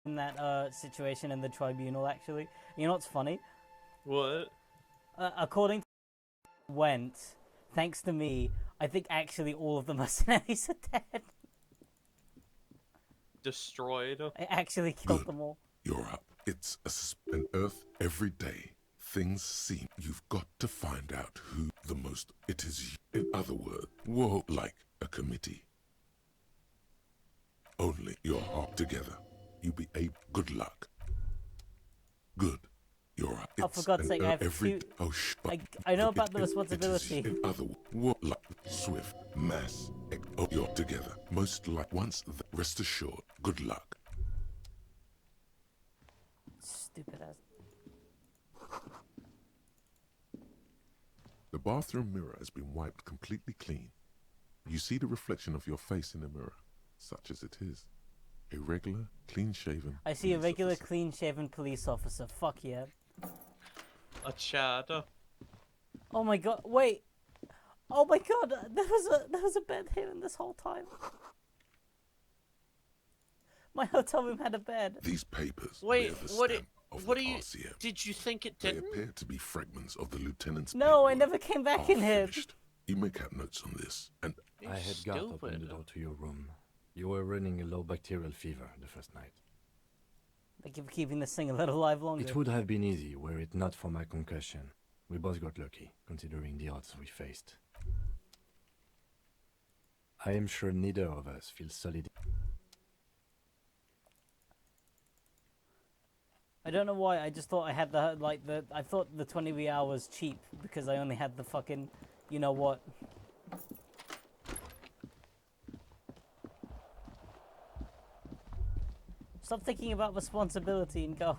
in that situation in the tribunal, actually. You know what's funny? What? According to went, thanks to me, I think actually all of the mercenaries are dead. Destroyed. I actually killed them all. You're up. It's an Earth every day. Things seem you've got to find out who the most it is. In other words, whoa, like a committee. Only your heart together. You be a good luck. Good. You're up. Oh, for God's sake, I have every two... oh I know about the responsibility. In other words, what like swift mass. Oh, you're together. Most like once. Rest assured. Good luck. Stupid ass. The bathroom mirror has been wiped completely clean. You see the reflection of your face in the mirror, such as it is. A regular, clean-shaven. I see a regular, clean-shaven police officer. Fuck yeah. A Chad. Oh my god! Wait. Oh my god! There was a bed here in this whole time. My hotel room had a bed. These papers. Wait, what are you? RCM. Did you think it They didn't? appear to be fragments of the lieutenant's. No, I never came back in here. Finished. You make out notes on this, and I had got opened the door to your room. You were running a low bacterial fever the first night. Thank you for keeping this thing a little alive longer. It would have been easy were it not for my concussion. We both got lucky, considering the odds we faced. I am sure neither of us feels solid. I don't know why. I just thought I had I thought the 20 real was cheap because I only had the fucking, you know what. Stop thinking about responsibility and go.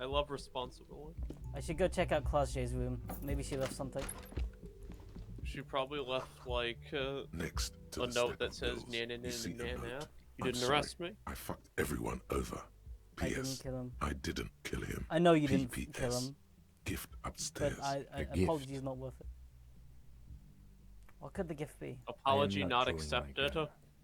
I love responsibility. I should go check out Clause's room. Maybe she left something. She probably left like next to a note that says "nah nah nah nah nah." You didn't arrest me. I fucked everyone over. P.S. I didn't kill him. I didn't kill him. I know you didn't PPS. kill him. Gift upstairs. But apology is not worth it. What could the gift be? Apology not accepted.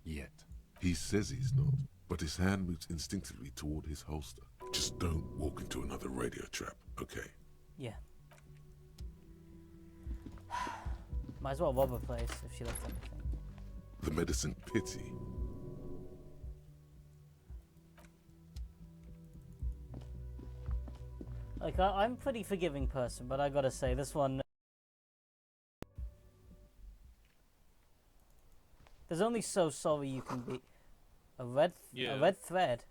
Yet. He says he's not, but his hand moves instinctively toward his holster. Just don't walk into another radio trap, okay? Yeah. Might as well rob her place if she left everything. The medicine pity. Like, I'm a pretty forgiving person, but I gotta say, this one... There's only so sorry you can be. A red thread.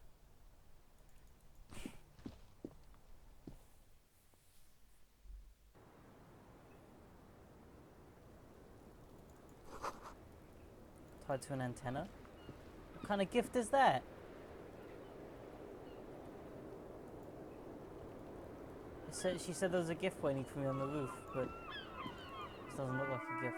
Tied to an antenna? What kind of gift is that? She said there was a gift waiting for me on the roof, but this doesn't look like a gift.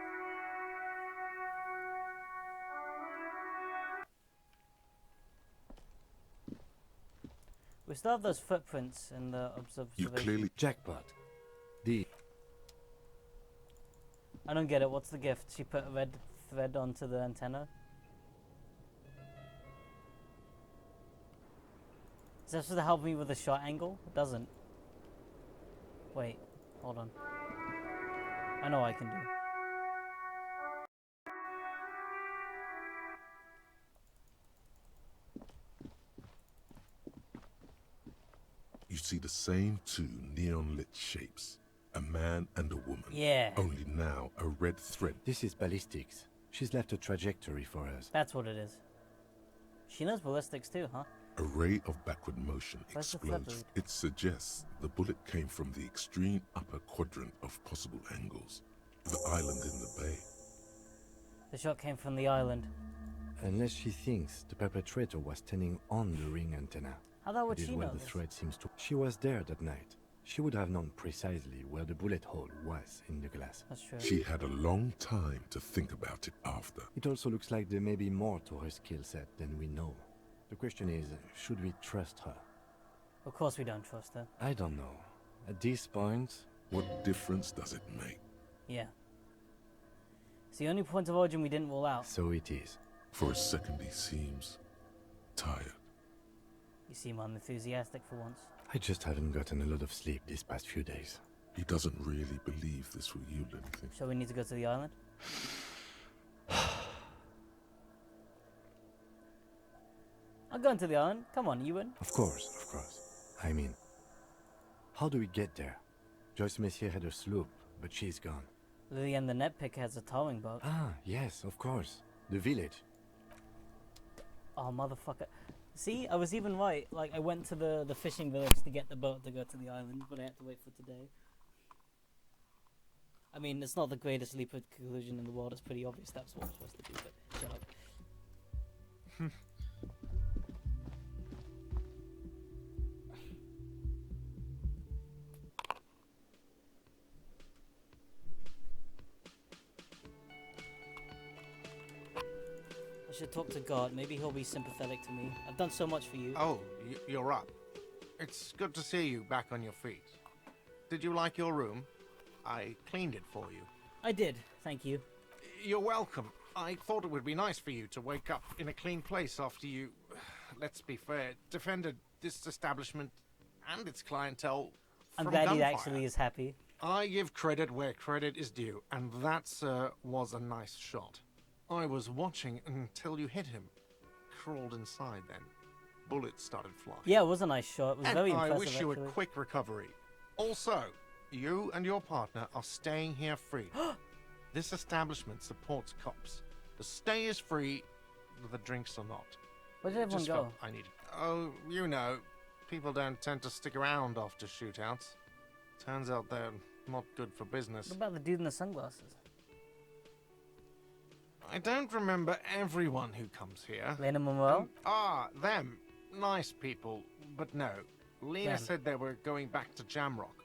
We still have those footprints in the observation. You clearly jackpot. I don't get it. What's the gift? She put a red thread onto the antenna. Is that supposed to help me with the shot angle? It doesn't. Wait, hold on. I know what I can do. you see the same two neon-lit shapes. A man and a woman. Yeah. Only now a red thread. This is ballistics. She's left a trajectory for us. That's what it is. She knows ballistics too, huh? A ray of backward motion Where's the explodes. thread? It suggests the bullet came from the extreme upper quadrant of possible angles. The island in the bay. The shot came from the island. Unless she thinks the perpetrator was standing on the ring antenna. How the hell would It is she where know the this? thread seems to... She was there that night. She would have known precisely where the bullet hole was in the glass. That's true. She had a long time to think about it after. It also looks like there may be more to her skill set than we know. The question is, should we trust her? Of course we don't trust her. I don't know. At this point... What difference does it make? Yeah. It's the only point of origin we didn't rule out. So it is. For a second he seems tired. You seem unenthusiastic for once. I just haven't gotten a lot of sleep these past few days. He doesn't really believe this will yield anything. Shall we need to go to the island? I'm going to the island. Come on, Ewan. Of course, of course. I mean, how do we get there? Joyce Messier had a sloop, but she's gone. Lillian the Netpicker has a towing boat. Ah, yes, of course. The village. Oh, motherfucker. See, I was even right. Like, I went to the fishing village to get the boat to go to the island, but I had to wait for today. I mean, it's not the greatest leap of conclusion in the world. It's pretty obvious that's what I'm supposed to do, but shut up. I should talk to God. Maybe he'll be sympathetic to me. I've done so much for you. Oh, you're up. It's good to see you back on your feet. Did you like your room? I cleaned it for you. I did, thank you. You're welcome. I thought it would be nice for you to wake up in a clean place after you, let's be fair, defended this establishment and its clientele I'm from glad he gunfire. actually is happy. I give credit where credit is due, and that, sir, was a nice shot. I was watching until you hit him. Crawled inside then. Bullets started flying. Yeah, it was a nice shot. It was And very I impressive, wish you actually. a quick recovery. Also, you and your partner are staying here free. This establishment supports cops. The stay is free, the drinks are not. Where did everyone Just go? felt I needed. Oh, you know, people don't tend to stick around after shootouts. Turns out they're not good for business. What about the dude in the sunglasses? I don't remember everyone who comes here. Lena Manuel? Them. Nice people, but no. Lena Them. said they were going back to Jamrock.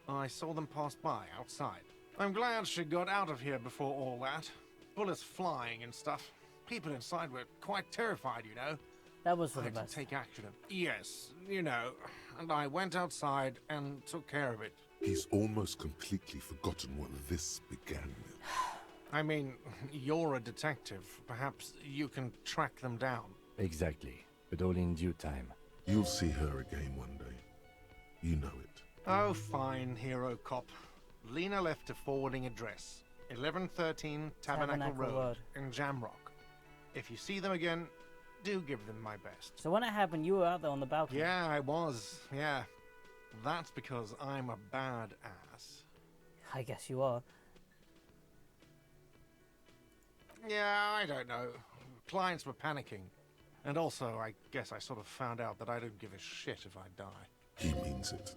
I saw them pass by outside. I'm glad she got out of here before all that. Bullets flying and stuff. People inside were quite terrified, you know. That was for I the had to best. take action. Yes, you know. And I went outside and took care of it. He's almost completely forgotten what this began with. I mean, you're a detective. Perhaps you can track them down. Exactly, but all in due time. You'll see her again one day. You know it. Oh, fine, hero cop. Lena left a forwarding address. 1113 Tabernacle Road in Jamrock. If you see them again, do give them my best. So when it happened, you were out there on the balcony. Yeah, I was. Yeah. That's because I'm a bad ass. I guess you are. Yeah, I don't know. Clients were panicking. And also, I guess I sort of found out that I don't give a shit if I die. He means it.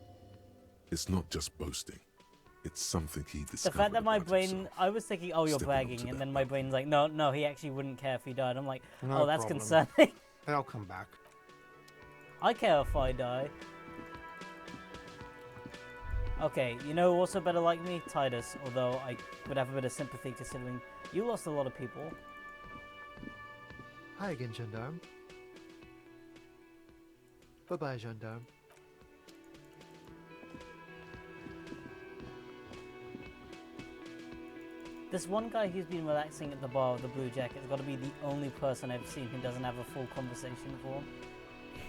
It's not just boasting. It's something he The discovered fact that my about brain, himself. I was thinking, oh, you're Stepping bragging, onto and that then my brain's like, no, he actually wouldn't care if he died. I'm like, No oh, that's problem. concerning. They'll come back. I care if I die. Okay, you know who also better like me? Titus, although I would have a bit of sympathy considering you lost a lot of people. Hi again, gendarme. Bye-bye, gendarme. This one guy who's been relaxing at the bar of the Blue Jacket has got to be the only person I've seen who doesn't have a full conversation form.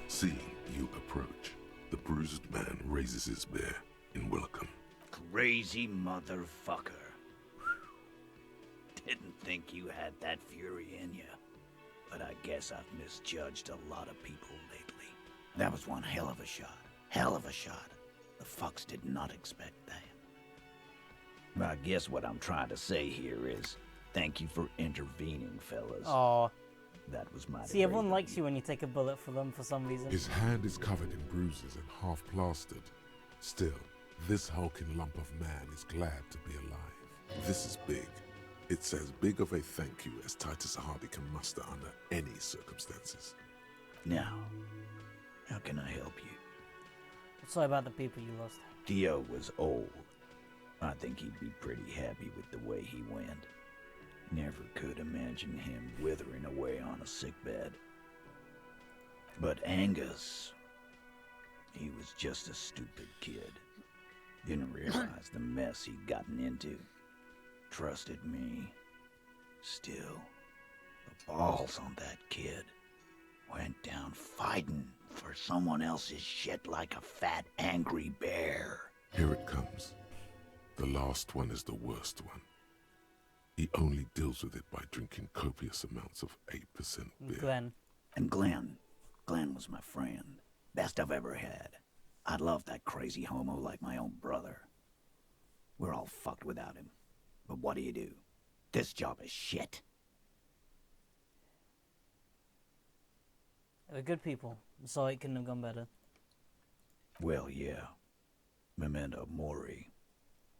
Seeing you approach, the bruised man raises his beer in welcome. Crazy motherfucker. Didn't think you had that fury in you. But I guess I've misjudged a lot of people lately. That was one hell of a shot. Hell of a shot. The fucks did not expect that. I guess what I'm trying to say here is, thank you for intervening, fellas. Aw. That was my See, everyone likes you when you take a bullet for them for some reason. His hand is covered in bruises and half plastered. Still, this hulking lump of man is glad to be alive. This is big. It's as big of a thank you as Titus Hardy can muster under any circumstances. Now, how can I help you? Sorry about the people you lost. Dio was old. I think he'd be pretty happy with the way he went. Never could imagine him withering away on a sickbed. But Angus, he was just a stupid kid. Didn't realize the mess he'd gotten into. Trusted me. Still, the balls on that kid. Went down fighting for someone else's shit like a fat, angry bear. Here it comes. The last one is the worst one. He only deals with it by drinking copious amounts of 8% beer. Glenn. And Glenn was my friend. Best I've ever had. I'd love that crazy homo like my own brother. We're all fucked without him. But what do? This job is shit. They were good people. I'm sorry it couldn't have gone better. Well, yeah. Memento mori.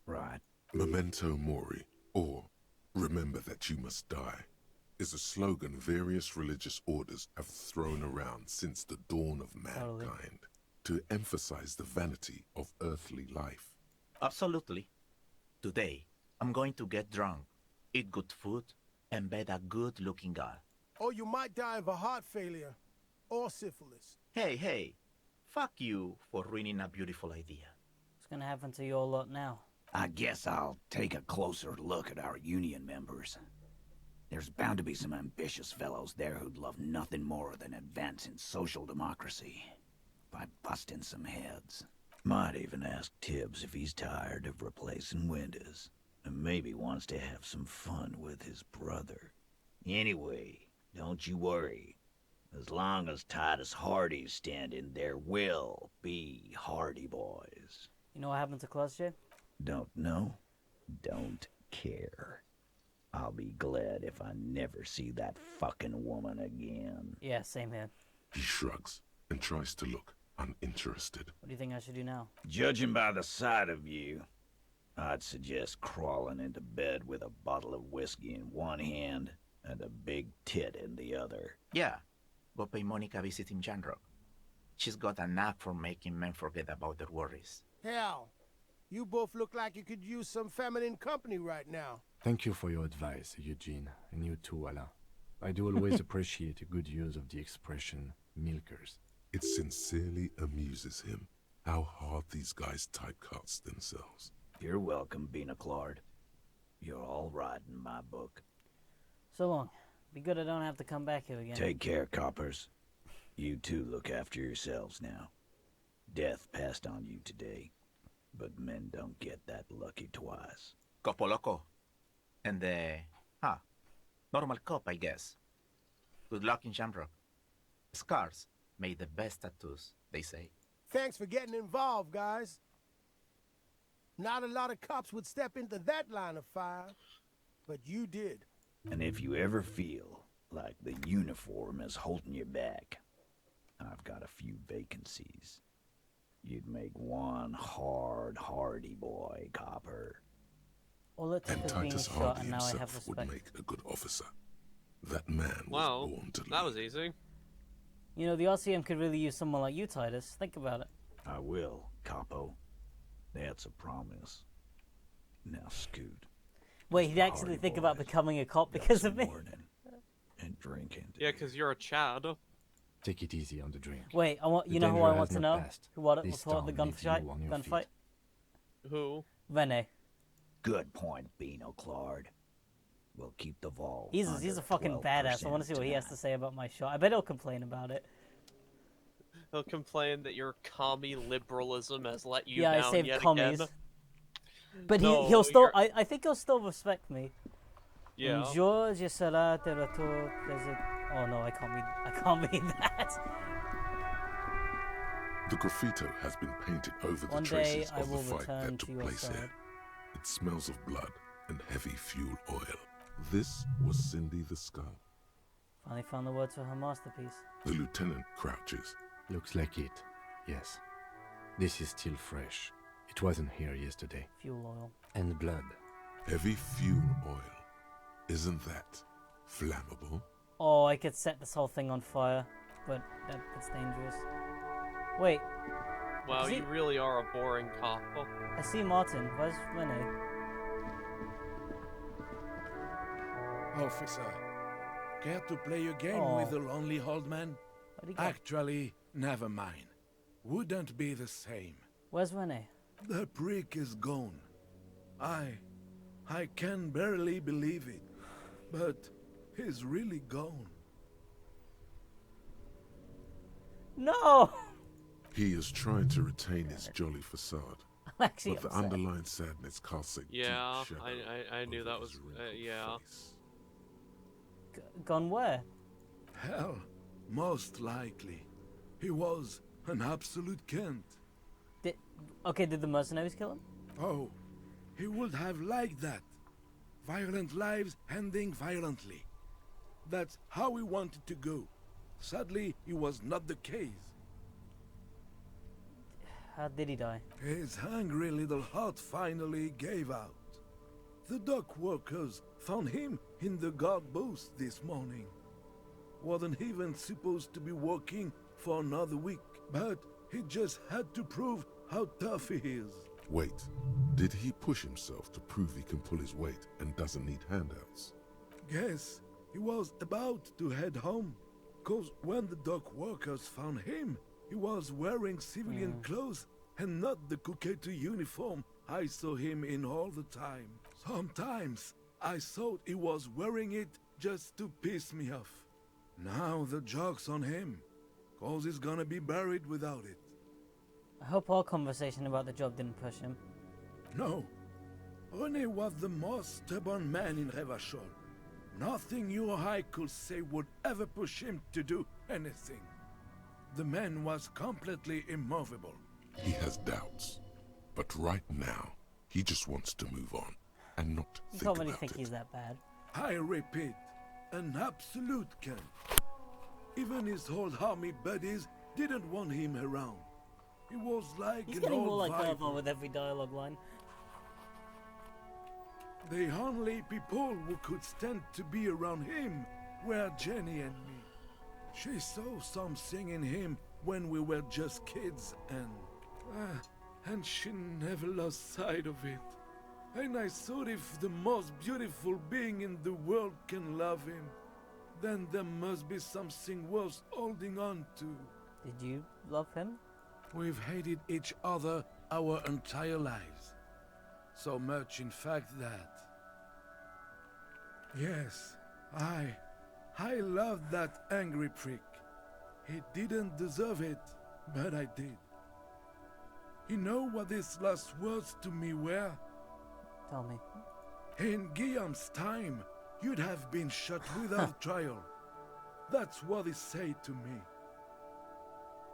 Right. Memento mori, or remember that you must die, is a slogan various religious orders have thrown around since the dawn of mankind to emphasize the vanity of earthly life. Absolutely. Today, I'm going to get drunk, eat good food, and bed a good-looking girl. Or you might die of a heart failure. Or syphilis. Hey, fuck you for ruining a beautiful idea. What's gonna happen to your lot now? I guess I'll take a closer look at our union members. There's bound to be some ambitious fellows there who'd love nothing more than advancing social democracy by busting some heads. Might even ask Tibbs if he's tired of replacing windows, and maybe wants to have some fun with his brother. Anyway, don't you worry. As long as Titus Hardy's standing, there will be Hardy boys. You know what happened to Klaus, Jay? Don't know? Don't care. I'll be glad if I never see that fucking woman again. Yeah, same here. He shrugs and tries to look uninterested. What do you think I should do now? Judging by the sight of you, I'd suggest crawling into bed with a bottle of whiskey in one hand and a big tit in the other. Yeah, go pay Monica visiting Janrock. She's got a knack for making men forget about their worries. Hell, you both look like you could use some feminine company right now. Thank you for your advice, Eugene, and you too, Alain. I do always appreciate a good use of the expression milkers. It sincerely amuses him how hard these guys typecast themselves. You're welcome, Bina Claude. You're all right in my book. So long. Be good I don't have to come back here again. Take care, coppers. You two look after yourselves now. Death passed on you today, but men don't get that lucky twice. Copo Loco. And normal cop, I guess. Good luck in Shamrock. Scars made the best tattoos, they say. Thanks for getting involved, guys. Not a lot of cops would step into that line of fire, but you did. And if you ever feel like the uniform is holding you back, I've got a few vacancies. You'd make one hardy boy, copper. All it took And was being Titus shot, Hardy and now I have himself would respect. make a good officer. That man was Wow, born to lead. that was easy. You know, the RCM could really use someone like you, Titus. Think about it. I will, capo. That's a promise. Now scoot. Wait, he'd actually Hardy think about boys. becoming a cop Got because some of me? morning and drinking. Yeah, because you're a Chad. Take it easy on the drink. Wait, I want. The You know who danger I has want to not know? passed. Who what This fought the town needs you gunfight? on your Gunfight? feet. Who? Rene. Good point, Bino Claude. We'll keep the vault. He's under a fucking badass. I want to see what he has to tonight. say about my shot. I bet he'll complain about it. He'll complain that your commie liberalism has let you Yeah, down I saved yet commies. again. But No, he'll still. you're- I think he'll still respect me. Yeah. Un jour, je serai de retour. Oh no, I can't read that. The graffito has been painted over the One day traces I of the will fight return that to took your place side. here. It smells of blood and heavy fuel oil. This was Cindy the Skull. Finally found the words for her masterpiece. The lieutenant crouches. Looks like it. Yes. This is still fresh. It wasn't here yesterday. Fuel oil. And blood. Heavy fuel oil. Isn't that flammable? Oh, I could set this whole thing on fire, but that's dangerous. Wait, Wow, Is he- you really are a boring cop. Oh, I see Martin. Where's Rene? Officer, care to play a game Oh. with the lonely old man? Where'd he go? Actually, never mind. Wouldn't be the same. Where's Rene? The prick is gone. I can barely believe it, but he's really gone. No! He is trying to retain his jolly facade, I'm actually but the upset. underlying sadness casts a Yeah, deep shadow I knew over that his was wrinkled yeah. face. Gone where? Hell, most likely. He was an absolute Kent. Did the mercenaries kill him? Oh, he would have liked that. Violent lives ending violently. That's how he wanted to go. Sadly, it was not the case. How did he die? His hungry little heart finally gave out. The dock workers found him in the guard booth this morning. Wasn't even supposed to be working for another week, but he just had to prove how tough he is. Wait, did he push himself to prove he can pull his weight and doesn't need handouts? Guess he was about to head home, cause when the dock workers found him, he was wearing civilian clothes and not the Kuketu uniform I saw him in all the time. Sometimes I thought he was wearing it just to piss me off. Now the joke's on him, cause he's gonna be buried without it. I hope our conversation about the job didn't push him. No, René was the most stubborn man in Revachol. Nothing you or I could say would ever push him to do anything. The man was completely immovable. He has doubts, but right now, he just wants to move on and not You think can't really about think it. he's that bad. I repeat, an absolute Kent. Even his old army buddies didn't want him around. He was like He's an getting more old like viper. Alva with every dialogue line. The only people who could stand to be around him were Jenny and me. She saw something in him when we were just kids, and she never lost sight of it. And I thought if the most beautiful being in the world can love him, then there must be something worth holding on to. Did you love him? We've hated each other our entire lives. So much, in fact, that... Yes, I loved that angry prick. He didn't deserve it, but I did. You know what his last words to me were? Tell me. In Guillaume's time, you'd have been shot without trial. That's what he said to me.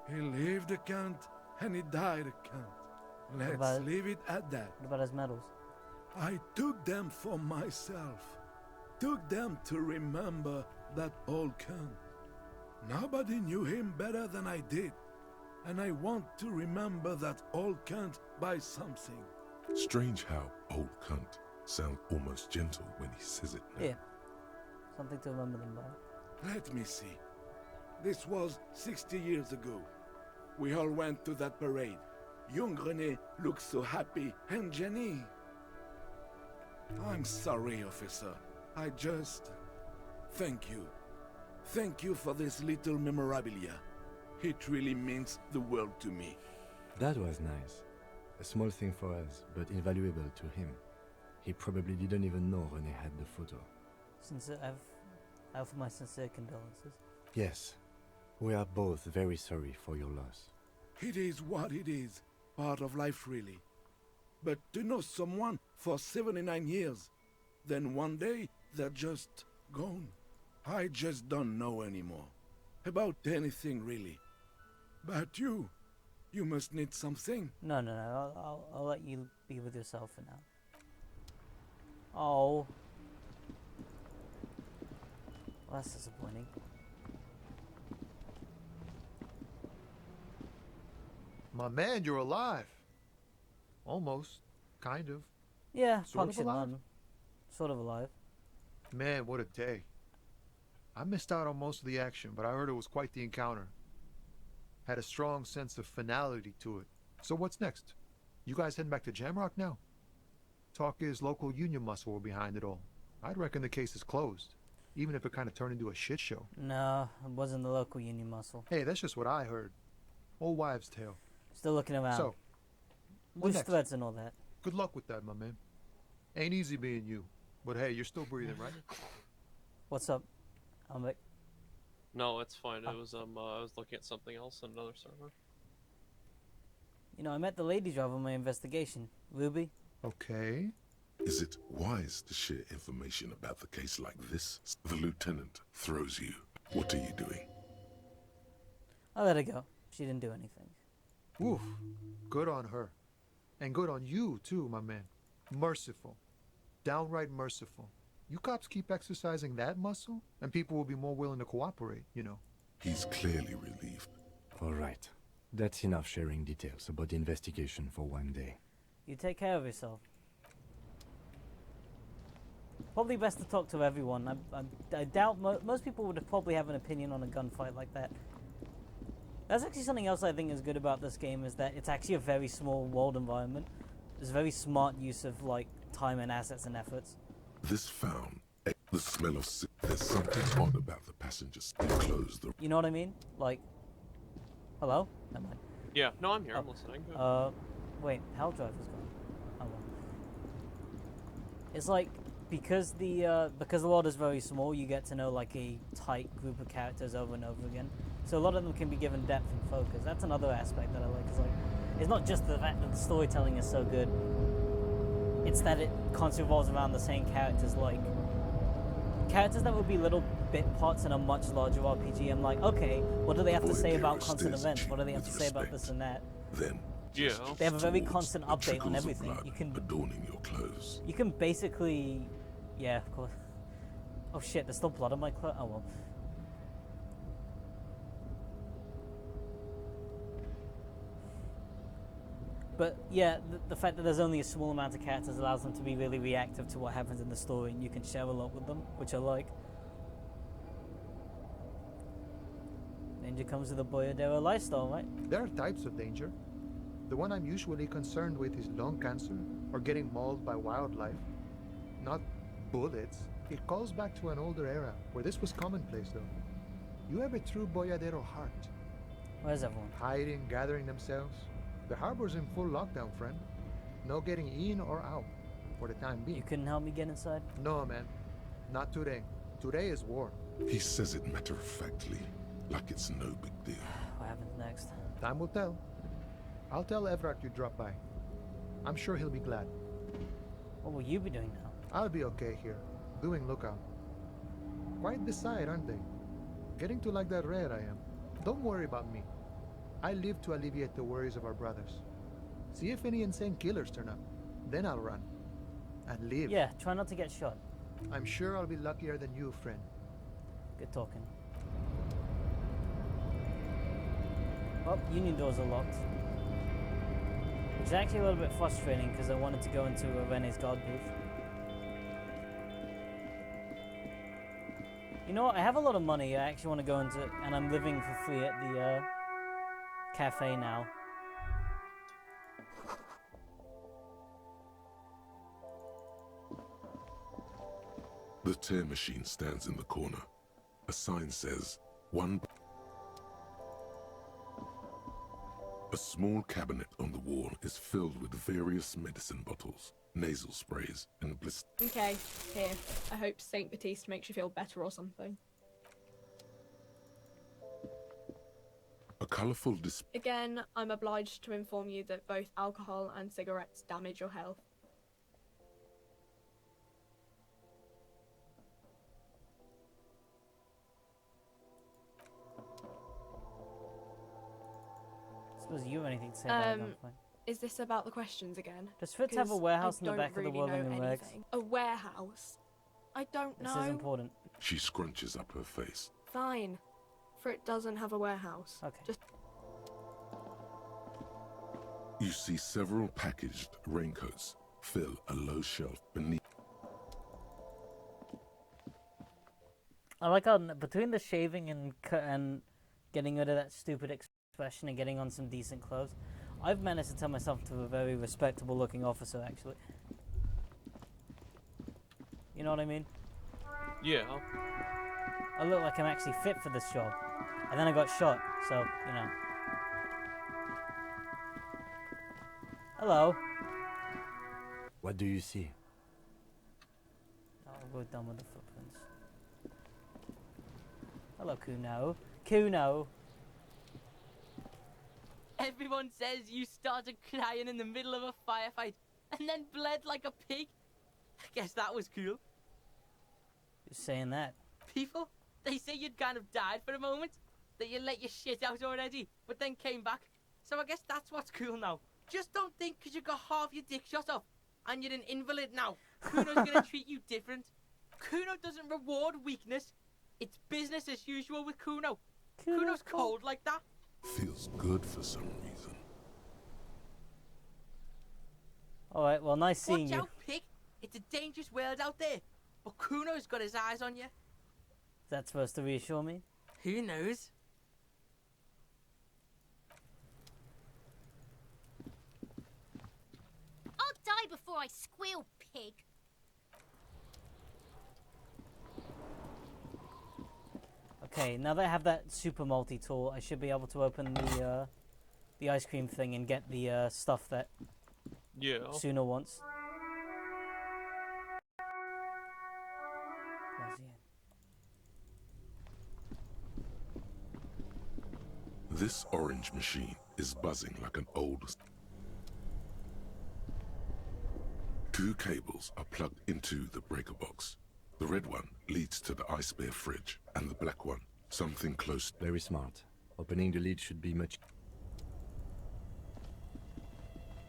He lived a cunt, and he died a cunt. Let's leave it at that. What about his medals? I took them for myself. Took them to remember that old cunt. Nobody knew him better than I did. And I want to remember that old cunt by something. Strange how old cunt sounds almost gentle when he says it now. Yeah. Something to remember them by. Let me see. This was 60 years ago. We all went to that parade. Young René looked so happy, and Jenny... I'm sorry, officer. I just... Thank you. Thank you for this little memorabilia. It really means the world to me. That was nice. A small thing for us, but invaluable to him. He probably didn't even know René had the photo. I offer my sincere condolences. Yes, we are both very sorry for your loss. It is what it is. Part of life, really. But to know someone for 79 years, then one day they're just gone. I just don't know anymore. About anything, really. But you must need something. No. I'll let you be with yourself for now. Oh. Well, that's disappointing. My man, you're alive. Almost. Kind of. Yeah, Sort of function alive? on. Sort of alive. Man, what a day. I missed out on most of the action, but I heard it was quite the encounter. Had a strong sense of finality to it. So what's next? You guys heading back to Jamrock now? Talk is local union muscle were behind it all. I'd reckon the case is closed, even if it kind of turned into a shit show. No, it wasn't the local union muscle. Hey, that's just what I heard. Old wives' tale. Still looking around. So, what loose next? threads and all that. Good luck with that, my man. Ain't easy being you, but hey, you're still breathing, right? What's up, Almec? No, it's fine. It was I was looking at something else on another server. You know, I met the lady driver on my investigation. Ruby? Okay. Is it wise to share information about the case like this? The lieutenant throws you. What are you doing? I let her go. She didn't do anything. Oof. Good on her. And good on you, too, my man. Merciful. Downright merciful. You cops keep exercising that muscle, and people will be more willing to cooperate, you know. He's clearly relieved. All right. That's enough sharing details about the investigation for one day. You take care of yourself. Probably best to talk to everyone. I doubt most people would probably have an opinion on a gunfight like that. That's actually something else I think is good about this game, is that it's actually a very small world environment. There's very smart use of like time and assets and efforts. This found the smell of there's something odd about the passengers. They closed the. You know what I mean? Like, hello? Never mind. Yeah, no, I'm here. I'm listening. Go. Wait, Hell Driver's gone. Oh well. It's like because the world is very small, you get to know like a tight group of characters over and over again. So a lot of them can be given depth and focus. That's another aspect that I like. Is like, it's not just the fact that the storytelling is so good. It's that it constantly revolves around the same characters, like characters that would be little bit parts in a much larger RPG. I'm like, okay, what do they have to say about constant events? What do they have to say about this and that? Then Yeah. They have a very towards constant the update on trickles of everything. blood You can adorning your clothes. You can basically, yeah, of course. Oh shit, there's still blood on my clothes. Oh well. But yeah, the fact that there's only a small amount of characters allows them to be really reactive to what happens in the story, and you can share a lot with them, which I like. Danger comes with a Boyadero lifestyle, right? There are types of danger. The one I'm usually concerned with is lung cancer or getting mauled by wildlife. Not bullets. It calls back to an older era where this was commonplace, though. You have a true Boyadero heart. Where's everyone? Hiding, gathering themselves. The harbor's in full lockdown, friend. No getting in or out, for the time being. You couldn't help me get inside? No, man. Not today. Today is war. He says it matter-of-factly, like it's no big deal. What happens next? Time will tell. I'll tell Everett you dropped by. I'm sure he'll be glad. What will you be doing now? I'll be okay here, doing lookout. Quite the sight, aren't they? Getting to like that red I am. Don't worry about me. I live to alleviate the worries of our brothers. See if any insane killers turn up. Then I'll run. And live. Yeah, try not to get shot. I'm sure I'll be luckier than you, friend. Good talking. Well, union doors are locked. Which is actually a little bit frustrating because I wanted to go into Rene's guard booth. You know what? I have a lot of money. I actually want to go into, and I'm living for free at the cafe now. The tear machine stands in the corner. A sign says, one. A small cabinet on the wall is filled with various medicine bottles, nasal sprays, and blisters. Okay, here. I hope Saint Baptiste makes you feel better or something. A colourful display. Again, I'm obliged to inform you that both alcohol and cigarettes damage your health. Suppose you have anything to say about gunfight? Is this about the questions again? Does Fritz have a 'Cause warehouse I in the back don't of the really know Whirling-In-Rags? anything. A warehouse? I don't know. This is important. She scrunches up her face. Fine. Frit doesn't have a warehouse. Okay. Just You see several packaged raincoats fill a low shelf beneath. I like how between the shaving and getting rid of that stupid expression and getting on some decent clothes, I've managed to turn myself into a very respectable looking officer, actually. You know what I mean? Yeah. I look like I'm actually fit for this job. And then I got shot, so, you know. Hello. What do you see? Oh, we're done with the footprints. Hello, Kuno. Kuno. Everyone says you started crying in the middle of a firefight and then bled like a pig. I guess that was cool. Who's saying that? People, they say you'd kind of died for a moment, that you let your shit out already, but then came back. So I guess that's what's cool now. Just don't think because you got half your dick shot off and you're an invalid now, Kuno's gonna treat you different. Kuno doesn't reward weakness. It's business as usual with Kuno. Kuno's cold like that. Feels good for some reason. Alright, well, nice seeing Watch you. out, pig. It's a dangerous world out there. But Kuno's got his eyes on you. Is that supposed to reassure me? Who knows? I'll die before I squeal, pig. Okay, now that I have that super multi-tool, I should be able to open the ice cream thing and get the stuff that Yeah. Suna wants. Where's he in? This orange machine is buzzing like an old... Two cables are plugged into the breaker box. The red one leads to the ice bear fridge, and the black one, something close. Very smart. Opening the lid should be much...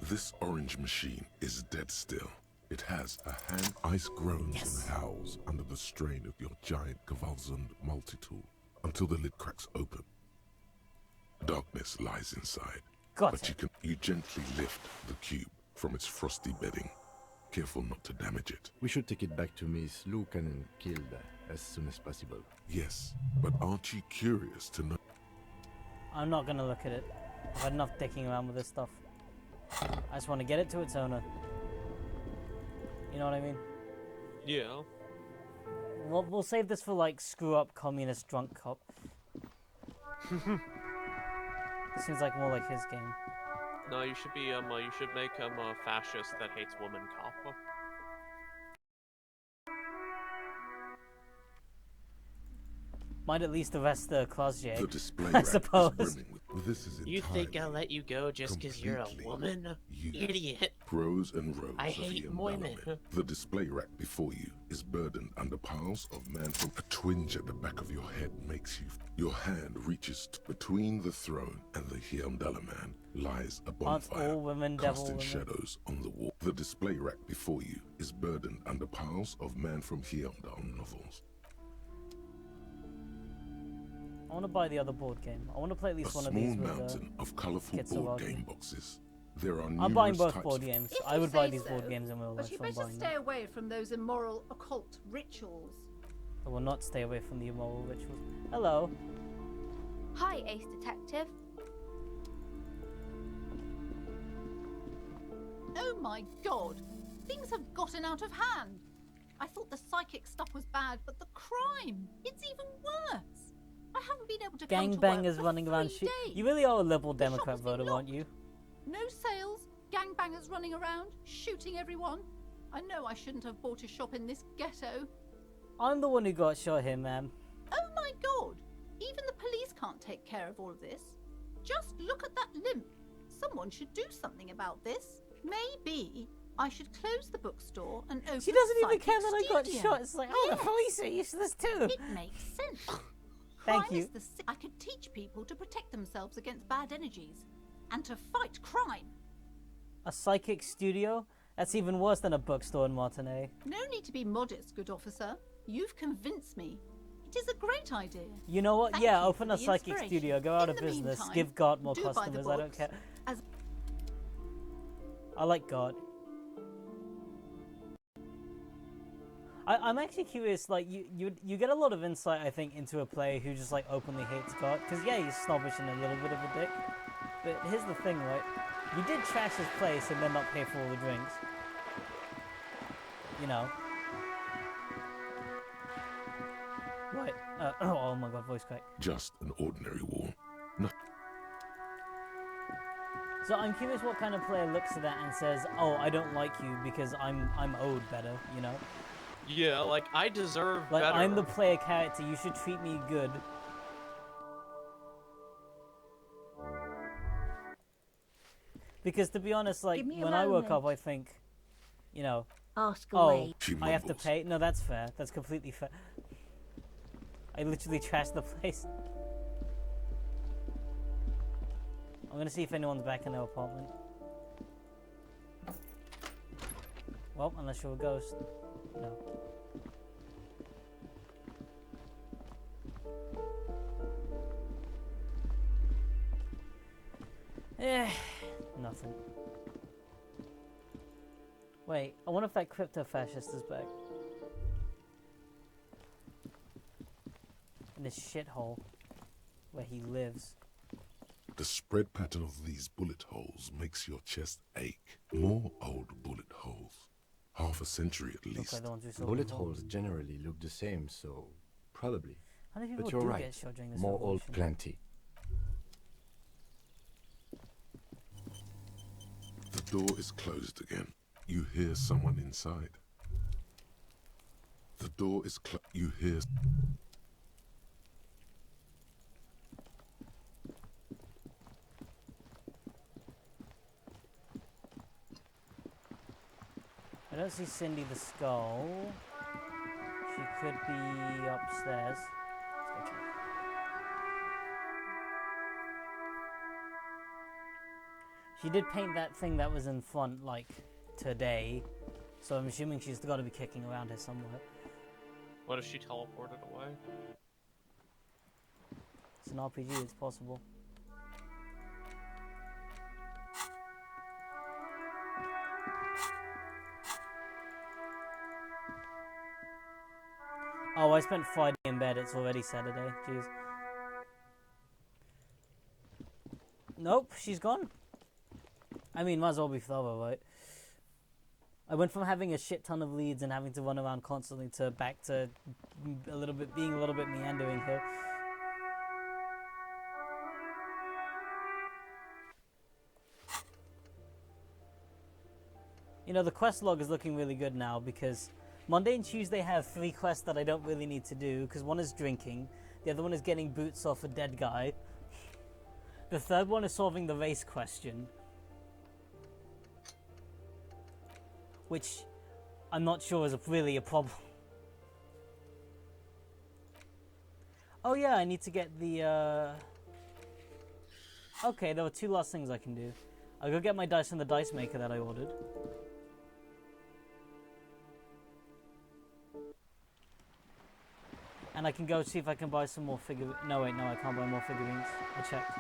This orange machine is dead still. It has a hand. Ice groans and howls under the strain of your giant Gewalzund multi-tool until the lid cracks open. Darkness lies inside, but you gently lift the cube from its frosty bedding. Careful not to damage it. We should take it back to Miss Lucan and killed as soon as possible. Yes, but aren't you curious to know? I'm not gonna look at it. I've had enough dicking around with this stuff. I just want to get it to its owner. You know what I mean? Yeah. We'll save this for like screw up communist drunk cop. Seems like more like his game. No, you should be you should make him a fascist that hates women cop. Might at least arrest the Klosjay, The display I rack is suppose. brimming with- This is You think I'll entirely, let you go just because you're a completely woman? used. Idiot. Rows and rows I of hate Ian women. Bellamy. The display rack before you is burdened under piles of man from a twinge at the back of your head makes you. Your hand reaches between the throne and the Hyundala man lies a Aren't bonfire, all women devil casting women? shadows on the wall. The display rack before you is burdened under piles of man from Hyundala novels. I want to buy the other board game. I want to play at A least one small of these with mountain of colorful Kids board Saragi. game boxes. There are I'm buying numerous both types board of games. If I you would buy say these board so, games in real life. But you I'm better buying stay them. away from those immoral occult rituals. I will not stay away from the immoral rituals. Hello. Hi, Ace Detective. Oh my god! Things have gotten out of hand! I thought the psychic stuff was bad, but the crime! It's even worse! I haven't been able to come to work Gangbangers for running around 3 shoot. days. You really are a liberal The Democrat shop's been voter, aren't you? No sales, gangbangers running around, shooting everyone. I know I shouldn't have bought a shop in this ghetto. I'm the one who got shot here, ma'am. Oh my god! Even the police can't take care of all of this. Just look at that limp. Someone should do something about this. Maybe I should close the bookstore and open She doesn't a even care psychic that I got studio. shot. It's like, oh, Yes. the police are useless too. It makes sense. Thank Crime you. is the I could teach people to protect themselves against bad energies and to fight crime. A psychic studio? That's even worse than a bookstore in Martinez. No need to be modest, good officer. You've convinced me. It is a great idea. You know what? Thank Yeah, you open for a the psychic inspiration. studio, go out In of the business, meantime, give God more do buy the customers. I don't books care. as- I like God. I'm actually curious. Like you get a lot of insight, I think, into a player who just like openly hates God. Because yeah, he's snobbish and a little bit of a dick. But here's the thing, right? You did trash his place and then not pay for all the drinks. You know. Right. Oh my god, voice crack. Just an ordinary wall. No. So I'm curious what kind of player looks at that and says, "Oh, I don't like you because I'm owed better," you know? Yeah, like I deserve Like better. I'm the player character, you should treat me good Because to be honest, like Give me a when I woke up, moment. I think, you know, Ask oh, away. She I have to mumbles. pay. No, that's fair. That's completely fair. I literally trashed the place. I'm gonna see if anyone's back in their apartment. Well, unless you're a ghost. No. Eh, nothing. Wait, I wonder if that crypto-fascist is back. In this shithole where he lives. The spread pattern of these bullet holes makes your chest ache. More old bullet holes. Half a century at Look least. like the ones we saw Bullet before. holes generally look the same, so probably. How many people But you're do right. get shot during this More old revolution? plenty. The door is closed again. You hear someone inside. The door is closed. You hear... I don't see Cindy the Skull. She could be upstairs. Let's go check. She did paint that thing that was in front, like, today. So I'm assuming she's got to be kicking around here somewhere. What if she teleported away? It's an RPG, it's possible. Oh, I spent Friday in bed, it's already Saturday. Jeez. Nope, she's gone. I mean, might as well be thorough, right? I went from having a shit ton of leads and having to run around constantly to back to a little bit, being a little bit meandering here. You know, the quest log is looking really good now because Monday and Tuesday have 3 quests that I don't really need to do because one is drinking, the other one is getting boots off a dead guy, the third one is solving the race question, which I'm not sure is really a problem. Oh yeah, I need to get the, Okay, there were 2 last things I can do. I'll go get my dice from the dice maker that I ordered. And I can go see if I can buy some more No, wait, no, I can't buy more figurines. I checked.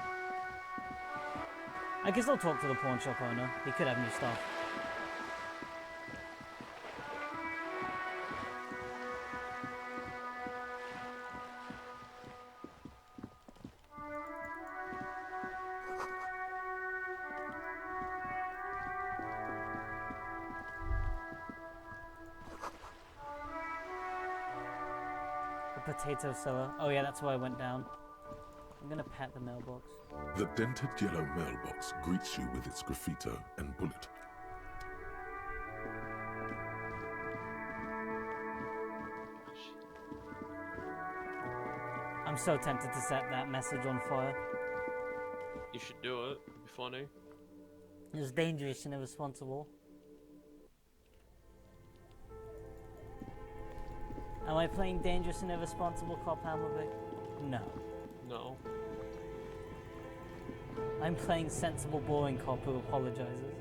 I can still talk to the pawn shop owner. He could have new stuff. The potato seller. Oh yeah, that's why I went down. I'm gonna pat the mailbox. The dented yellow mailbox greets you with its graffito and bullet. I'm so tempted to set that message on fire. You should do it. It'd be funny. It's dangerous and irresponsible. Am I playing dangerous and irresponsible Cop Hammerbeck? No. No. I'm playing sensible, boring cop who apologizes.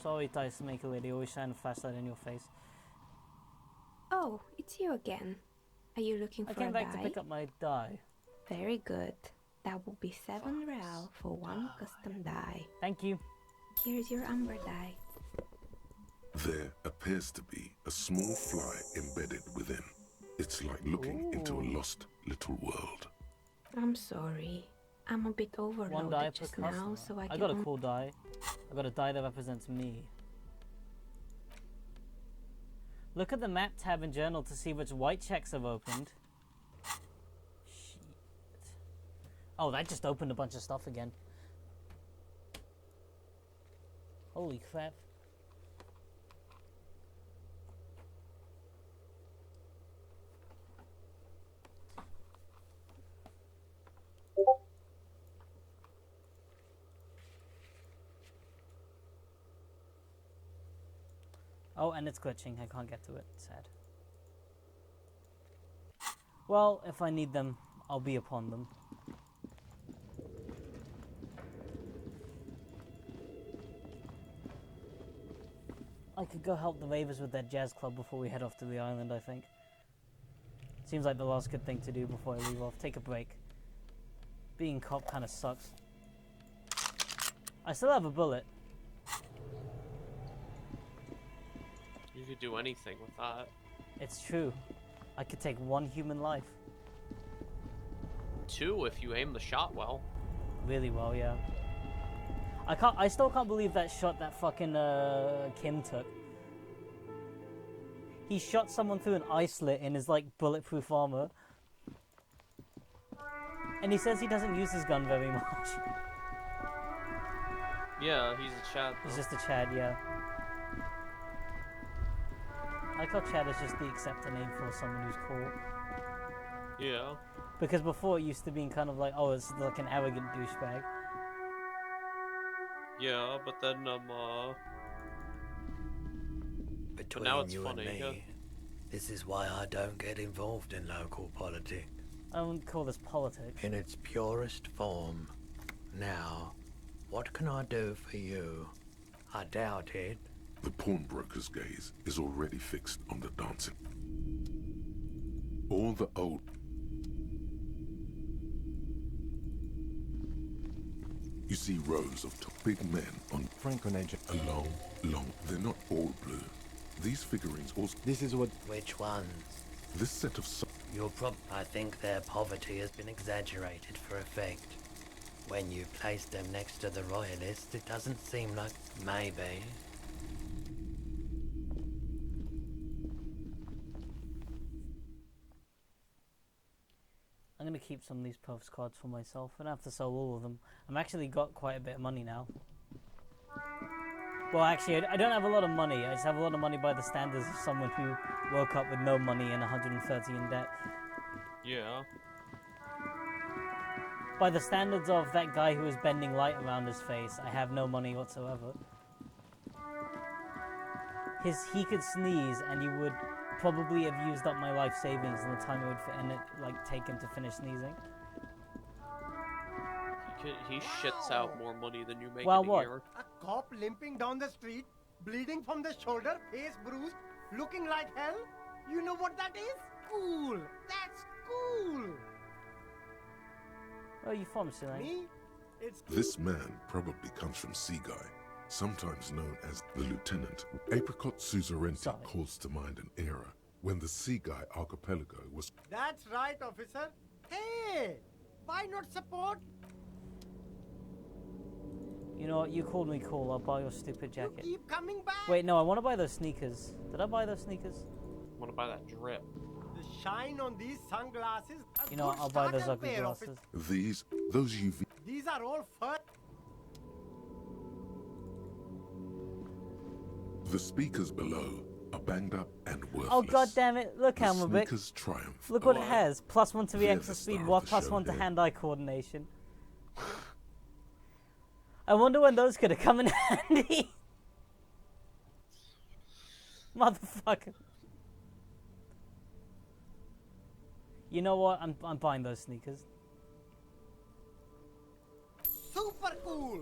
Sorry, Dice Maker Lady, always shine a flashlight in your face. Oh, it's you again. Are you looking for I came a back die? to pick up my die. Very good. That will be 7 real for 1 custom die. Thank you. Here's your umber die. There appears to be a small fly embedded within. It's like looking into a lost little world. I'm sorry. I'm a bit One die overloaded per just now, customer. so I I can got a cool die. I got a die that represents me. Look at the map tab in journal to see which white checks have opened. Shit. Oh, that just opened a bunch of stuff again. Holy crap. Oh, and it's glitching. I can't get to it. Sad. Well, if I need them, I'll be upon them. I could go help the Ravers with their jazz club before we head off to the island, I think. Seems like the last good thing to do before I leave off. Take a break. Being cop kind of sucks. I still have a bullet. You could do anything with that. It's true. I could take one human life. 2 if you aim the shot well. Really well, yeah. I still can't believe that shot that fucking Kim took. He shot someone through an eye slit in his like bulletproof armor. And he says he doesn't use his gun very much. Yeah, he's a Chad. He's just a Chad, yeah. I like how Chad is just the accepted name for someone who's cool. Yeah. Because before it used to be kind of like, oh, it's like an arrogant douchebag. Yeah, but then Between now it's you funny, and me, this is why I don't get involved in local politics. I wouldn't call this politics. In its purest form. Now, what can I do for you? I doubt it. The pawnbroker's gaze is already fixed on the dancing. All the old... You see rows of big men on Franco-Nature. Along. They're not all blue. These figurines also... This is what... Which ones? This set of... I think their poverty has been exaggerated for effect. When you place them next to the royalists, it doesn't seem like... Maybe. I'm gonna keep some of these postcards for myself. I don't have to sell all of them. I'm actually got quite a bit of money now. Well, actually, I don't have a lot of money. I just have a lot of money by the standards of someone who woke up with no money and 130 in debt. Yeah. By the standards of that guy who was bending light around his face, I have no money whatsoever. He could sneeze and you would probably have used up my life savings in the time it would take him to finish sneezing. He shits out more money than you make Well, in a what? year. A cop limping down the street, bleeding from the shoulder, face bruised, looking like hell? You know what that is? Cool! That's cool! Where are you from, Silane? Me? It's... This man probably comes from Seaguy, sometimes known as the Lieutenant. Apricot Suzerainty calls to mind an era when the Seaguy archipelago was... That's right, officer. Hey! Why not support? You know what? You called me cool. I'll buy your stupid jacket. Keep coming back. Wait, no, I want to buy those sneakers. Did I buy those sneakers? I want to buy that drip. The shine on these sunglasses. You know what? I'll buy those ugly glasses. Those UV... These are all fur. The speakers below are banged up and worthless. Oh, god damn it. Look, The Hammerbick. sneakers triumph. Look what it has. +1 to They're reaction the speed, star while of the show +1 to here. hand-eye coordination. I wonder when those could have come in handy. Motherfucker. You know what? I'm buying those sneakers. Super cool.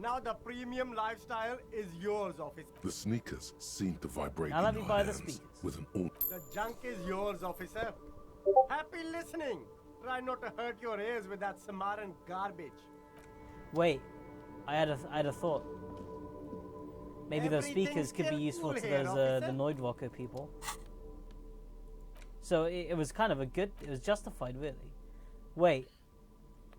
Now the premium lifestyle is yours, officer. The sneakers seem to vibrate Now let in me your buy the hands speakers. with an all... The junk is yours, officer. Happy listening. Try not to hurt your ears with that Samaran garbage. Wait, I had a thought. Maybe those speakers could be useful to those the Noidwalker people. So it was kind of it was justified, really. Wait,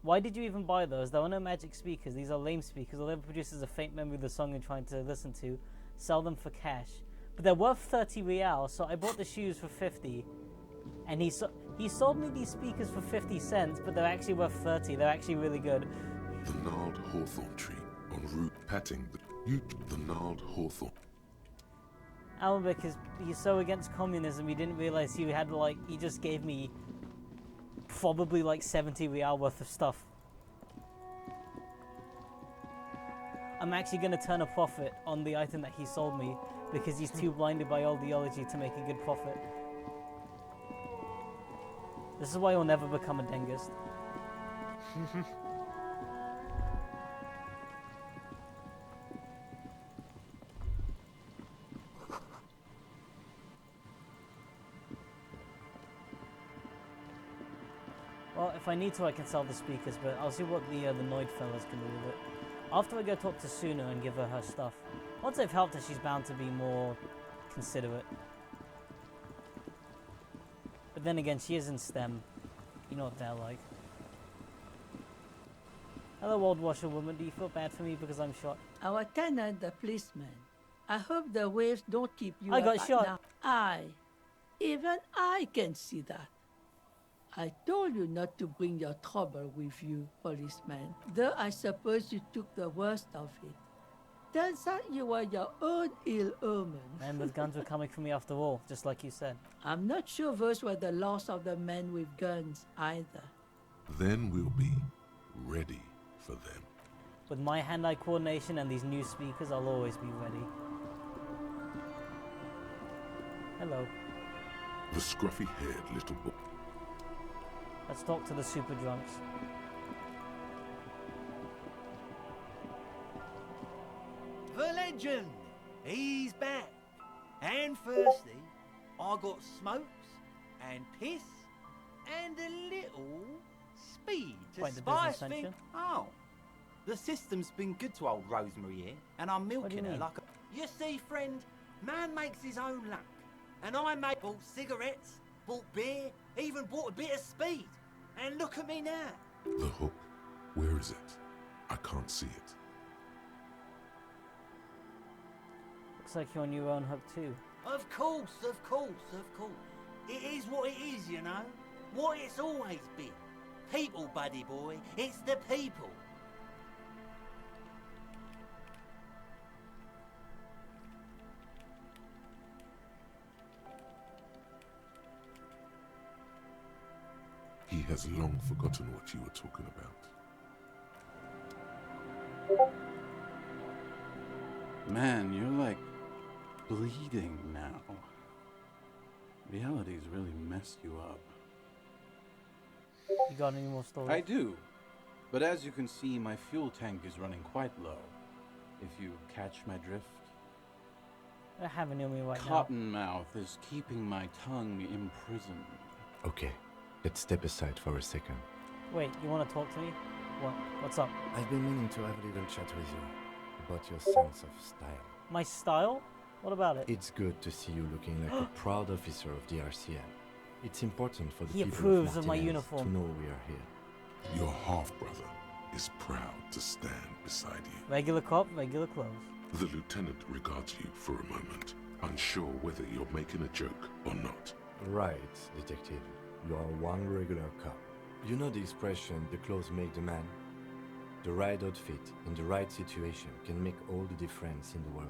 why did you even buy those? There are no magic speakers. These are lame speakers. All they produces a faint memory of the song you're trying to listen to. Sell them for cash. But they're worth 30 real, so I bought the shoes for 50. And he sold me these speakers for 50 cents, but they're actually worth 30. They're actually really good. The gnarled hawthorn tree en route patting the... You, the gnarled hawthorn. Almbeck he's so against communism he didn't realize he had like he just gave me probably like 70 real worth of stuff. I'm actually gonna turn a profit on the item that he sold me because he's too blinded by ideology to make a good profit. This is why he'll never become a dentist. Well, if I need to, I can sell the speakers, but I'll see what the Noid fellas can do with it. After I go talk to Suna and give her stuff. Once I've helped her, she's bound to be more considerate. But then again, she is in STEM. You know what they're like. Hello, old washerwoman. Do you feel bad for me because I'm shot? Our tenant, the policeman. I hope the waves don't keep you I up got at shot. night. Even I can see that. I told you not to bring your trouble with you, policeman. Though I suppose you took the worst of it. Turns out you were your own ill omen. And the guns were coming for me after all, just like you said. I'm not sure those were the last of the men with guns either. Then we'll be ready for them. With my hand-eye coordination and these new speakers, I'll always be ready. Hello. The scruffy-haired little boy. Let's talk to the super drunks. The legend! He's back. And thirsty. I got smokes and piss and a little speed to Quite the spice business things. venture. Oh. The system's been good to old Rosemary here, and I'm milking her mean? like a... You see, friend, man makes his own luck. And I bought cigarettes, bought beer, even bought a bit of speed. And look at me now. The hook. Where is it? I can't see it. Looks like you're on your own hook too. Of course, of course, of course. It is what it is, you know. What it's always been. People, buddy boy. It's the people. He has long forgotten what you were talking about. Man, you're like bleeding now. Reality's really messed you up. You got any more stories? I do. But as you can see, my fuel tank is running quite low. If you catch my drift. I have it near me right Cottonmouth is keeping my tongue imprisoned. Okay, let's step aside for a second. now. Wait, you want to talk to me? What's up? I've been meaning to have a little chat with you about your sense of style. My style? What about it? It's good to see you looking like a proud officer of the RCM. It's important for the He people approves of my Martinez uniform. to know we are here. Your half-brother is proud to stand beside you. Regular cop, regular clothes. The lieutenant regards you for a moment, unsure whether you're making a joke or not. Right, detective. You are one regular cop. You know the expression, the clothes make the man? The right outfit in the right situation can make all the difference in the world.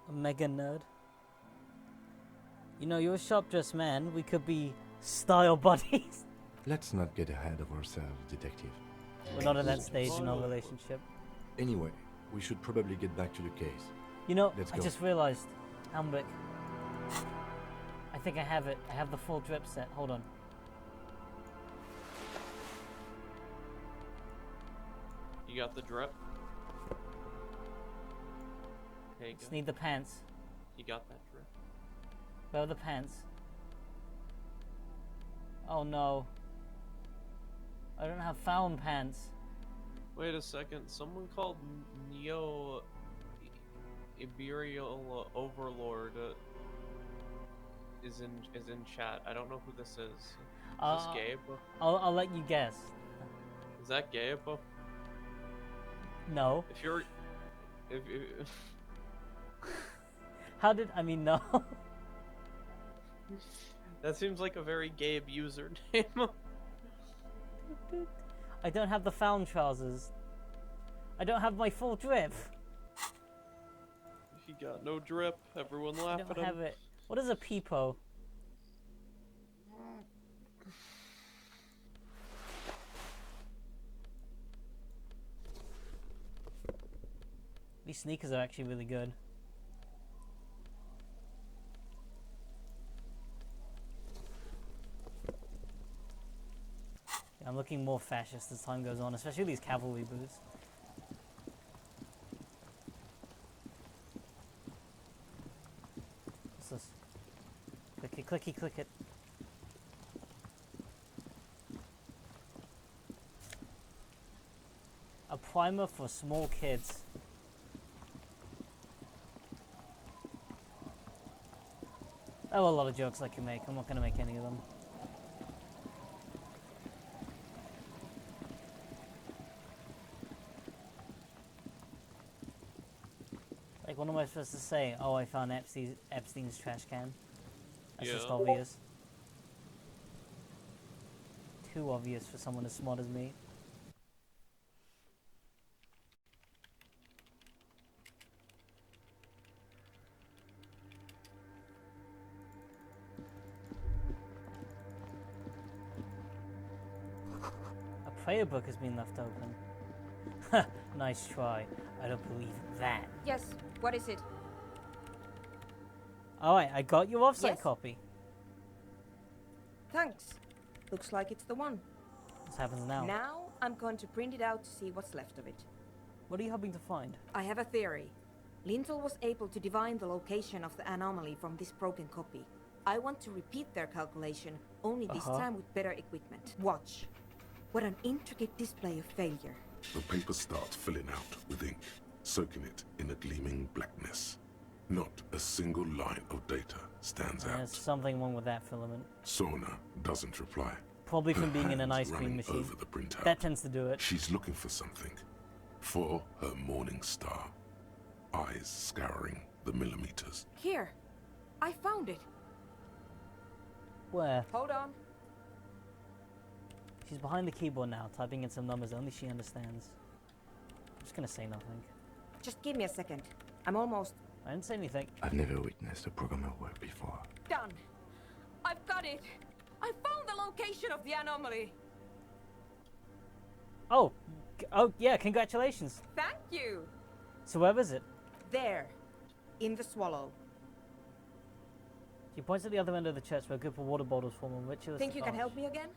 A mega nerd. You know, you're a sharp-dressed man. We could be style buddies. Let's not get ahead of ourselves, detective. We're not at that stage in our relationship. Anyway, we should probably get back to the case. You know, Let's I go. just realized, Hambrick. I think I have it. I have the full drip set. Hold on. You got the drip? There you Just go. need the pants. You got that drip? Where are the pants? Oh no. I don't have found pants. Wait a second. Someone called Neo Iberial Overlord is in chat. I don't know who this is. Is this Gabe? I'll let you guess. Is that Gabe? No. If you're, if How did I mean no? that seems like a very Gabe username. I don't have the found trousers. I don't have my full drip. He got no drip. Everyone I laugh don't at him. have it. What is a peepo? These sneakers are actually really good. Yeah, I'm looking more fascist as time goes on, especially these cavalry boots. What's this? Click it, clicky, click it. A primer for small kids. Oh, a lot of jokes I can make. I'm not going to make any of them. Like, what am I supposed to say? Oh, I found Epstein's trash can. That's just obvious. Too obvious for someone as smart as me. A prayer book has been left open. Nice try. I don't believe that. Yes, what is it? Alright, I got your offsite Yes. copy. Thanks. Looks like it's the one. What happens now? Now I'm going to print it out to see what's left of it. What are you hoping to find? I have a theory. Lintel was able to divine the location of the anomaly from this broken copy. I want to repeat their calculation, only this time with better equipment. Watch. What an intricate display of failure. The paper starts filling out with ink, soaking it in a gleaming blackness. Not a single line of data stands out. There's something wrong with that filament. Sona doesn't reply. Probably from Her being in an hands ice cream running machine. over the printout. That tends to do it. She's looking for something. For her morning star. Eyes scouring the millimeters. Here. I found it. Where? Hold on. She's behind the keyboard now, typing in some numbers only she understands. I'm just gonna say nothing. Just give me a second. I'm almost I didn't say anything. I've never witnessed a programmer work before. done. I've got it. I found the location of the anomaly. Oh, yeah, congratulations. Thank you. So where is it? There. In the swallow. She points at the other end of the church where a group of water bottles form on which of the Think you can help me again?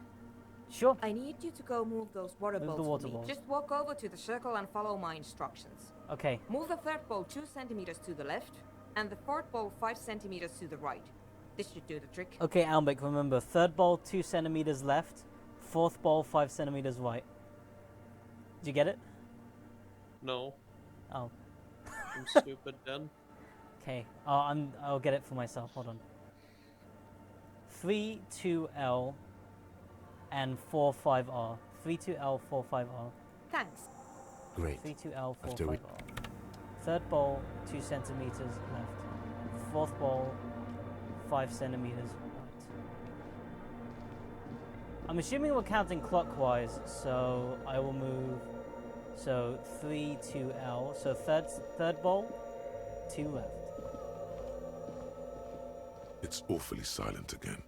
Sure. I need you to go move those water Move the balls water for me. balls. Just walk over to the circle and follow my instructions. Okay. Move the third ball 2 centimeters to the left, and the fourth ball 5 centimeters to the right. This should do the trick. Okay, Almec, remember, third ball 2 centimeters left, fourth ball 5 centimeters right. Did you get it? No. Oh. I'm stupid, then. Okay. I'll get it for myself. Hold on. 3, 2L, and 4, 5R. 3, 2L, 4, 5R. Thanks. Great. 3, 2L, 4, After 5R. Third ball 2 centimeters left. Fourth ball 5 centimeters right. I'm assuming we're counting clockwise, so I will move. So 3, 2L. So third ball 2 left. It's awfully silent again.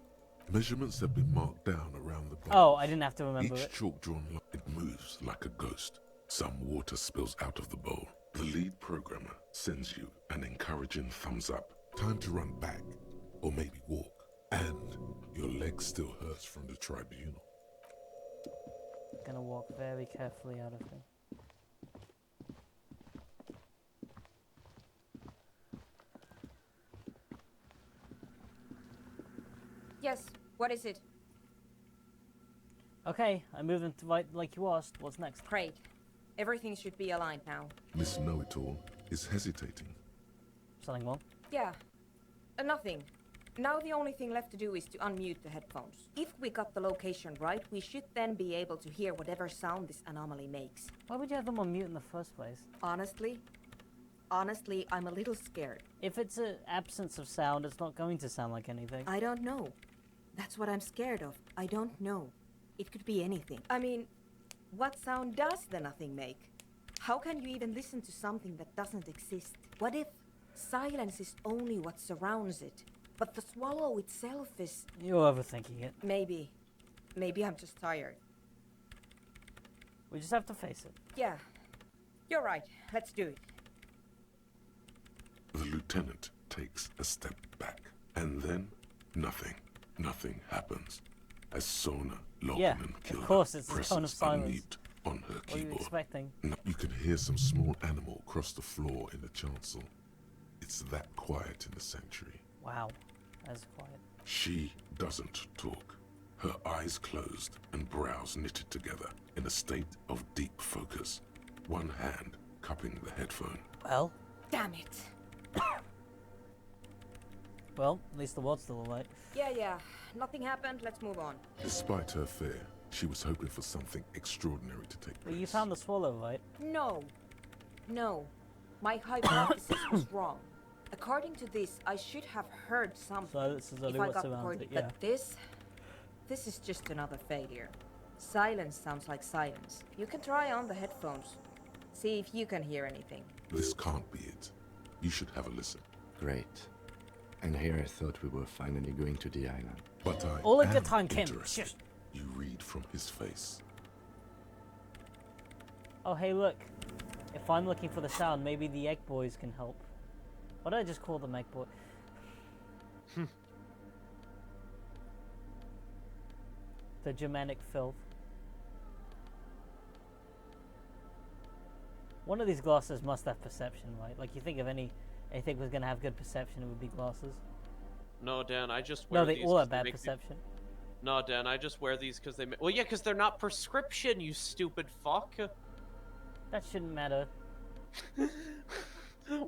Measurements have been marked down around the bowl. Oh, I didn't have to remember Each it. chalk drawn line, it moves like a ghost. Some water spills out of the bowl. The lead programmer sends you an encouraging thumbs up. Time to run back, or maybe walk. And your leg still hurts from the tribunal. Gonna walk very carefully out of here. Yes, what is it? Okay, I moved into right like you asked. What's next? Craig, everything should be aligned now. Miss Know-It-All is hesitating. Something wrong? Yeah, nothing. Now the only thing left to do is to unmute the headphones. If we got the location right, we should then be able to hear whatever sound this anomaly makes. Why would you have them on mute in the first place? Honestly, I'm a little scared. If it's an absence of sound, it's not going to sound like anything. I don't know. That's what I'm scared of. I don't know. It could be anything. I mean, what sound does the nothing make? How can you even listen to something that doesn't exist? What if silence is only what surrounds it, but the swallow itself is... You're overthinking it. Maybe. Maybe I'm just tired. We just have to face it. Yeah. You're right. Let's do it. The lieutenant takes a step back, and then nothing. Nothing happens. As Sona, Logan, Yeah, and Killer of course it's the presses tone of silence. unmute on her What are you keyboard. expecting? You can hear some small animal cross the floor in the chancel. It's that quiet in the sanctuary. Wow, that's quiet. She doesn't talk. Her eyes closed and brows knitted together in a state of deep focus. One hand cupping the headphone. Well? Damn it. Well, at least the world's still alight. Yeah. Nothing happened. Let's move on. Despite her fear, she was hoping for something extraordinary to take Well, place. you found the swallow, right? No. My hypothesis was wrong. According to this, I should have heard something. So this is only if I what's got around caught, it, yeah. But this is just another failure. Silence sounds like silence. You can try on the headphones. See if you can hear anything. This can't be it. You should have a listen. Great. And here I thought we were finally going to the island. But I All a am good time, Kim. interested. Shush. You read from his face. Oh, hey, look. If I'm looking for the sound, maybe the egg boys can help. Why did I just call them egg boy? The Germanic filth. One of these glasses must have perception, right? Like, you think of anything was gonna have good perception, it would be glasses. No, Dan, I just wear No, they these all 'cause have they bad make me- perception. No, Dan, I just wear these because they... Well, yeah, because they're not prescription, you stupid fuck. That shouldn't matter.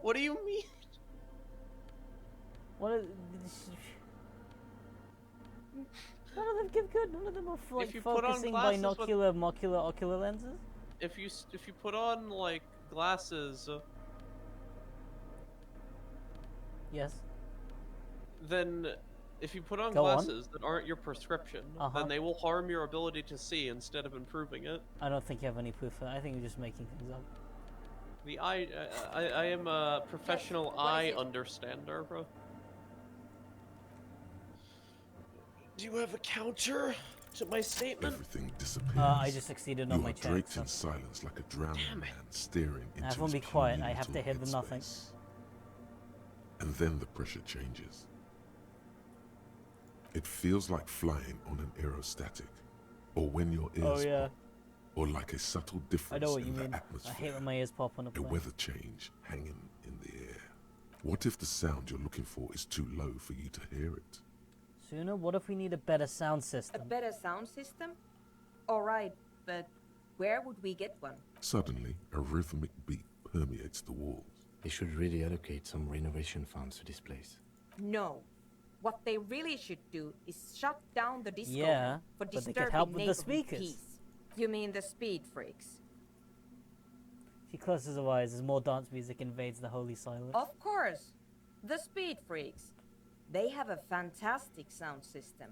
What do you mean? What are... None of them give good. None of them are like If you put on focusing glasses with- binocular, ocular lenses. If you put on, like, glasses, Yes. then... If you put on Go on. glasses that aren't your prescription, Uh-huh. then they will harm your ability to see instead of improving it. I don't think you have any proof for that. I think you're just making things up. The eye... I am a professional eye understander, bro. Do you have a counter to my statement? Everything disappears. I just succeeded on You my are check. draped so- in silence like a drowning man staring into Everyone his be quiet. puny I have to little hear the nothing. headspace. And then the pressure changes. It feels like flying on an aerostatic, or when your ears Oh, yeah. pop, or like a subtle I difference know what in you the mean. I atmosphere. hate when my ears pop on a A plane. weather change hanging in the air. What if the sound you're looking for is too low for you to hear it? Sooner, what if we need a better sound A system? better sound system? Alright, but where would we get one? Suddenly, a rhythmic beat permeates the walls. They should really allocate some renovation funds to this place. No. What they really should do is shut down the disco Yeah, for but they could disturbing help with the neighborhood speakers. peace. You mean the speed freaks? She closes her eyes as more dance music invades the holy silence. Of course. The speed freaks. They have a fantastic sound system.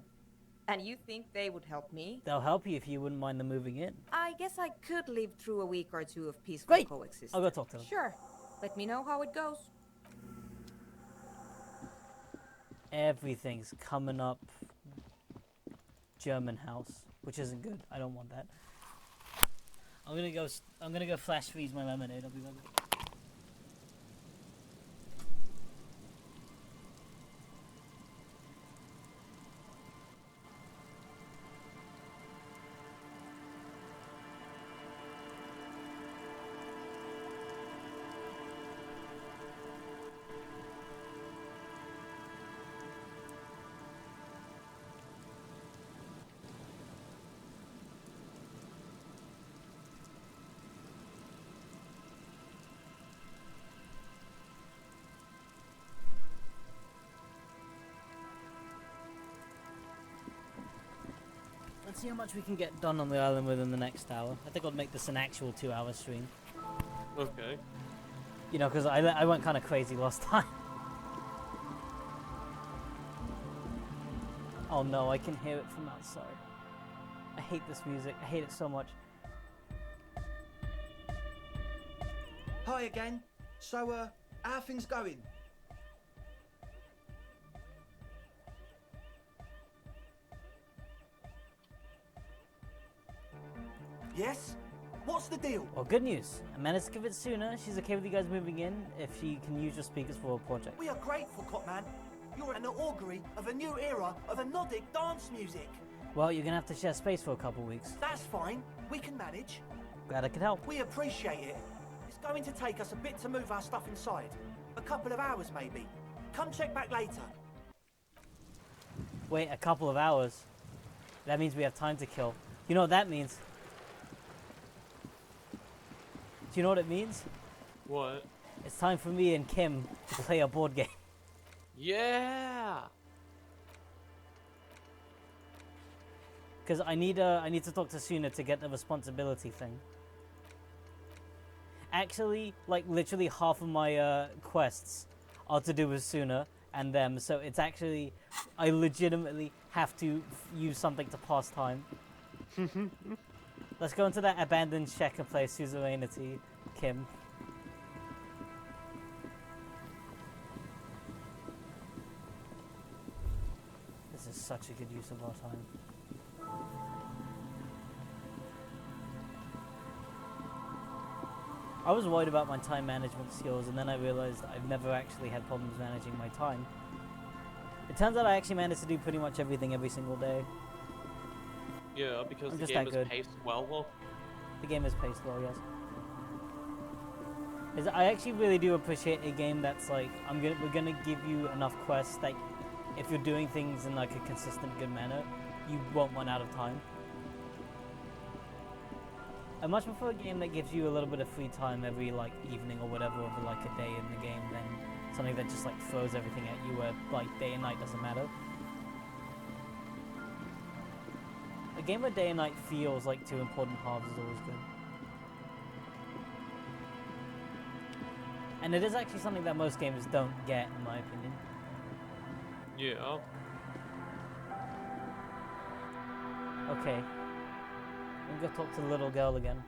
And you think they would help me? They'll help you if you wouldn't mind them moving in. I guess I could live through a week or two of peaceful Great! coexistence. I'll go talk to them. Sure. Let me know how it goes. Everything's coming up. German house, which isn't good. I don't want that. I'm gonna go flash freeze my lemonade. I'll be right back. Let's see how much we can get done on the island within the next hour. I think I'll make this an actual 2-hour stream. Okay. You know, because I went kind of crazy last time. Oh no, I can hear it from outside. I hate this music. I hate it so much. Hi again. So, how are things going? Yes? What's the deal? Well, good news. I managed to give it sooner. She's okay with you guys moving in if she can use your speakers for a project. We are grateful, Copman. You're an augury of a new era of anodic dance music. Well, you're gonna have to share space for a couple weeks. That's fine. We can manage. Glad I could help. We appreciate it. It's going to take us a bit to move our stuff inside. A couple of hours, maybe. Come check back later. Wait, a couple of hours? That means we have time to kill. You know what that means? Do you know what it means? What? It's time for me and Kim to play a board game. Yeah. Because I need to talk to Suna to get the responsibility thing. Actually, like literally half of my quests are to do with Suna and them, so it's actually I legitimately have to use something to pass time. Let's go into that abandoned shack and play Suzerainty, Kim. This is such a good use of our time. I was worried about my time management skills, and then I realized I've never actually had problems managing my time. It turns out I actually managed to do pretty much everything every single day. Yeah, because I'm the just game that is good. paced well. The game is paced well, yes. I actually really do appreciate a game that's like, we're gonna give you enough quests that if you're doing things in like a consistent, good manner, you won't run out of time. I much prefer a game that gives you a little bit of free time every like evening or whatever over like a day in the game than something that just like throws everything at you where like day and night doesn't matter. A game where day and night feels like two important halves is always good. And it is actually something that most games don't get, in my opinion. Yeah. Okay. I'm gonna talk to the little girl again.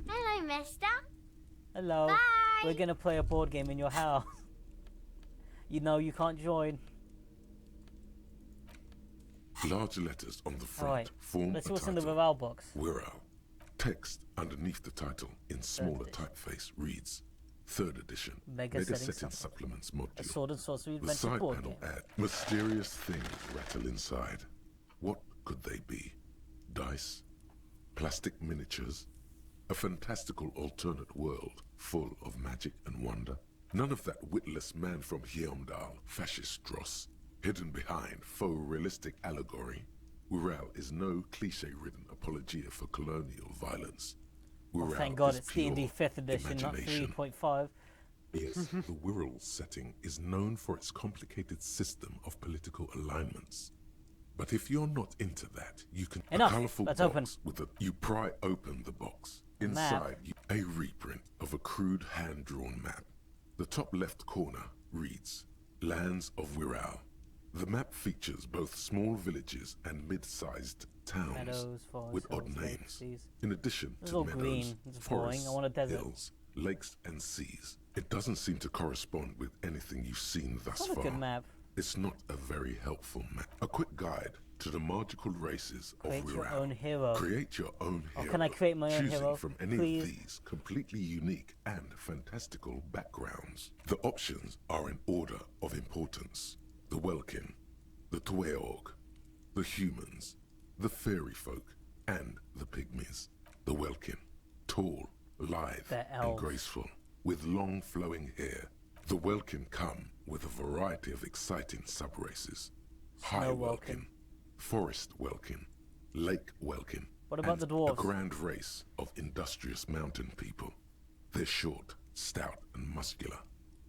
Hello, mister. Hello. Bye. We're gonna play a board game in your house. You know you can't join. Large letters on the front Alright, form let's see a what's in the title. Viral box. Whirl. Text underneath the title in smaller typeface reads, 3rd edition, Mega Setting Supplements module. A sword and sorcery The adventure side board panel game. add mysterious things rattle inside. What could they be? Dice? Plastic miniatures? A fantastical alternate world full of magic and wonder? None of that witless man from Heimdall, fascist dross, hidden behind faux realistic allegory. Whirl is no cliche-ridden apologia for colonial violence. Oh, Whirl thank God is it's D&D pure 5th edition, not imagination. 3.5. Yes, the Whirl setting is known for its complicated system of political alignments. But if you're not into that, you can Enough. a colorful Let's box open. with a you pry open the box. Map. Inside a reprint of a crude hand-drawn map. The top left corner reads Lands of Whirl. The map features both small villages and mid-sized towns Meadows, forests, with odd hills, lakes, names. seas. In addition It's to all meadows, green. It's boring. forests, I want a desert. hills, lakes and seas. It doesn't seem to correspond with anything you've seen thus It's not a far. good map. It's not a very helpful map. A quick guide to the magical races Create of your Whirl. own hero. Create your own Oh, hero. can I create my own choosing hero, from any please? of these completely unique and fantastical backgrounds. The options are in order of importance. The Welkin, the Tweog, the humans, the fairy folk, and the pygmies. The Welkin, tall, lithe, They're and elves. graceful, with long flowing hair. The Welkin come with a variety of exciting subraces. High Snow Welkin, Forest Welkin, Lake Welkin, What about and the dwarves? a grand race of industrious mountain people. They're short, stout, and muscular,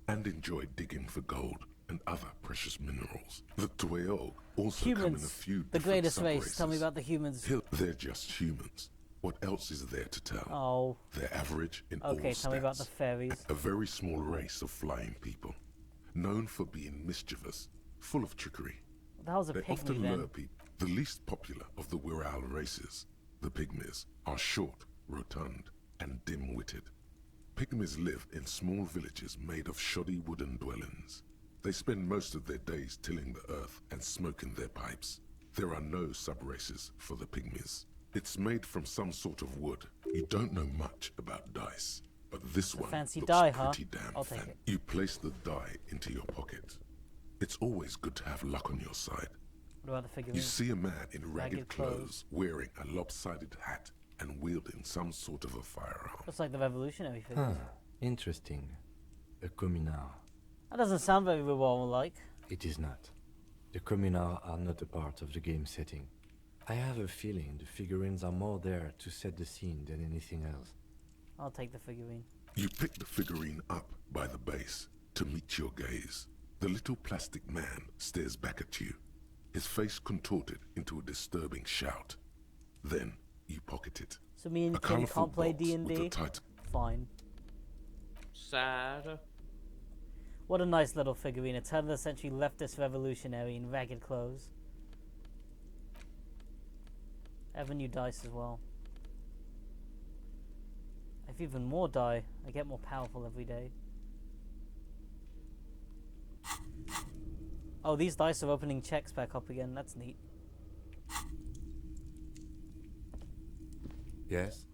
and enjoy digging for gold and other precious minerals. The Tweog also come in a Humans, few the different greatest race. Tell me subraces. about the humans. They're just humans. What else is there to tell? Oh. They're average in all Okay, tell me about the stats. fairies. A very small race of flying people, known for being mischievous, full of trickery. What the hell's a They pygmy often then? lure people. The least popular of the Whirl races, the pygmies, are short, rotund, and dim-witted. Pygmies live in small villages made of shoddy wooden dwellings. They spend most of their days tilling the earth and smoking their pipes. There are no sub-races for the pygmies. It's made from some sort of wood. You don't know much about dice, but this one fancy looks die, huh? pretty damn I'll take fancy. it. You place the die into your pocket. It's always good to have luck on your side. What about the figurine? You see a man in ragged Ragged clothes, clothes. wearing a lopsided hat and wielding some sort of a firearm. Looks like the revolutionary figures. Huh. Interesting. A communard. That doesn't sound very Warhol-like. It is not. The communards are not a part of the game setting. I have a feeling the figurines are more there to set the scene than anything else. I'll take the figurine. You pick the figurine up by the base to meet your gaze. The little plastic man stares back at you, his face contorted into a disturbing shout. Then you pocket it. So me and A Kim colourful can't play box with D&D? the title. Fine. Sad. What a nice little figurine. A turn-of-the-century leftist revolutionary in ragged clothes. I have a new dice as well. I have even more die. I get more powerful every day. Oh, these dice are opening checks back up again. That's neat. Yes?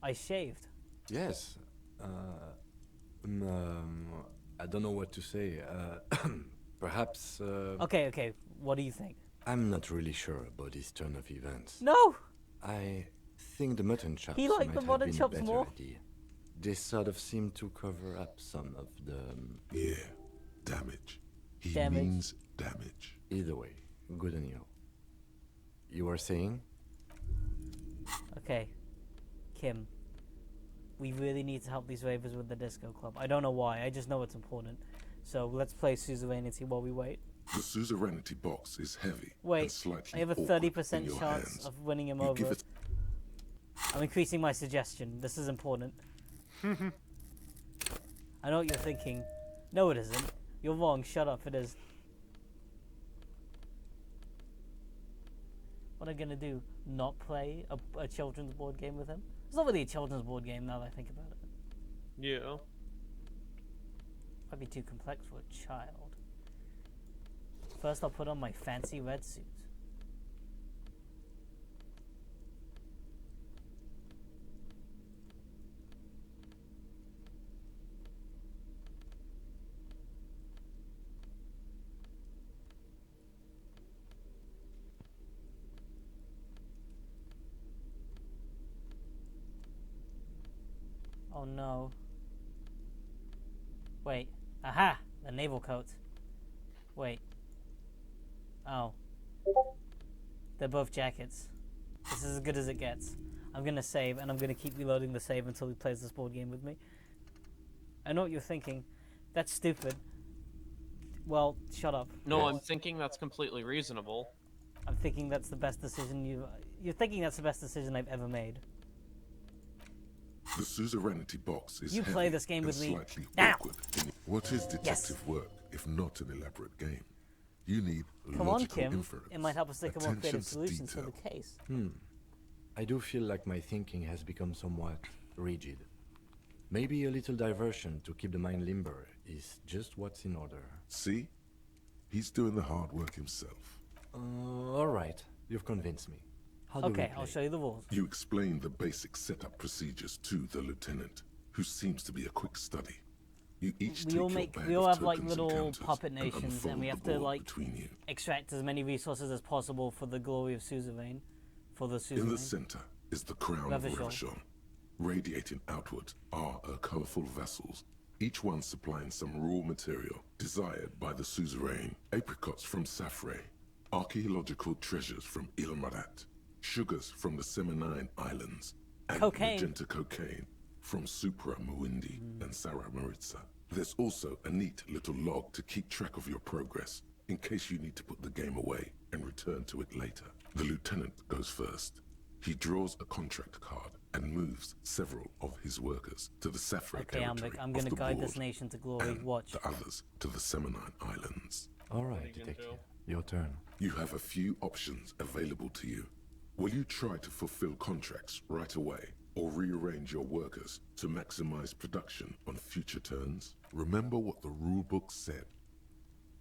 I shaved. Yes. I don't know what to say. Perhaps. Okay. What do you think? I'm not really sure about this turn of events. No! I think the mutton chops He liked might the have mutton been chops a better more. idea. They sort of seem to cover up some of the. Yeah, damage. He Damage. means damage. Either way, good on you. You were saying? Okay. Kim. We really need to help these ravers with the disco club. I don't know why, I just know it's important. So let's play Suzerainty while we wait. The suzerainty box is heavy and Wait, slightly I have a awkward 30% in your chance hands. of winning him You give over. it- I'm increasing my suggestion. This is important. I know what you're thinking. No, it isn't. You're wrong. Shut up. It is. What am I gonna do? Not play a children's board game with him? It's not really a children's board game now that I think about it. Yeah. Might be too complex for a child. First, I'll put on my fancy red suit. Oh no. Wait. Aha! The naval coat. Wait. Oh. They're both jackets. This is as good as it gets. I'm gonna save, and I'm gonna keep reloading the save until he plays this board game with me. I know what you're thinking. That's stupid. Well, shut up. No, I'm thinking that's completely reasonable. I'm thinking that's the best decision you're thinking that's the best decision I've ever made. The suzerainty box is You heavy play this game and with me slightly now. awkward. What is detective work if not an elaborate game? You need Come on, logical Kim. inference, It might help us think of more attention creative to solutions for detail. the case. I do feel like my thinking has become somewhat rigid. Maybe a little diversion to keep the mind limber is just what's in order. See? He's doing the hard work himself. Alright, you've convinced me. How do we Okay, play? I'll show you the rules. You explain the basic setup procedures to the lieutenant, who seems to be a quick study. You each take your bag We all of have like tokens and little counters puppet and nations, and unfold we the have to board like between you. extract as many resources as possible for the glory of Suzerain. For the Suzerain. In the center is the crown of Revachol. Revachol. Radiating outward are her colorful vessels, each one supplying some raw material desired by the suzerain. Apricots from Safre, archaeological treasures from Ilmarat, sugars from the Seminine Islands, and Cocaine. magenta cocaine from Supra Muindi and Sarah Maritza. There's also a neat little log to keep track of your progress, in case you need to put the game away and return to it later. The lieutenant goes first. He draws a contract card and moves several of his workers to the Safre Okay, territory I'm of gonna the guide this board, nation to glory. and Watch. the others to the Seminine Islands. Alright, detective. Your turn. You have a few options available to you. Will you try to fulfill contracts right away, or rearrange your workers to maximize production on future turns? Remember what the rulebook said.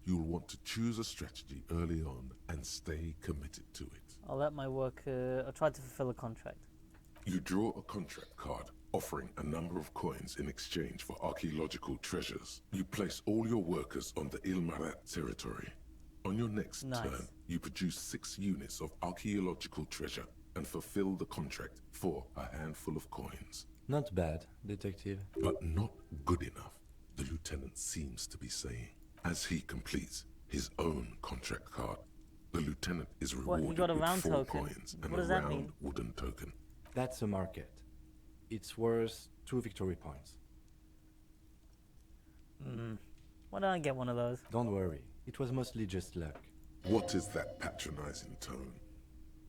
You'll want to choose a strategy early on and stay committed to it. I'll let my worker... I'll try to fulfill a contract. You draw a contract card offering a number of coins in exchange for archaeological treasures. You place all your workers on the Ilmarat territory. On your next turn, you produce 6 units of archaeological treasure and fulfill the contract for a handful of coins. Not bad, detective. But not good enough, the lieutenant seems to be saying. As he completes his own contract card, the lieutenant is rewarded with 4 token. Coins and what does a that round mean? wooden token. That's a market. It's worth 2 victory points. Why don't I get one of those? Don't worry, it was mostly just luck. What is that patronizing tone?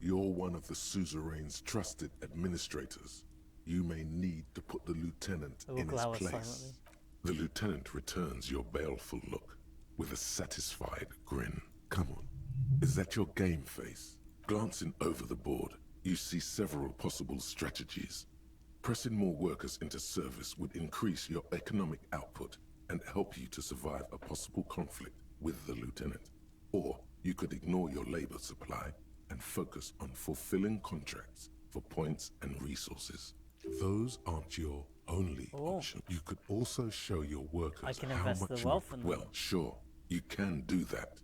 You're one of the suzerain's trusted administrators. You may need to put the lieutenant in his place. Silently. The lieutenant returns your baleful look with a satisfied grin. Come on, is that your game face? Glancing over the board, you see several possible strategies. Pressing more workers into service would increase your economic output and help you to survive a possible conflict with the lieutenant. Or you could ignore your labor supply and focus on fulfilling contracts for points and resources. Those aren't your only option. You could also show your workers I can how invest much the wealth in them. well, sure, you can do that.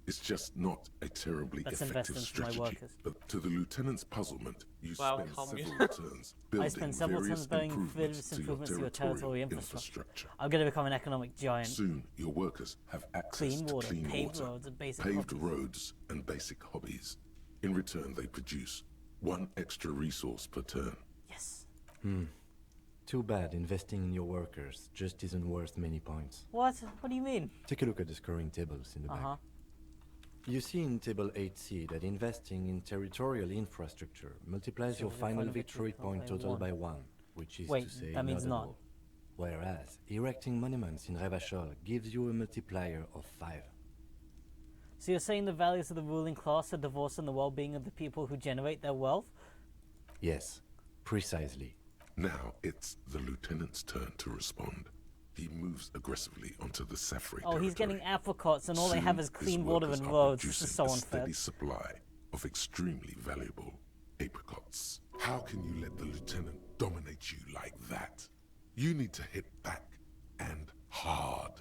It's just not a terribly Let's effective invest into my strategy. workers. But to the lieutenant's puzzlement, you Wow, spend communist. several turns building I spend several various turns building improvements various improvements to your territorial infrastructure. infrastructure. I'm going to become an economic giant. Soon, your workers have access Clean to water, clean paved water, roads, and basic paved hobbies. roads, and basic hobbies. In return, they produce 1 extra resource per turn. Yes. Too bad investing in your workers just isn't worth many points. What? What do you mean? Take a look at the scoring tables in the back. You see in table 8C that investing in territorial infrastructure multiplies your final victory point total by 1, which is Wait, to say that means not at not. all. Whereas erecting monuments in Revachol gives you a multiplier of 5. So you're saying the values of the ruling class are divorcing the well-being of the people who generate their wealth? Yes, precisely. Now it's the lieutenant's turn to respond. He moves aggressively onto the Safri Oh, he's territory. getting apricots and all they Soon, have is his clean water workers and are roads. This is producing so a unfair. steady supply of extremely valuable apricots. How can you let the lieutenant dominate you like that? You need to hit back, and hard.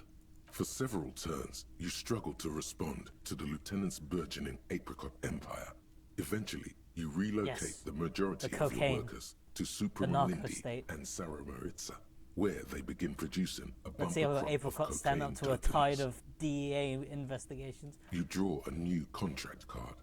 For several turns, you struggle to respond to the lieutenant's burgeoning apricot empire. Eventually, you relocate the majority of your cocaine. workers to Supra The narco Malindi state. and Saramaritza, where they begin producing a Let's bumper see how crop of apricots stand up cocaine to a tokens. tide of DEA investigations. You draw a new contract card.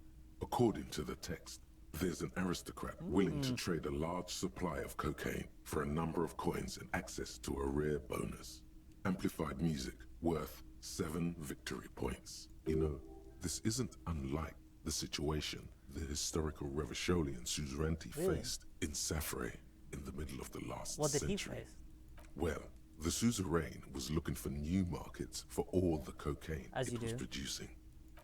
According to the text, there's an aristocrat willing to trade a large supply of cocaine for a number of coins and access to a rare bonus. Amplified music worth 7 victory points. You know, this isn't unlike the situation the historical Revacholian suzerainty faced in Safre in the middle of the last What did he century. face? Well, the suzerain was looking for new markets for all the cocaine As it you was do. producing.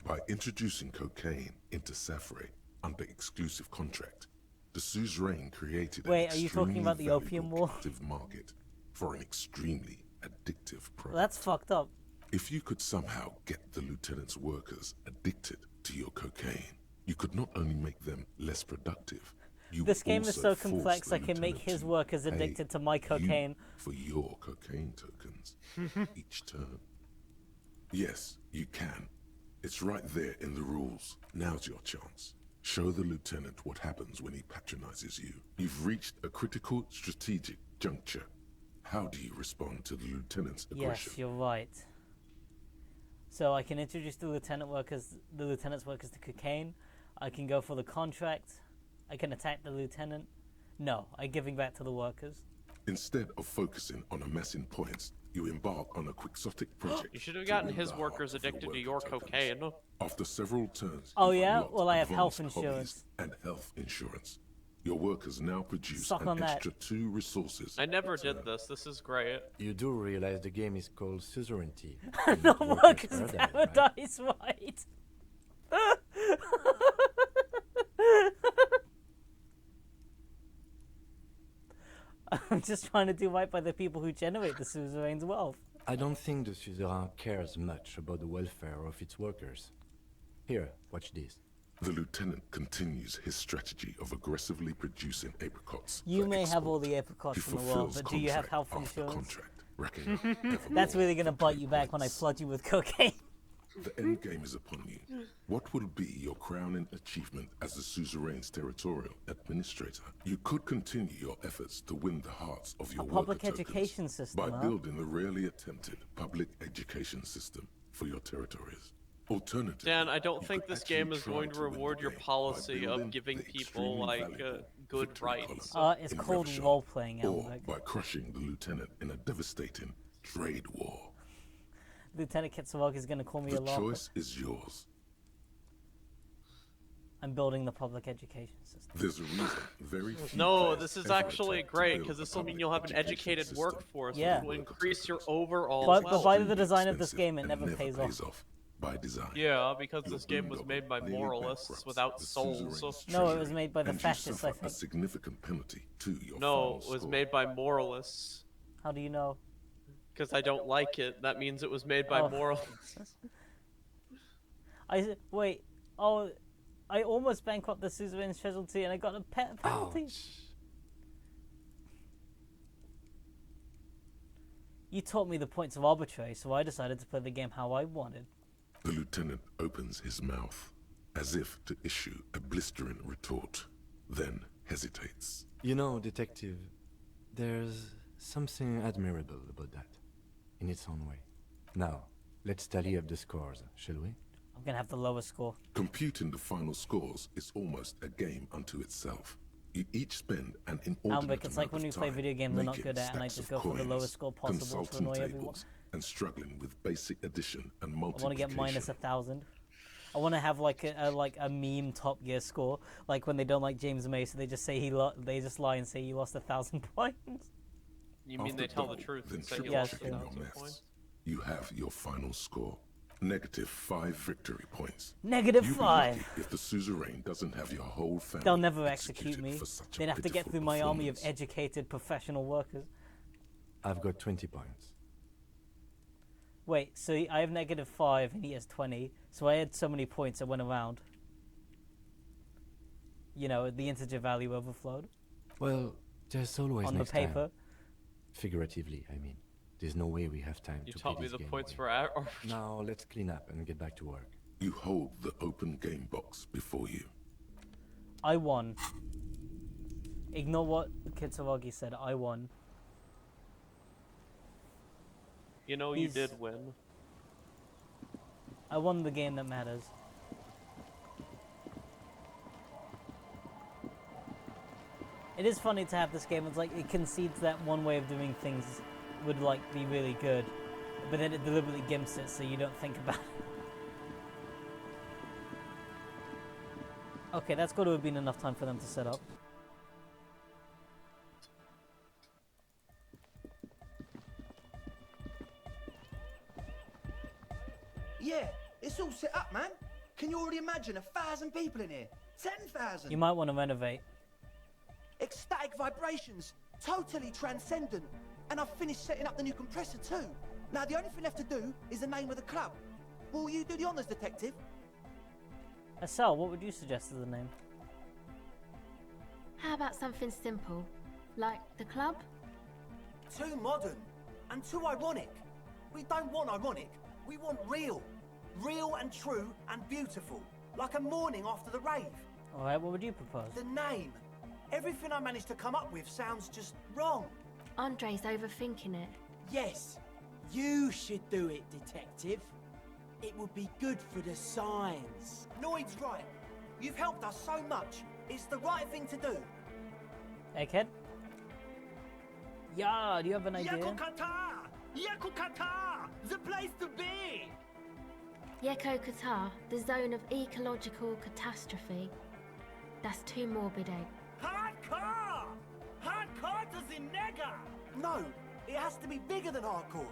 By introducing cocaine into Safre under exclusive contract, the suzerain created Wait, an are you talking about the extremely Opium valuable War? captive market for an extremely addictive product. Well, that's fucked up. If you could somehow get the lieutenant's workers addicted to your cocaine, you could not only make them less productive, you This would game is also so force complex the I can make lieutenant his to workers pay addicted to my you cocaine. for your cocaine tokens each turn. Yes, you can. It's right there in the rules. Now's your chance. Show the lieutenant what happens when he patronizes you. You've reached a critical strategic juncture. How do you respond to the lieutenant's aggression? Yes, you're right. So I can introduce the lieutenant's workers to cocaine. I can go for the contract. I can attack the lieutenant. No, I'm giving back to the workers. Instead of focusing on amassing points, you embark on a quixotic project. You should have to gotten win his the workers heart of addicted to your worker cocaine. tokens. After several turns, Oh, you've yeah? unlocked Well, I have health advanced hobbies insurance. and health insurance. Your workers now produce Suck an on that. extra 2 resources. I never did this. This is great. You do realize the game is called Suzerainty. No not Workers Workers' Paradise, right? Paradise, right? I'm just trying to do right by the people who generate the suzerain's wealth. I don't think the suzerain cares much about the welfare of its workers. Here, watch this. The lieutenant continues his strategy of aggressively producing apricots. You for may export. have all the apricots He in the world, fulfills but do you have contract health after insurance? contract, racking up ever That's more really going to bite you back when I flood you with cocaine. The end game is upon you. What will be your crowning achievement as the suzerain's territorial administrator? You could continue your efforts to win the hearts of your public worker education tokens system, by huh? building the rarely attempted public education system for your territories. Alternatively, Dan, I don't you think could this game actually is try going to to win the reward your game by policy building of giving the people, extremely like, valuable good victory rights. column It's in called Revachol, role-playing, or Alec. by crushing the lieutenant in a devastating trade war. Lieutenant Kitsuragi is going to call me a The lot. choice is yours. I'm building the public education system. There's a reason very few No, players this is ever actually attempt to great build because a this will mean public you'll have an education educated system workforce, Yeah. which will increase your overall But wealth. by the design of this expensive game, it and never pays off. by design. Yeah, because Your this game was boondoggle made by nearly moralists bankrupts without the souls. suzerain's No, it was treasury, made by the and you fascists, I suffer a think. significant penalty to your No, final it was score. made by moralists. How do you know? Because I don't like it. That means it was made by Oh. moralists. Wait. Oh, I almost bankrupted the suzerain's treasury and I got a penalty. You taught me the points of arbitrary, so I decided to play the game how I wanted. The lieutenant opens his mouth as if to issue a blistering retort, then hesitates. You know, detective, there's something admirable about that, in its own way. Now, let's tally up the scores, shall we? I'm gonna have the lowest score. Computing the final scores is almost a game unto itself. You each spend an inordinate Alec, it's like when amount you of play time video games I'm not making good at and I stacks just of go for the coins, lowest score possible to consulting annoy everyone. tables, and struggling with basic addition and I want to multiplication. get minus 1,000. I want to have like a meme Top Gear score, like when they don't like James May, so they just say they just lie and say he lost 1,000 points. You mean After they tell the double, truth then and say you triple lost checking your 1,000 maths. points? You have your final score. -5 victory points. Negative You'd be 5. lucky if the suzerain doesn't have your whole family. They'll never execute executed me. for such a They'd have to get pitiful through my army of performance. educated professional workers. I've got 20 points. Wait, so I have -5 and he has 20. So I had so many points that went around. You know, the integer value overflowed. Well, there's always On the next paper. time. Figuratively, I mean. There's no way we have time You to taught play me this the game points away. for Now, let's clean up and get back to work. You hold the open game box before you. I won. Ignore what Kitsuragi said. I won. You know you He's- did win. I won the game that matters. It is funny to have this game. It's like it concedes that one way of doing things would like be really good, but then it deliberately gimps it so you don't think about it. Okay, that's got to have been enough time for them to set up. Yeah, it's all set up, man. Can you already imagine 1,000 people in here? 10,000. You might want to renovate. Ecstatic vibrations, totally transcendent. And I've finished setting up the new compressor too. Now the only thing left to do is the name of the club. Will you do the honours, detective? Sal, what would you suggest as the name? How about something simple, like the club? Too modern and too ironic. We don't want ironic. We want real. Real and true and beautiful. Like a morning after the rave. Alright, what would you propose? The name. Everything I managed to come up with sounds just wrong. Andre's overthinking it. Yes, you should do it, detective. It would be good for the signs. Noid's right. You've helped us so much. It's the right thing to do. Egghead? Yeah, do you have an idea? Yakukata! Yakukata! The place to be! Yeko Qatar, the zone of ecological catastrophe. That's too morbid, eh? Hardcore! Hardcore to the nega! No, it has to be bigger than hardcore.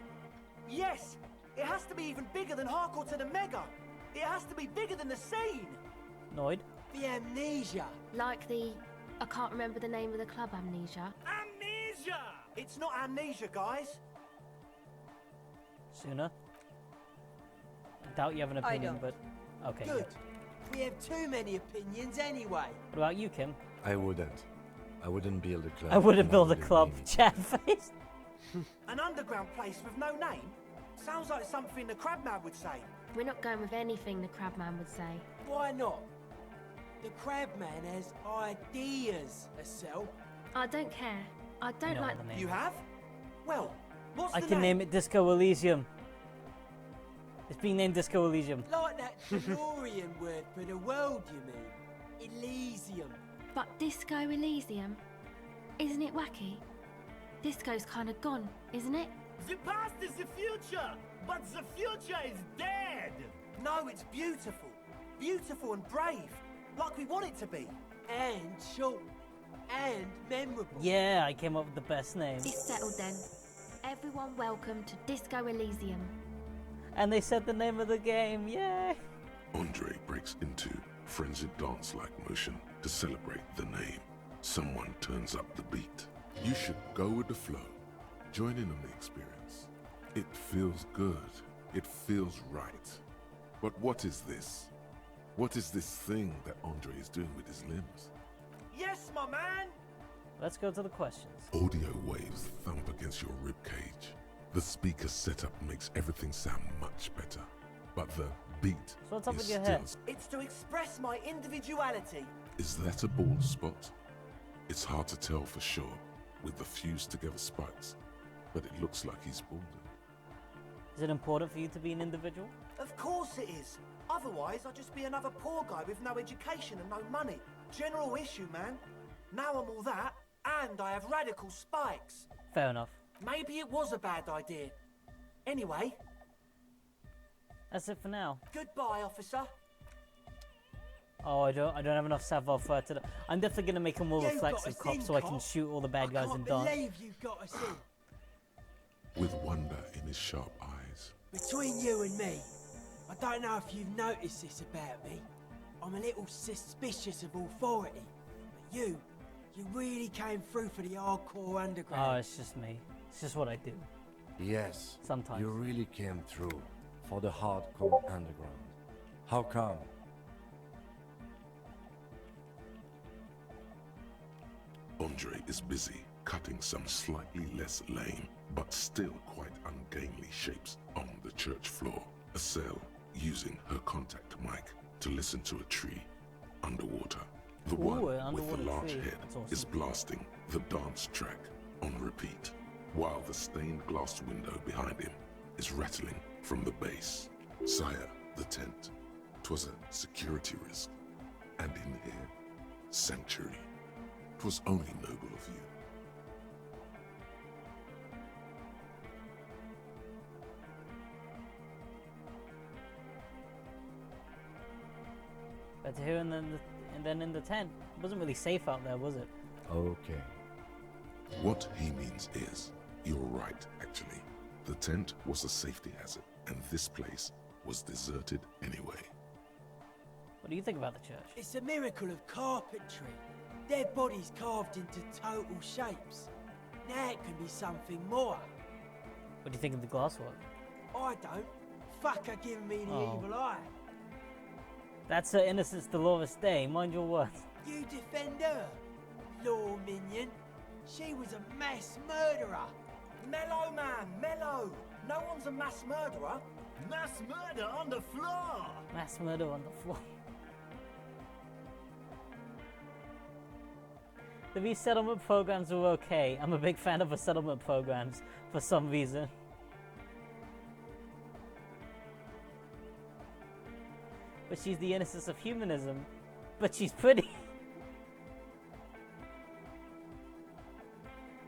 Yes, it has to be even bigger than hardcore to the mega. It has to be bigger than the scene. Noid? The amnesia. Like the... I can't remember the name of the club, Amnesia. Amnesia! Amnesia! It's not amnesia, guys. Sooner? I doubt you have an I opinion, don't. but okay. Good. Yeah. We have too many opinions anyway. What about you, Kim? I wouldn't. I wouldn't build a club. I wouldn't and build a wouldn't club. name it. Chat face. An underground place with no name? Sounds like something the Crabman would say. We're not going with anything the Crabman would say. Why not? The Crabman has ideas, Estelle. I don't care. I don't know like. the name You is. have? Well, what's I the can name it Disco Elysium. It's being named Disco Elysium. Like that DeLorean word for the world, you mean? Elysium. But Disco Elysium, isn't it wacky? Disco's kind of gone, isn't it? The past is the future, but the future is dead. No, it's beautiful. Beautiful and brave. Like we want it to be. And short. And memorable. Yeah, I came up with the best name. It's settled then. Everyone welcome to Disco Elysium. And they said the name of the game. Yay! Andre breaks into frenzied dance-like motion to celebrate the name. Someone turns up the beat. You should go with the flow. Join in on the experience. It feels good. It feels right. But what is this? What is this thing that Andre is doing with his limbs? Yes, my man. Let's go to the questions. Audio waves thump against your ribcage. The speaker setup makes everything sound much better. But the beat So what's up is with your still... hair? It's to express my individuality. Is that a bald spot? It's hard to tell for sure with the fused together spikes, but it looks like he's balding. Is it important for you to be an individual? Of course it is. Otherwise, I'd just be another poor guy with no education and no money. General issue, man. Now I'm all that, and I have radical spikes. Fair enough. Maybe it was a bad idea. Anyway, That's it for now. goodbye, officer. Oh, I don't have enough savoir-faire to... I'm definitely gonna make a more You've reflexive got a cop thing, so I can cop. shoot all the bad guys I in can't dance. believe you've got us in. With wonder in his sharp eyes. Between you and me, I don't know if you've noticed this about me. I'm a little suspicious of authority. But you really came through for the hardcore Oh, underground. it's just me. It's just what I do. Yes. Sometimes. You really came through for the hardcore underground. How come? Andre is busy cutting some slightly less lame, but still quite ungainly shapes on the church floor. Estelle using her contact mic to listen to a tree underwater. The Ooh, one an with the underwater large tree. head That's awesome. is blasting the dance track on repeat, while the stained glass window behind him is rattling from the bass. Sire, the tent. 'Twas a security risk. And in here, sanctuary. 'Twas only noble of you. Better here and then in the tent. It wasn't really safe out there, was it? Okay. What he means is, you're right, actually. The tent was a safety hazard, and this place was deserted anyway. What do you think about the church? It's a miracle of carpentry. Their bodies carved into total shapes. Now it can be something more. What do you think of the glasswork? I don't. Fuck her giving me the Oh. evil eye. That's her Innocence Dolores Day. Mind your words. You defend her, law minion. She was a mass murderer. Mellow, man, mellow. No one's a mass murderer. Mass murder on the floor. Mass murder on the floor. The resettlement programs were okay. I'm a big fan of resettlement programs for some reason. But she's the innocence of humanism. But she's pretty.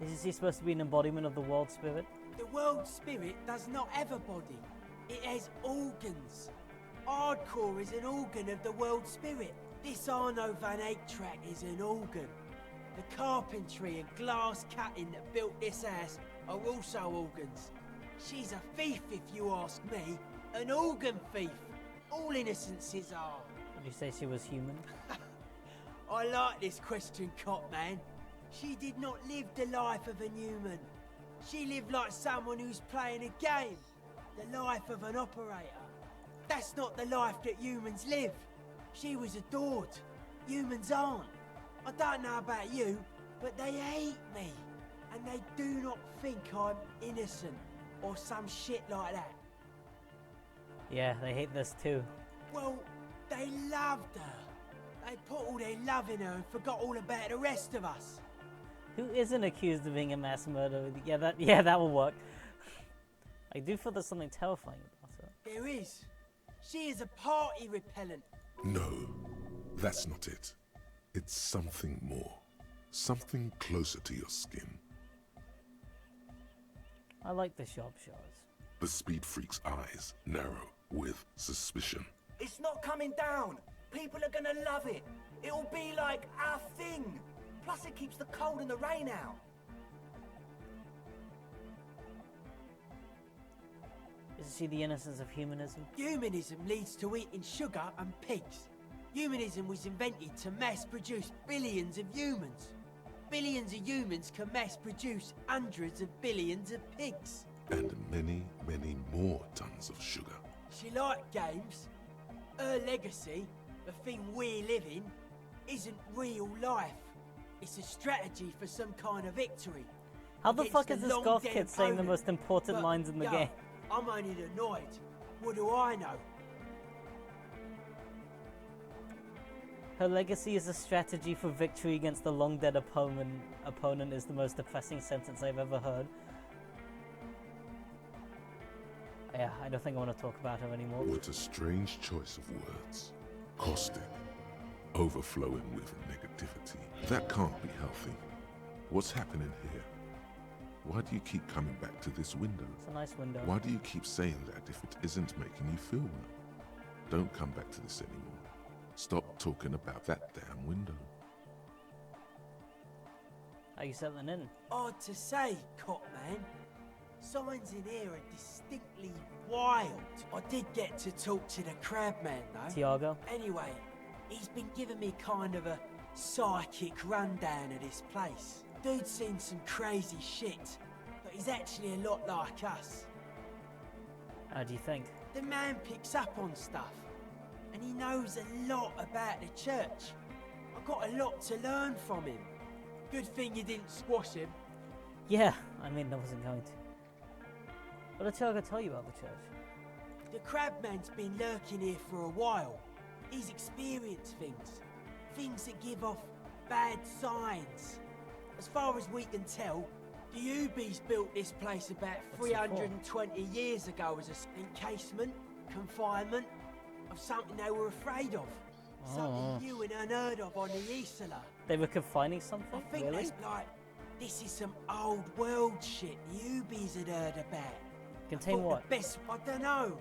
Isn't she supposed to be an embodiment of the world spirit? The world spirit does not have a body. It has organs. Hardcore is an organ of the world spirit. This Arno van Eyck track is an organ. The carpentry and glass cutting that built this house are also organs. She's a thief, if you ask me. An organ thief. All innocences are. Did you say she was human? I like this question, cop man. She did not live the life of a human. She lived like someone who's playing a game. The life of an operator. That's not the life that humans live. She was adored. Humans aren't. I don't know about you, but they hate me. And they do not think I'm innocent or some shit like that. Yeah, they hate this too. Well, they loved her. They put all their love in her and forgot all about the rest of us. Who isn't accused of being a mass murderer? Yeah, that will work. I do feel there's something terrifying about her. There is. She is a party repellent. No, that's not it. It's something more. Something closer to your skin. I like the sharp shores. The speed freak's eyes narrow with suspicion. It's not coming down. People are gonna love it. It'll be like our thing. Plus it keeps the cold and the rain out. Isn't she the innocence of humanism? Humanism leads to eating sugar and pigs. Humanism was invented to mass produce billions of humans. Billions of humans can mass produce hundreds of billions of pigs. And many, many more tons of sugar. She liked games. Her legacy, the thing we live in, isn't real life. It's a strategy for some kind of victory. How the fuck is Against this a goth long-dead kid saying the opponent. most important But, lines in the yo, game? I'm only annoyed. What do I know? Her legacy is a strategy for victory against the long dead opponent. Opponent is the most depressing sentence I've ever heard. Yeah, I don't think I want to talk about her anymore. What a strange choice of words. Caustic. Overflowing with negativity. That can't be healthy. What's happening here? Why do you keep coming back to this window? It's a nice window. Why do you keep saying that if it isn't making you feel well? Don't come back to this anymore. Stop talking about that damn window. Are you settling in? Odd to say, Copman. Signs in here are distinctly wild. I did get to talk to the crabman, though. Tiago? Anyway, he's been giving me kind of a psychic rundown of this place. Dude's seen some crazy shit, but he's actually a lot like us. How do you think? The man picks up on stuff, and he knows a lot about the church. I got a lot to learn from him. Good thing you didn't squash him. Yeah, I mean, I wasn't going to. What did Tiago tell you about the church? The crabman's been lurking here for a while. He's experienced things. Things that give off bad signs. As far as we can tell, the Ubies built this place about 320 years ago as an encasement, confinement, of something they were afraid of. Something new and unheard of on the Isla. They were confining something? I think really? that's like, this is some old world shit the Ubies had heard about. Contain I thought what? The best, I don't know.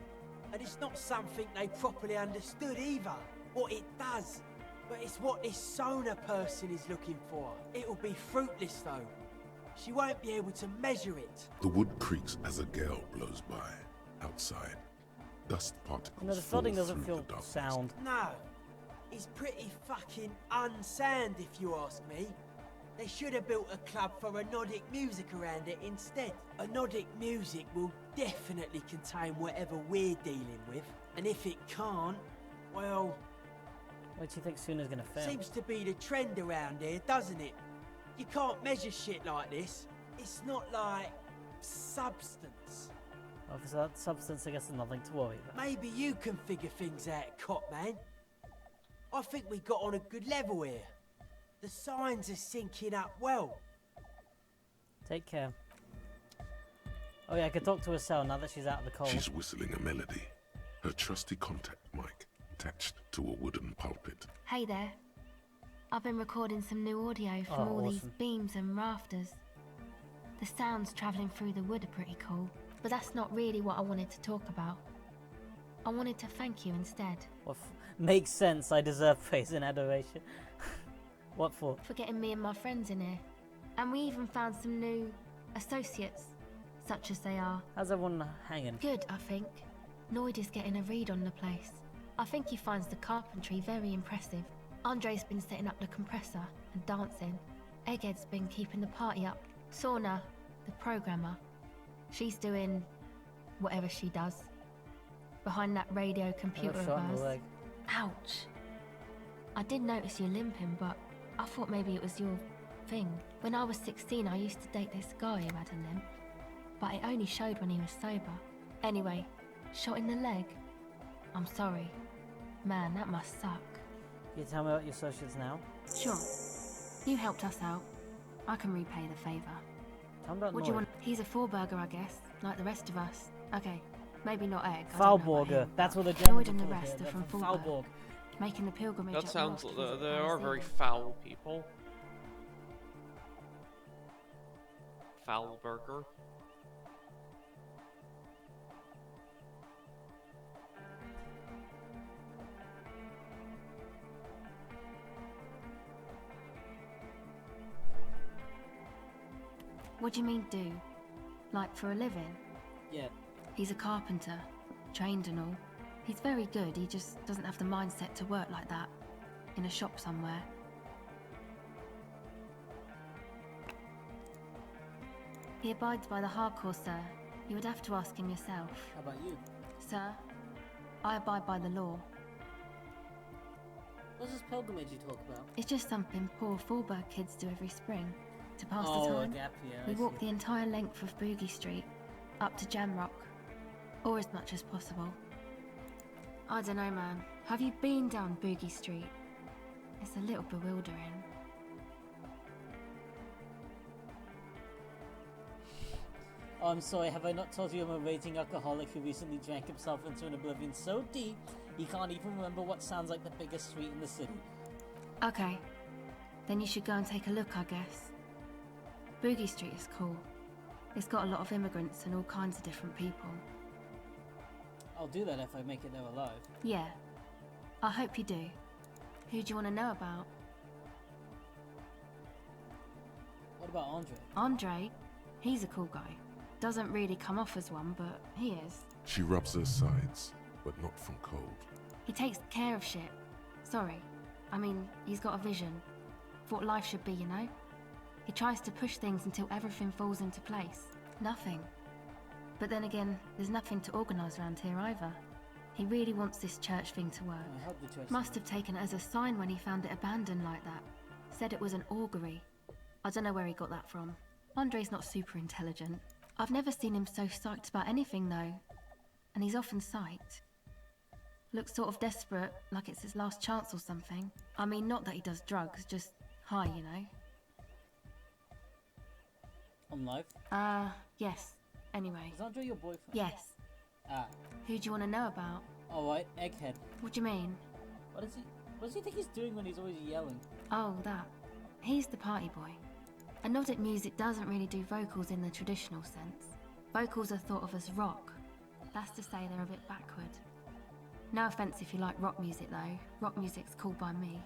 And it's not something they properly understood either, what it does. But it's what this Sona person is looking for. It'll be fruitless though. She won't be able to measure it. The wood creaks as a gale blows by. Outside, dust particles No, the fall flooding doesn't through feel the darkness. sound. No, it's pretty fucking unsound if you ask me. They should have built a club for anodic music around it instead. Anodic music will definitely contain whatever we're dealing with. And if it can't, well... What do you think Suna's gonna fail? Seems to be the trend around here, doesn't it? You can't measure shit like this. It's not like substance. Oh, so that substance, I guess, is nothing to worry about. Maybe you can figure things out, Copman. I think we got on a good level here. The signs are syncing up well. Take care. Oh yeah, I could talk to her cell now that she's out of the cold. She's whistling a melody. Her trusty contact mic attached to a wooden pulpit. Hey there. I've been recording some new audio from all these awesome. beams and rafters. The sounds travelling through the wood are pretty cool, but that's not really what I wanted to talk about. I wanted to thank you instead. What makes sense, I deserve praise and adoration. What for? For getting me and my friends in here. And we even found some new associates, such as they are. How's everyone hanging? Good, I think. Noid is getting a read on the place. I think he finds the carpentry very impressive. Andre's been setting up the compressor and dancing. Egghead's been keeping the party up. Sauna, the programmer, she's doing whatever she does behind that radio computer of shot in the hers. leg. Ouch. I did notice you limping, but I thought maybe it was your thing. When I was 16, I used to date this guy who had a limp, but it only showed when he was sober. Anyway, shot in the leg. I'm sorry. Man, that must suck. Can you tell me about your socials now? Sure. You helped us out. I can repay the favour. Tell me about What do you Noid. want? He's a four-burger, I guess, like the rest of us. Okay, maybe not egg. I don't know about Foulburger. him, That's but what the Germans Lloyd and the call it rest here. are They're from from Foulburg, Foulburg. making the pilgrimage That up sounds. north to visit They are very Elysium. foul people. Foul burger. What do you mean do? Like for a living? Yeah. He's a carpenter, trained and all. He's very good, he just doesn't have the mindset to work like that. In a shop somewhere. He abides by the hardcore, sir. You would have to ask him yourself. How about you? Sir, I abide by the law. What's this pilgrimage you talk about? It's just something poor Fallberg kids do every spring. To pass Oh, the a time, gap year, we I walk see. the entire length of Boogie Street, up to Jamrock. Or as much as possible. I don't know, man. Have you been down Boogie Street? It's a little bewildering. Oh, I'm sorry, have I not told you I'm a raging alcoholic who recently drank himself into an oblivion so deep he can't even remember what sounds like the biggest street in the city? Okay. Then you should go and take a look, I guess. Boogie Street is cool. It's got a lot of immigrants and all kinds of different people. I'll do that if I make it there alive. Yeah. I hope you do. Who do you want to know about? What about Andre? Andre? He's a cool guy. Doesn't really come off as one, but he is. She rubs her sides, but not from cold. He takes care of shit. Sorry. I mean, he's got a vision. For what life should be, you know? He tries to push things until everything falls into place. Nothing. But then again, there's nothing to organise around here either. He really wants this church thing to work. I hope the church Must have taken it as a sign when he found it abandoned like that. Said it was an augury. I don't know where he got that from. Andre's not super intelligent. I've never seen him so psyched about anything though. And he's often psyched. Looks sort of desperate, like it's his last chance or something. I mean, not that he does drugs, just high, you know. On life? Yes. Anyway. Is Andre your boyfriend? Yes. Ah. Who do you want to know about? Alright, Egghead. What do you mean? What does he think he's doing when he's always yelling? Oh, that. He's the party boy. And Nordic music doesn't really do vocals in the traditional sense. Vocals are thought of as rock. That's to say they're a bit backward. No offence if you like rock music though. Rock music's cool by me.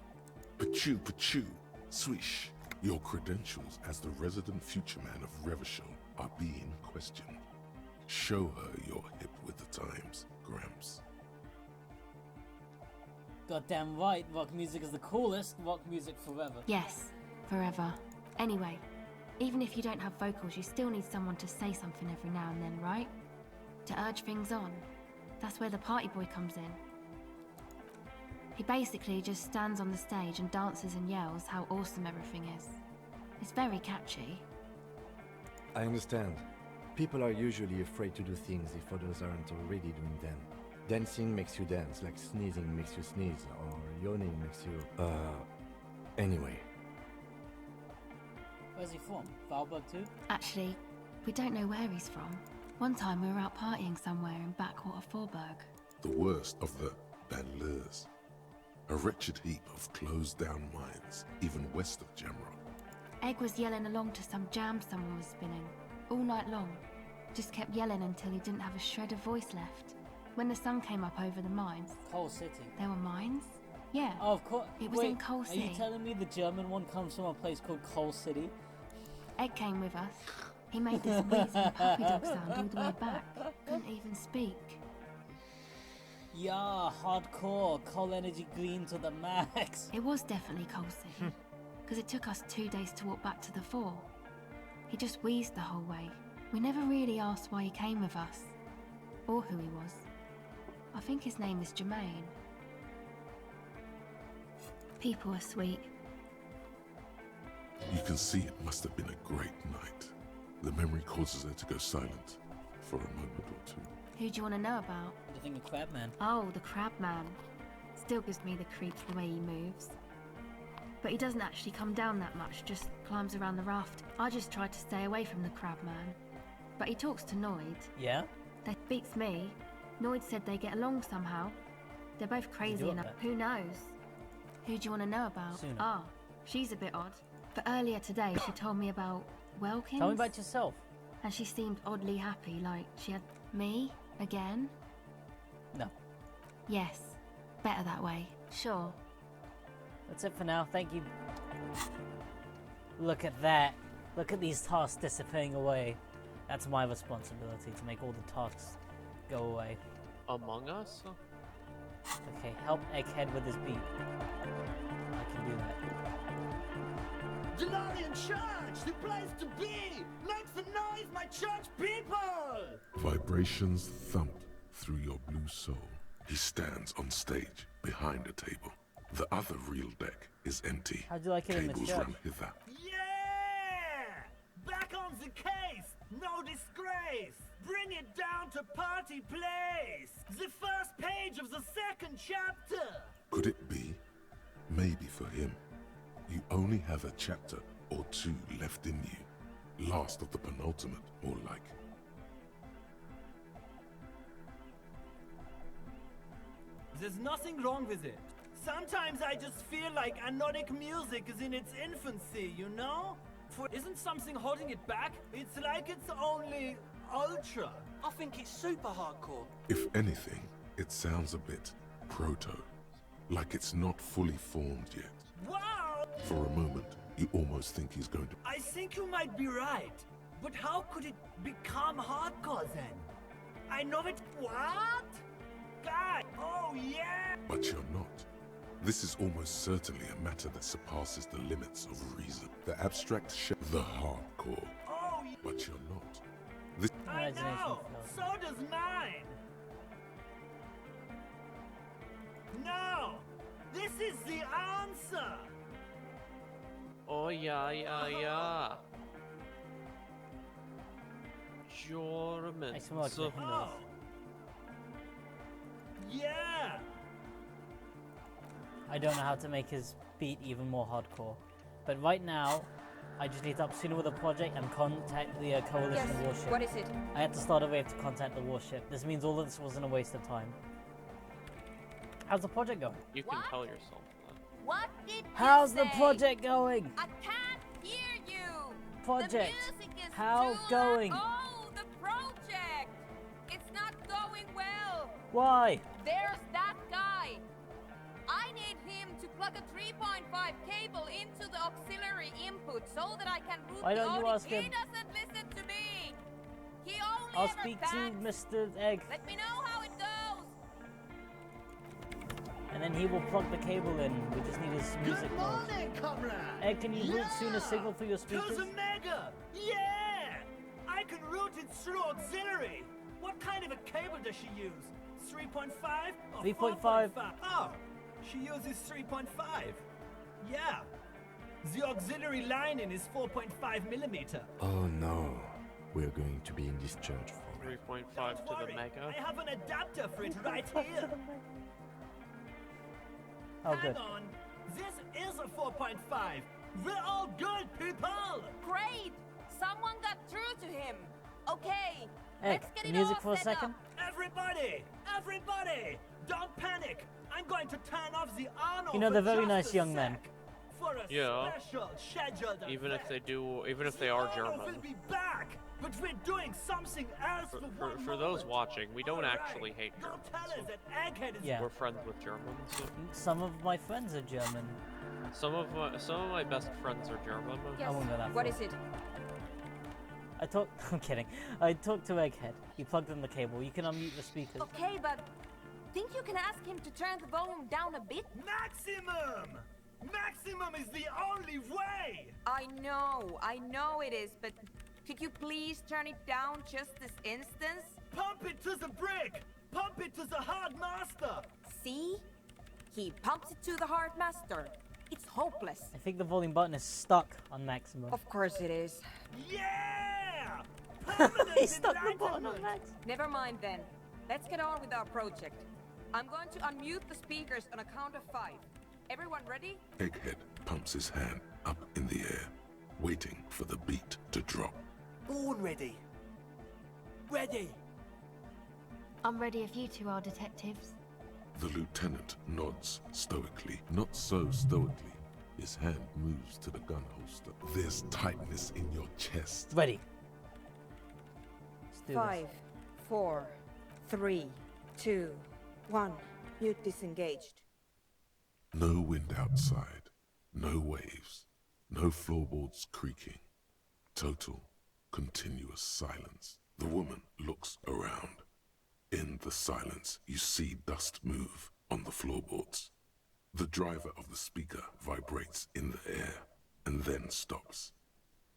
Pachoo, pachoo, swish. Your credentials as the resident future man of Revachol are being questioned. Show her you're hip with the times, Gramps. Goddamn right, rock music is the coolest. Rock music forever. Yes, forever. Anyway, even if you don't have vocals, you still need someone to say something every now and then, right? To urge things on. That's where the party boy comes in. He basically just stands on the stage and dances and yells how awesome everything is. It's very catchy. I understand. People are usually afraid to do things if others aren't already doing them. Dancing makes you dance, like sneezing makes you sneeze, or yawning makes you... Anyway. Where's he from? Valberg too? Actually, we don't know where he's from. One time we were out partying somewhere in backwater Forberg. The worst of the banlieues. A wretched heap of closed-down mines, even west of Jamrock. Egg was yelling along to some jam someone was spinning, all night long. Just kept yelling until he didn't have a shred of voice left. When the sun came up over the mines... Coal City. There were mines? Yeah. Oh, of course. It was in Coal City. Are you telling me the German one comes from a place called Coal City? Egg came with us. He made this wheezing puppy dog sound all the way back. Couldn't even speak. Yeah, hardcore, coal energy green to the max. It was definitely Coal City. because it took us 2 days to walk back to the fort. He just wheezed the whole way. We never really asked why he came with us, or who he was. I think his name is Jermaine. People are sweet. You can see it must have been a great night. The memory causes her to go silent for a moment or two. Who do you want to know about? What do you think of Crabman? Oh, the Crabman. Still gives me the creeps the way he moves. But he doesn't actually come down that much, just climbs around the raft. I just tried to stay away from the Crabman. But he talks to Noid. Yeah? That beats me. Noid said they get along somehow. They're both crazy enough. Who knows? Who do you want to know about? Suna. Ah, she's a bit odd. But earlier today, she told me about Welkins. Tell me about yourself. And she seemed oddly happy, like she had me again. No. Yes. Better that way. Sure. That's it for now. Thank you. Look at that. Look at these tasks disappearing away. That's my responsibility, to make all the tasks go away. Among Us? Okay, help Egghead with his beat. I can do that. Delarian Church, the place to be! Make some noise, my church people! Vibrations thump through your blue soul. He stands on stage, behind a table. The other real deck is empty. How'd you like it in the Cables church? run hither. Yeah! Back on the case! No disgrace! Bring it down to party place! The first page of the second chapter! Could it be? Maybe for him. You only have a chapter or two left in you. Last of the penultimate, more like. There's nothing wrong with it. Sometimes I just feel like anodic music is in its infancy, you know? Isn't something holding it back? It's like it's only ultra. I think it's super hardcore. If anything, it sounds a bit proto. Like it's not fully formed yet. Wow! For a moment, you almost think he's going to... I think you might be right. But how could it become hardcore then? I know it... What? God! Oh yeah! But you're not. This is almost certainly a matter that surpasses the limits of reason. The abstract the hardcore. Oh, but you're not. This I know! So does mine! No! This is the answer! Oh yeah, yeah, yeah. German. I smell like So, the Yeah! I don't know how to make his beat even more hardcore. But right now, I just need to up Suna with a project and contact the Coalition Yes, warship. what is it? I had to start a wave to contact the warship. This means all of this wasn't a waste of time. How's the project going? you can tell yourself that. What did How's you the say? project going? I can't hear you. Project. The music is How too going? loud. Oh, the project. It's not going well. Why? There's that guy. I need him to plug a 3.5 cable into the auxiliary input so that I can route Why the don't you audio. ask him? He doesn't listen to me. He only I'll ever speak to backs. Mr. Egg, Let me know how it goes. and then he will plug the cable in. We just need his music Good knowledge. morning, comrade! Egg, can you route Suna's signal through your To speakers? the mega! Yeah! I can route it through auxiliary. What kind of a cable does she use? 3.5 or 3.5. 4.5? Oh, she uses 3.5. Yeah. The auxiliary lining is 4.5 millimeter. Oh no. We're going to be in this church for 3.5 to the mega. I have an adapter for it right here. Oh, Hang good. on. This is a 4.5. We're all good, people. Great. Someone got through to him. Okay. Egg, Let's get it music all for a set second. up. Everybody, don't panic. I'm going to turn off the Arno. You know, for they're very just nice a young sec. men. For a Yeah. special scheduled Even if event. even if they are Arno German. will be back, but we're doing something else for, one For those moment. watching, we don't All right. actually hate Germans. Tell us that Egghead is Yeah. We're friends with Germans. Some of my friends are German. Some of my best friends are German. I won't go that What far. is it? I'm kidding. I talked to Egghead. He plugged in the cable. You can unmute the speakers. Okay, but think you can ask him to turn the volume down a bit? Maximum! Maximum is the only way! I know it is, but could you please turn it down just this instance? Pump it to the brick! Pump it to the hard master! See? He pumps it to the hard master. It's hopeless. I think the volume button is stuck on maximum. Of course it is. Yeah! He stuck the button on max. Never mind then. Let's get on with our project. I'm going to unmute the speakers on a count of 5. Everyone ready? Egghead pumps his hand up in the air, waiting for the beat to drop. Born ready. Ready. I'm ready if you two are detectives. The lieutenant nods stoically. Not so stoically. His hand moves to the gun holster. There's tightness in your chest. Ready. 5, 4, 3, 2, 1. Mute disengaged. No wind outside. No waves. No floorboards creaking. Total, continuous silence. The woman looks around. In the silence, you see dust move on the floorboards. The driver of the speaker vibrates in the air and then stops.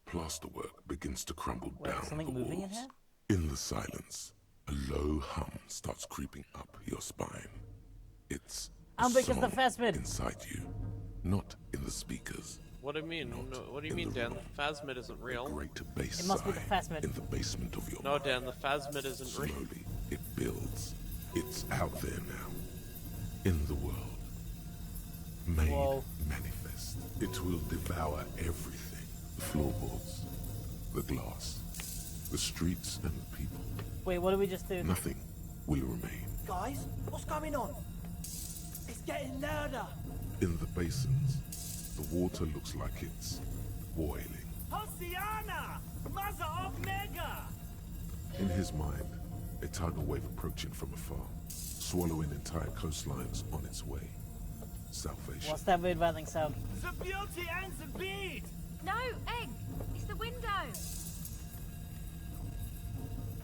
Plasterwork begins to crumble down the walls. In the silence, a low hum starts creeping up your spine. It's a Ambridge of the song Phasmid inside you, not in the speakers. What do you mean? No, what do you mean, Dan? The Phasmid isn't real. Great bass It must be the Phasmid. in the basement of your No, mind. Dan, the Phasmid isn't real. Slowly, it builds. It's out there now. In the world. Made manifest. It will devour everything. The floorboards, the glass, the streets and the people. Wait, what did we just do? Nothing will remain. Guys, what's going on? It's getting louder. In the basins, the water looks like it's boiling. Hosiana! Mother of Mega! In his mind, a tidal wave approaching from afar, swallowing entire coastlines on its way. Salvation. What's that weird rattling sound? The beauty and the beat! No, Egg! It's the window!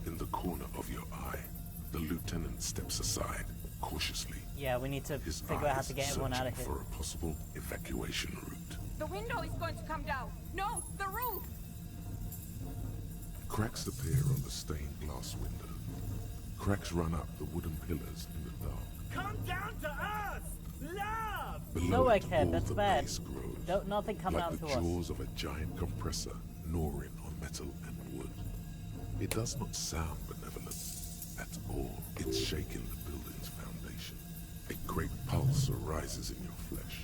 In the corner of your eye, the lieutenant steps aside, cautiously. Yeah, we need to His figure out how eyes to get everyone out of here. searching for a possible evacuation route. The window is going to come down! No, the roof! Cracks appear on the stained glass window. Cracks run up the wooden pillars in the dark. Come down to us! Love! Below No, it, Egghead, all that's the bad. bass grows, Don't, nothing come like down the to us. jaws of a giant compressor gnawing on metal and wood. It does not sound benevolent at all. It's shaking the building's foundation. A great pulse arises in your flesh.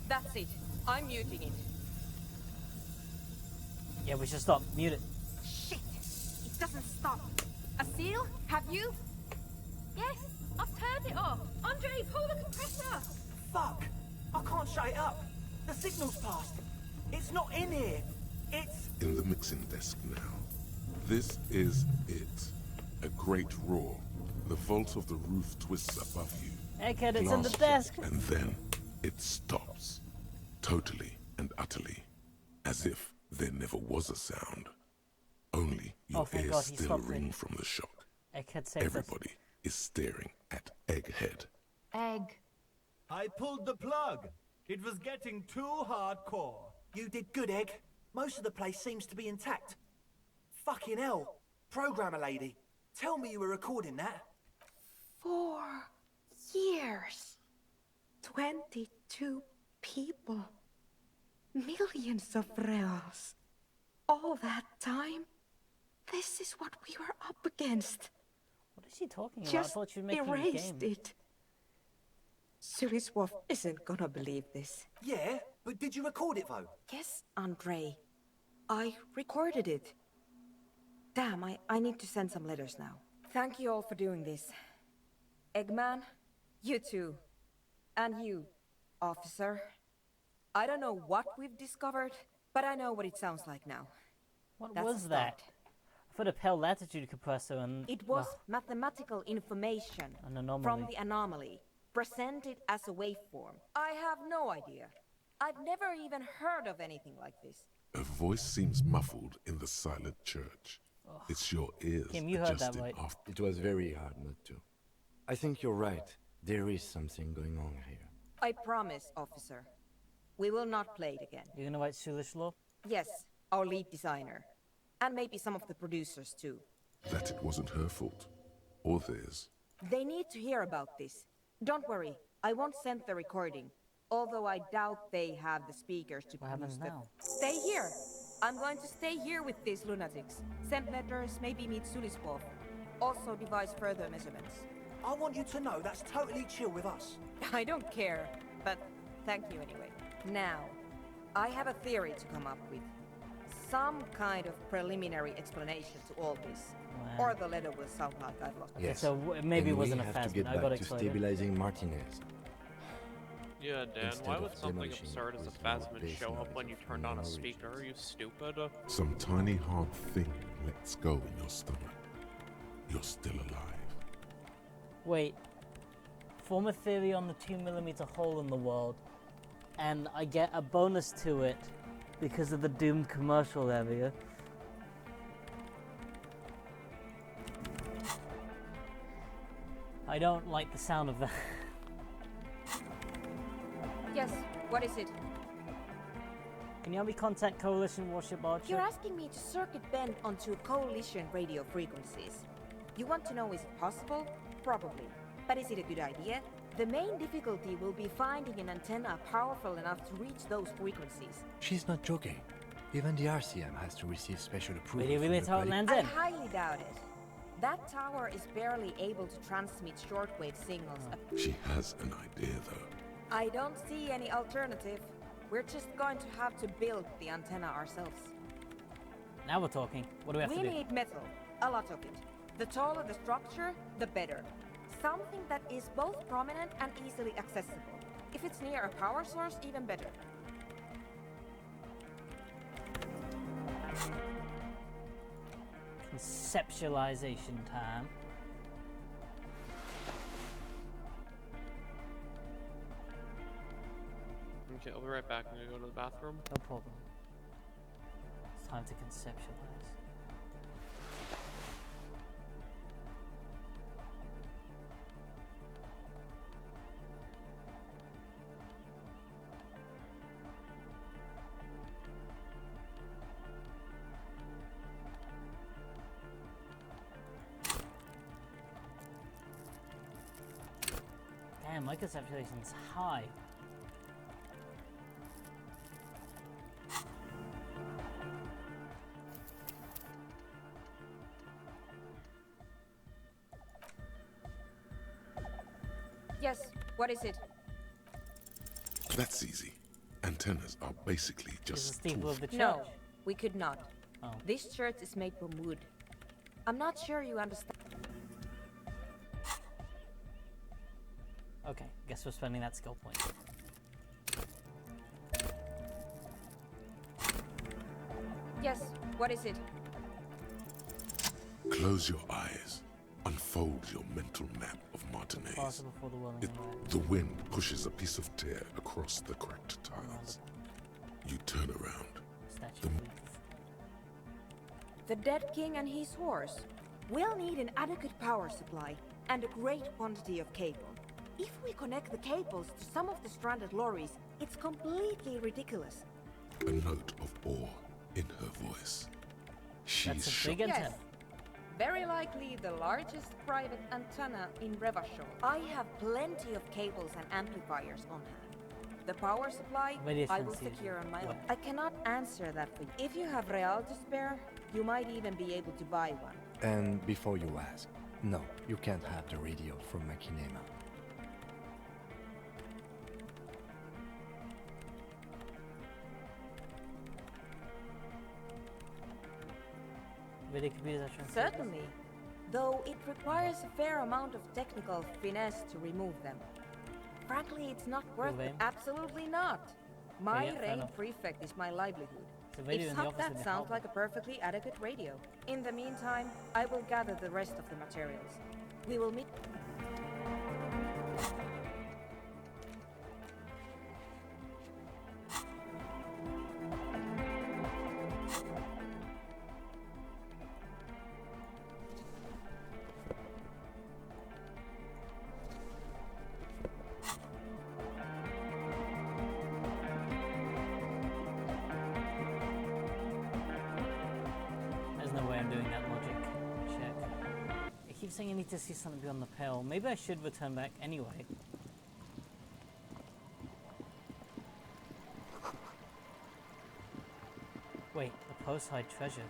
That's it. I'm muting it. Yeah, we should stop. Mute it. Shit! It doesn't stop. Asil, have you? Yes, I've turned it off. Andre, pull the compressor. Fuck! I can't shut it up. The signal's passed. It's not in here. It's... In the mixing desk now. This is it. A great roar. The vault of the roof twists above you. Egghead, it's in the Glass desk. check, and then it stops. Totally and utterly. As if there never was a sound. Only your thank ears God he still stopped ring it. from the shock. Egghead saved us. Everybody is staring at Egghead. Egg. I pulled the plug. It was getting too hardcore. You did good, Egg. Most of the place seems to be intact. Fucking hell. Programmer lady, tell me you were recording that. 4 years. 22 people. Millions of reals. All that time? This is what we were up against. What is she talking about? I Just thought she was making a erased game. it. Suliswolf isn't gonna believe this. Yeah, but did you record it though? Yes, Andre. I recorded it. Damn, I need to send some letters now. Thank you all for doing this. Eggman, you too. And you, officer. I don't know what we've discovered, but I know what it sounds like now. What That's was a that? start. I thought a Pell latitude compressor and... It was well, mathematical information an anomaly. from the anomaly, presented as a waveform. I have no idea. I've never even heard of anything like this. A voice seems muffled in the silent church. It's your ears Kim, you heard that adjusting right. after. It was very hard not to. I think you're right. There is something going on here. I promise, officer. We will not play it again. You're gonna write Sulish Law? Yes, our lead designer. And maybe some of the producers too. That it wasn't her fault. Or theirs. They need to hear about this. Don't worry, I won't send the recording. Although I doubt they have the speakers to produce the... Stay here! I'm going to stay here with these lunatics. Send letters, maybe meet Sulispov. Also devise further measurements. I want you to know that's totally chill with us. I don't care, but thank you anyway. Now, I have a theory to come up with. Some kind of preliminary explanation to all this. Wow. Or the letter will sound like I've lost Okay, so maybe it wasn't a have to phasmid. get I got back to excited. stabilizing Martinez. Yeah, Dan, Instead why of would something demolishing absurd as with a more phasmid base show up knowledge when you of turned on a unknown speaker? Are you stupid? Some tiny hard thing lets go in your stomach. You're still alive. Wait. Form a theory on the 2mm hole in the world, and I get a bonus to it because of the Doom commercial area. I don't like the sound of that. Yes, what is it? Can you help me contact Coalition Warship Archer? You're asking me to circuit bend onto coalition radio frequencies. You want to know, is it possible? Probably. But is it a good idea? The main difficulty will be finding an antenna powerful enough to reach those frequencies. She's not joking. Even the RCM has to receive special approval. Really, from the how it police. lands I in? highly doubt it. That tower is barely able to transmit shortwave signals. She has an idea, though. I don't see any alternative. We're just going to have to build the antenna ourselves. Now we're talking. What do we have to do? We need metal. A lot of it. The taller the structure, the better. Something that is both prominent and easily accessible. If it's near a power source, even better. Conceptualization time. Okay, I'll be right back. I'm gonna go to the bathroom. No problem. It's time to conceptualize. Damn, my conceptualization's high. Yes, what is it? That's easy. Antennas are basically just steeple of the church. No, we could not. Oh. This church is made from wood. I'm not sure you understand. Okay, guess we're spending that skill point. Yes, what is it? Close your eyes. Unfold your mental map of Martinez. Possible for the Whirling-In-Rags. The wind pushes a piece of tear across the cracked tiles. You turn around. The dead king and his horse. We'll need an adequate power supply and a great quantity of cable. If we connect the cables to some of the stranded lorries, it's completely ridiculous. A note of awe in her voice. She's shocked. Yes. Very likely the largest private antenna in Revachol. I have plenty of cables and amplifiers on hand. The power supply, I will secure on my own. I cannot answer that for you. If you have real to spare, you might even be able to buy one. And before you ask, no, you can't have the radio from Machinema. Certainly, though it requires a fair amount of technical finesse to remove them. Frankly, it's not worth it. Absolutely not. My Yeah, fair reign enough. prefect is my livelihood. So radio If in the some- office would that be sounds helpful. like a perfectly adequate radio. In the meantime, I will gather the rest of the materials. We will meet. You're saying I need to see something beyond the pale. Maybe I should return back anyway. Wait, the post hide treasure.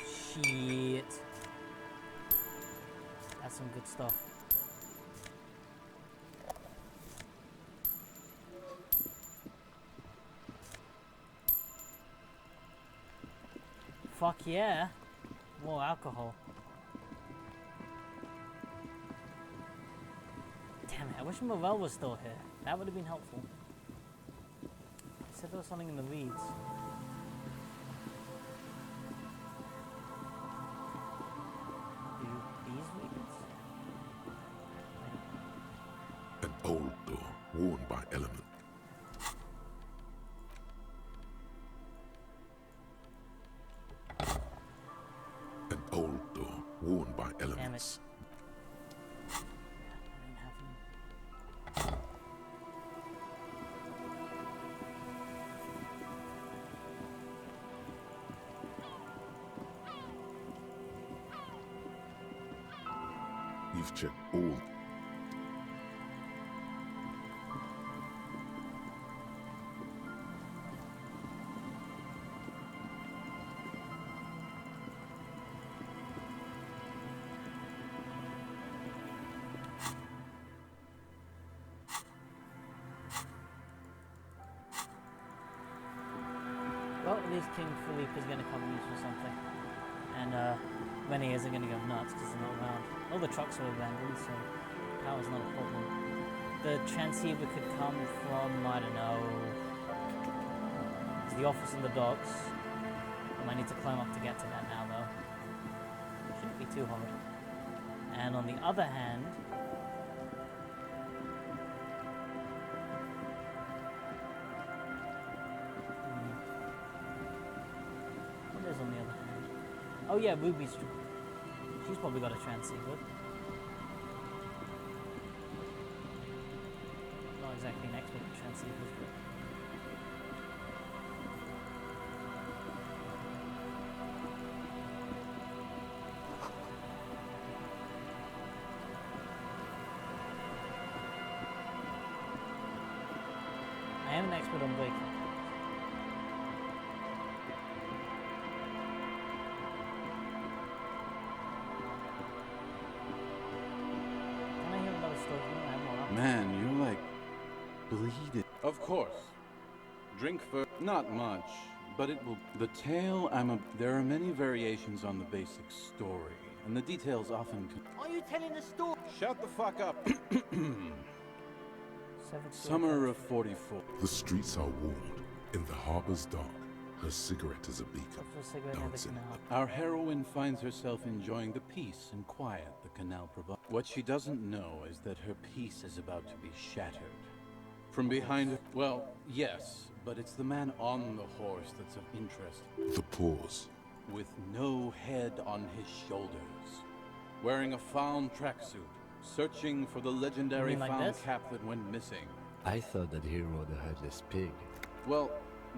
Shit. That's some good stuff. Fuck yeah. More alcohol. Damn it, I wish Morel was still here. That would have been helpful. He said there was something in the reeds. These reeds? An old door worn by element. An old door worn by elements. You've checked all. Well, at least King Philippe is going to come use for something. And Rennie isn't going to go nuts because they're not around. All the trucks are abandoned, so power's not a problem. The transceiver could come from, I don't know, the office in the docks. I might need to climb up to get to that now, though. Shouldn't be too hard. And on the other hand, what is on the other hand? Oh yeah, Ruby's. She's probably got a transceiver. Not exactly an expert with transceivers, but. I am an expert on breaking. Man, you're like bleeding. Of course. Drink first. Not much, but it will. The tale there are many variations on the basic story, and the details often. Are you telling the story? Shut the fuck up. Summer of 44. The streets are warmed. In the harbor's dark, her cigarette is a beacon, dancing. Our heroine finds herself enjoying the peace and quiet the canal provides. What she doesn't know is that her peace is about to be shattered. From behind her, well, yes, but it's the man on the horse that's of interest. The pause. With no head on his shoulders. Wearing a found tracksuit. Searching for the legendary found cap that went missing. I thought that he rode a headless pig. Well,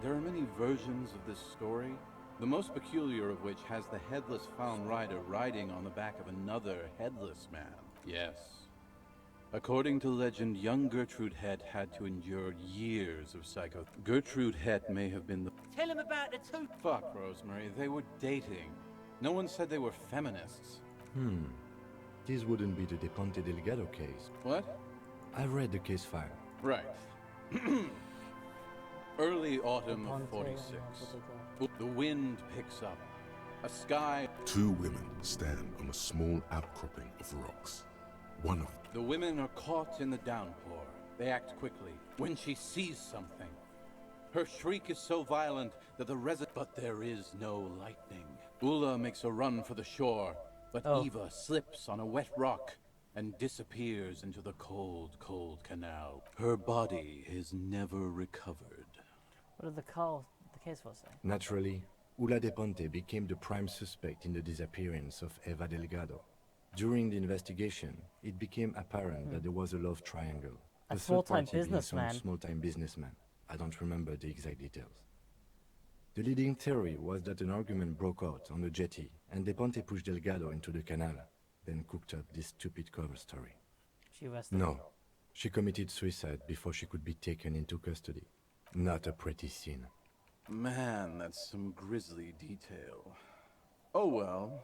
there are many versions of this story, the most peculiar of which has the headless found rider riding on the back of another headless man. Yes. According to legend, young Gertrude Het had to endure years of psycho. Gertrude Het may have been the... Tell him about the two... Fuck, Rosemary, they were dating. No one said they were feminists. This wouldn't be the De Ponte Delgado case. What? I read the case file. Right. Early autumn of 46. The wind picks up. A sky... Two women stand on a small outcropping of rocks. One of The women are caught in the downpour. They act quickly. When she sees something, her shriek is so violent that But there is no lightning. Ula makes a run for the shore, but Eva slips on a wet rock and disappears into the cold, cold canal. Her body is never recovered. What did the case file say? Naturally, Ula De Ponte became the prime suspect in the disappearance of Eva Delgado. During the investigation, it became apparent that there was a love triangle. A The third small-time party being some businessman. Small-time businessman. I don't remember the exact details. The leading theory was that an argument broke out on the jetty, and De Ponte pushed Delgado into the canal, then cooked up this stupid cover story. She arrested No. him. She committed suicide before she could be taken into custody. Not a pretty scene. Man, that's some grisly detail. Oh well.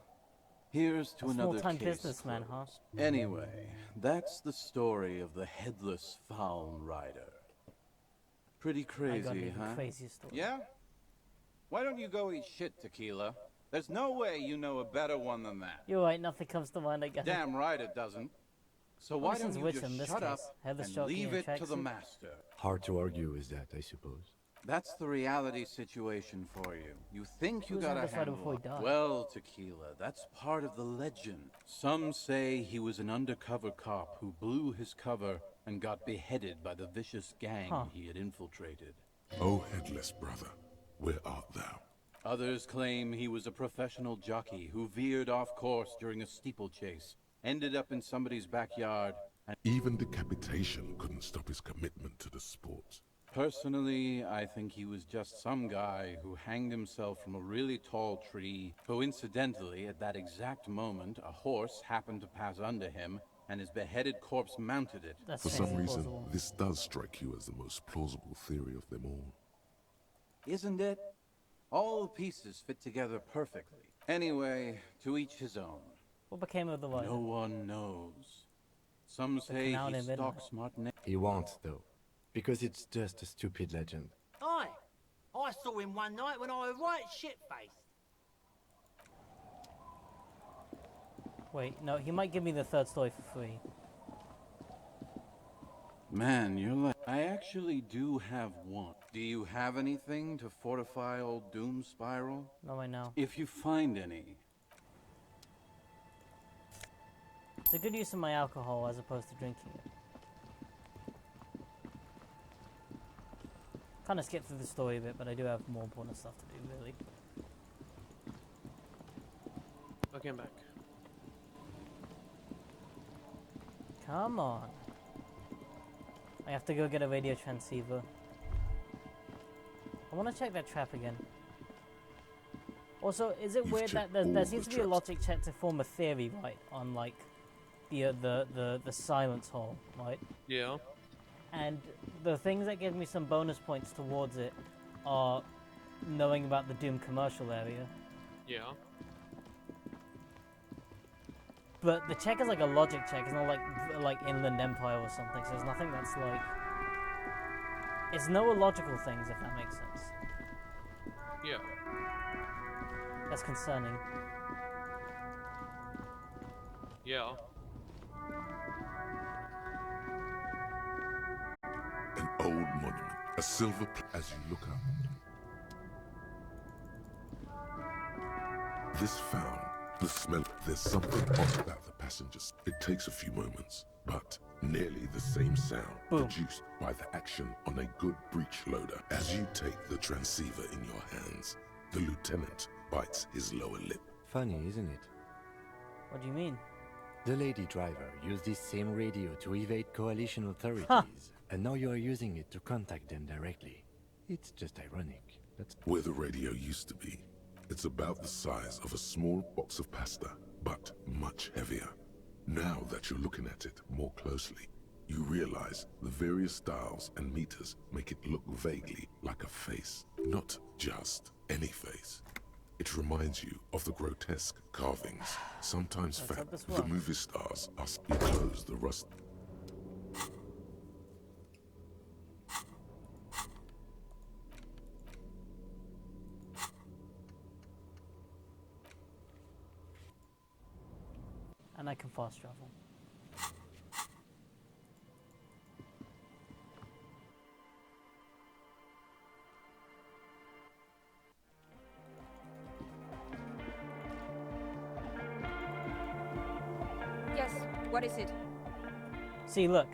Here's to A another small-time case businessman, huh? closed. Anyway, that's the story of the Headless Foul Rider. Pretty I got crazy, an huh? even crazier story. Yeah? Why don't you go eat shit, Tequila? There's no way you know a better one than that. You're right, nothing comes to mind, I guess. Damn right it doesn't. So Well, why since don't you which just in this shut up case, Heather and Shockey leave in it to the tracksuit? master? Hard to argue with that, I suppose. That's the reality situation for you. You think He you was got a on this rider handle before he on it. died. Well, Tequila, that's part of the legend. Some say he was an undercover cop who blew his cover and got beheaded by the vicious gang he had infiltrated. O Headless brother, where art thou? Others claim he was a professional jockey who veered off course during a steeplechase, ended up in somebody's backyard, and Even decapitation couldn't stop his commitment to the sport. personally, I think he was just some guy who hanged himself from a really tall tree. Coincidentally, at that exact moment, a horse happened to pass under him, and his beheaded corpse mounted it. For some reason, this does strike you as the most plausible theory of them all. Isn't it? All the pieces fit together perfectly. Anyway, to each his own. What became of the rider? No one knows. Some say canal he near midnight. stalks Martinet. He won't, though. Because it's just a stupid legend. Aye. I saw him one night when I was right shit-faced. Wait, no, he might give me the third story for free. Man, you're like... I actually do have one. Do you have anything to fortify old Doom Spiral? No, I know. If you find any. It's a good use of my alcohol as opposed to drinking it. Kind of skipped through the story a bit, but I do have more important stuff to do, really. Okay, I'm back. Come on. I have to go get a radio transceiver. I want to check that trap again. Also, is it You've weird that checked there all seems the to be a traps. logic check to form a theory, right, on like the silence hole, right? Yeah. And the things that give me some bonus points towards it are knowing about the Doom commercial area. Yeah. But the check is like a logic check. It's not like Inland Empire or something. So there's nothing that's like. It's no illogical things, if that makes sense. Yeah. That's concerning. Yeah. An old monument, a silver as you look up. This found the smell. There's something odd about the passengers. It takes a few moments, but nearly the same sound produced by the action on a good breech loader. As you take the transceiver in your hands, the lieutenant bites his lower lip. Funny, isn't it? What do you mean? The lady driver used this same radio to evade coalition authorities, and now you are using it to contact them directly. It's just ironic. That's Where the radio used to be. It's about the size of a small box of pasta, but much heavier. Now that you're looking at it more closely, you realize the various dials and meters make it look vaguely like a face. Not just any face. It reminds you of the grotesque carvings, sometimes Let's found. hope this The works. movie stars are you close the rust. And I can fast travel. Yes, what is it? See, look.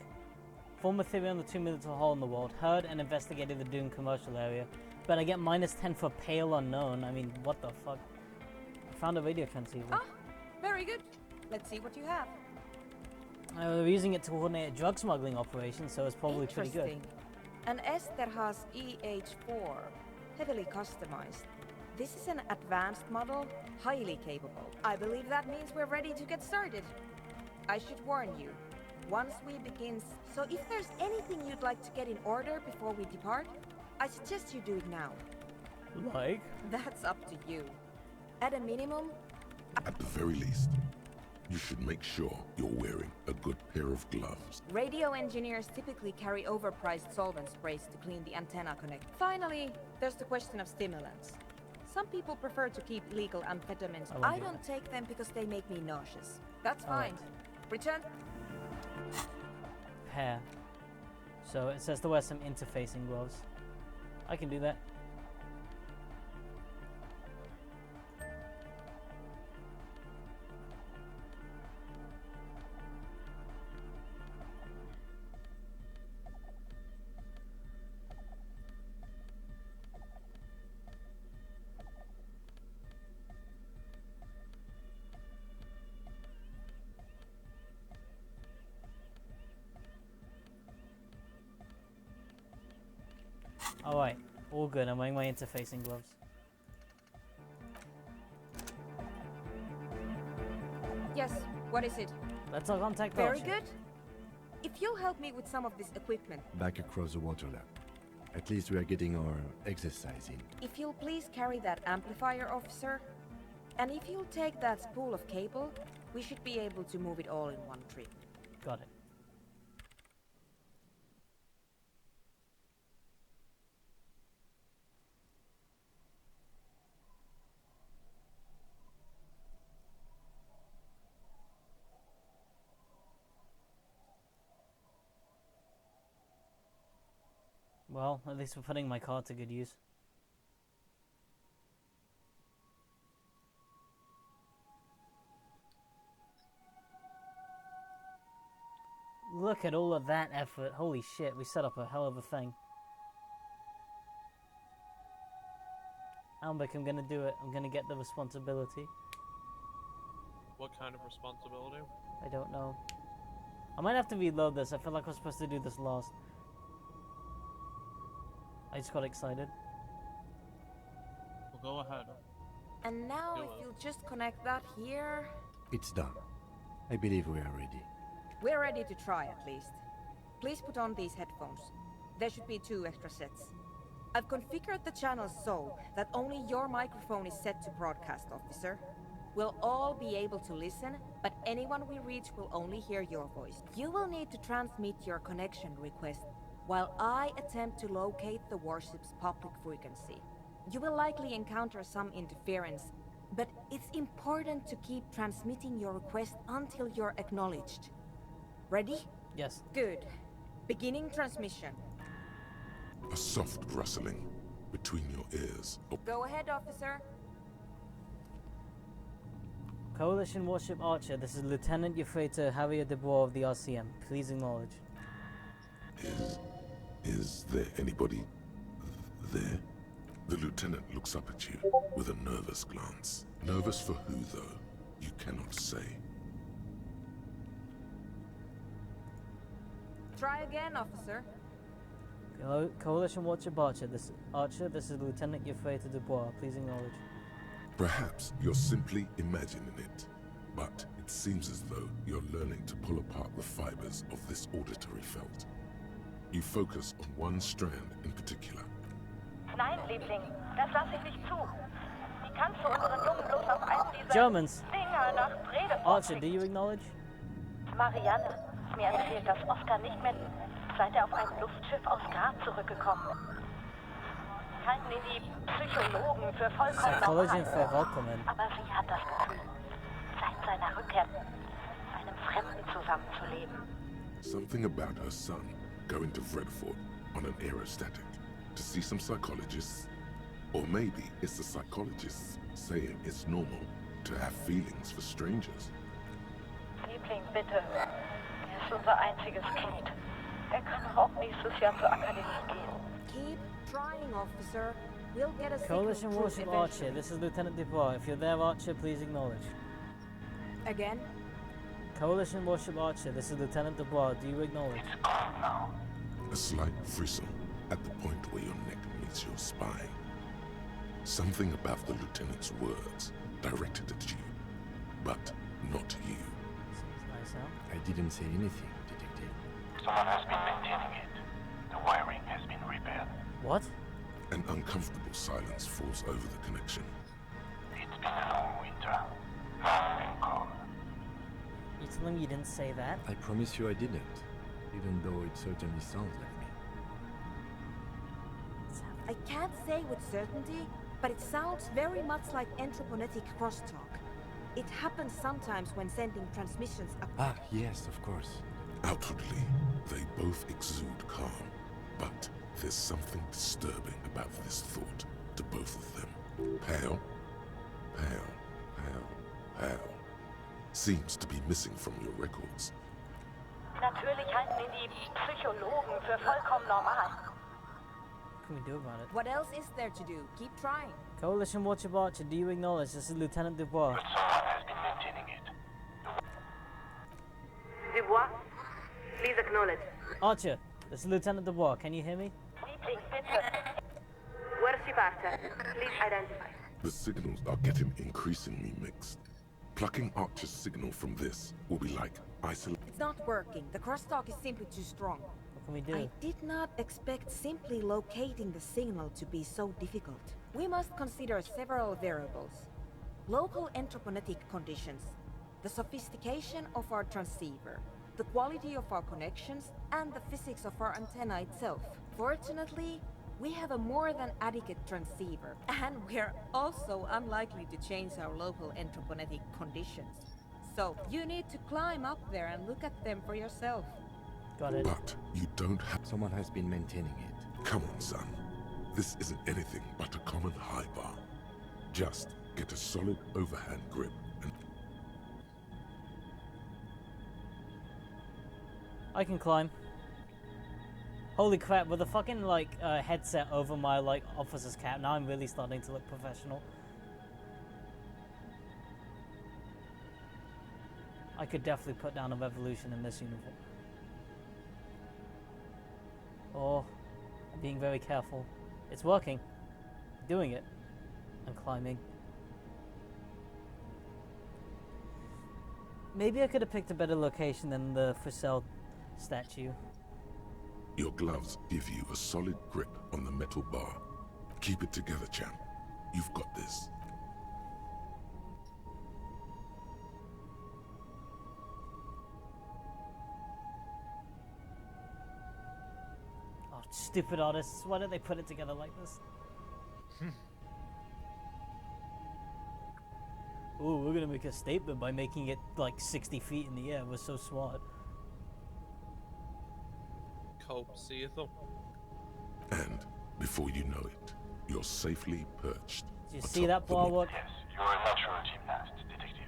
Form a theory on the 2 minutes hole in the world. Heard and investigated the Doom commercial area. But I get -10 for pale unknown. I mean, what the fuck? I found a radio transceiver. Ah, very good. Let's see what you have. We're using it to coordinate a drug smuggling operation, so it's probably pretty good. Interesting. An Esterhazy EH4. heavily customized. This is an advanced model, highly capable. I believe that means we're ready to get started. I should warn you, once we begin, so if there's anything you'd like to get in order before we depart, I suggest you do it now. Like? That's up to you. At a minimum, At the very least, you should make sure you're wearing a good pair of gloves. radio engineers typically carry overpriced solvent sprays to clean the antenna connect. Finally, there's the question of stimulants. Some people prefer to keep legal amphetamines. I don't take them because they make me nauseous. That's fine. Return. Hair. So it says to wear some interfacing gloves. I can do that. Alright, all good. I'm wearing my interfacing gloves. Yes, what is it? Let's all contact Very Belcher. good. If you'll help me with some of this equipment, Back across the water lab. At least we are getting our exercise in. if you'll please carry that amplifier, officer, and if you'll take that spool of cable, we should be able to move it all in one trip. Got it. Well, at least we're putting my car to good use. Look at all of that effort. Holy shit, we set up a hell of a thing. Almbeck, I'm gonna do it. I'm gonna get the responsibility. What kind of responsibility? I don't know. I might have to reload this. I feel like I was supposed to do this last. I just got excited. Well, go ahead. And now, Do if it. you'll just connect that here, It's done. I believe we are ready. we're ready to try at least. Please put on these headphones. There should be 2 extra sets. I've configured the channels so that only your microphone is set to broadcast, officer. We'll all be able to listen, but anyone we reach will only hear your voice. You will need to transmit your connection request while I attempt to locate the warship's public frequency. You will likely encounter some interference, but it's important to keep transmitting your request until you're acknowledged. Ready? Yes. Good. Beginning transmission. A soft rustling between your ears. Go ahead, officer. Coalition Warship Archer, this is Lieutenant Euphrator Harrier de Bois of the RCM. Please acknowledge. Is there anybody there? The lieutenant looks up at you with a nervous glance. Nervous for who, though? You cannot say. Try again, officer. Coalition Warship Archer, this is Lieutenant Euphrator de Bois. Please acknowledge. Perhaps you're simply imagining it, but it seems as though you're learning to pull apart the fibers of this auditory felt. You focus on one strand in particular. Nein, Liebling, das lasse ich nicht zu. Wie kannst du unseren Jungen bloß auf eins dieser Germans. Dinger nach Rede Archer, do you acknowledge? Marianne, mir erzählt, dass Oskar nicht mehr, seit er auf einem Luftschiff aus Grab zurückgekommen ist. Halten ihn die Psychologen für vollkommen Psychology for normal. vollkommen. Aber sie hat das Gefühl, seit seiner Rückkehr mit einem Fremden zusammenzuleben. Something about her son going to Vredefort on an aerostatic to see some psychologists. Or maybe it's the psychologists saying it's normal to have feelings for strangers. Liebling, bitte. Er ist unser einziges Kind. Er kann auch nächstes Jahr zur Akademie gehen. Keep trying, officer. We'll get a Coalition signal Warship through Archer, eventually. this is Lieutenant Dubois. If you're there, Archer, please acknowledge. Again? Coalition Warship Archer, this is Lieutenant Dubois. Do you acknowledge? A slight frisson at the point where your neck meets your spine. Something about the lieutenant's words directed at you, but not you. Seems nice, huh? I didn't say anything, Detective. Someone has been maintaining it. The wiring has been repaired. What? An uncomfortable silence falls over the connection. It's been a long winter. Long and cold. You telling me you didn't say that? I promise you I didn't, even though it certainly sounds like me. I can't say with certainty, but it sounds very much like anthroponetic crosstalk. It happens sometimes when sending transmissions up. Ah, yes, of course. Outwardly, they both exude calm, but there's something disturbing about this thought to both of them. Pale, pale, pale, pale. Seems to be missing from your records. Natürlich halten ihn die Psychologen für vollkommen normal. What can we do about it? What else is there to do? Keep trying. Coalition Watcher Archer, do you acknowledge this is Lieutenant Dubois? But someone has been maintaining it. Dubois, please acknowledge. Archer, this is Lieutenant Dubois. Can you hear me? Liebling, bitte. Where's she Archer? Please identify. The signals are getting increasingly mixed. Plucking Archer's signal from this will be like isolate. It's not working. The crosstalk is simply too strong. What can we do? I did not expect simply locating the signal to be so difficult. We must consider several variables. Local anthroponetic conditions, the sophistication of our transceiver, the quality of our connections, and the physics of our antenna itself. Fortunately, we have a more than adequate transceiver, and we're also unlikely to change our local anthroponetic conditions. So, you need to climb up there and look at them for yourself. Got it. But you don't have. Someone has been maintaining it. Come on, son. This isn't anything but a common high bar. Just get a solid overhand grip and. I can climb. Holy crap, with a fucking, like, headset over my, like, officer's cap, now I'm really starting to look professional. I could definitely put down a revolution in this uniform. Oh, I'm being very careful. It's working. Doing it. I'm climbing. Maybe I could have picked a better location than the Frisell statue. Your gloves give you a solid grip on the metal bar. Keep it together, champ. You've got this. Oh, stupid artists. Why don't they put it together like this? Ooh, we're gonna make a statement by making it like 60 feet in the air. We're so smart. Cope, see you. And before you know it, you're safely perched. Do you see that bar work? Yes, you're a natural gymnast, detective.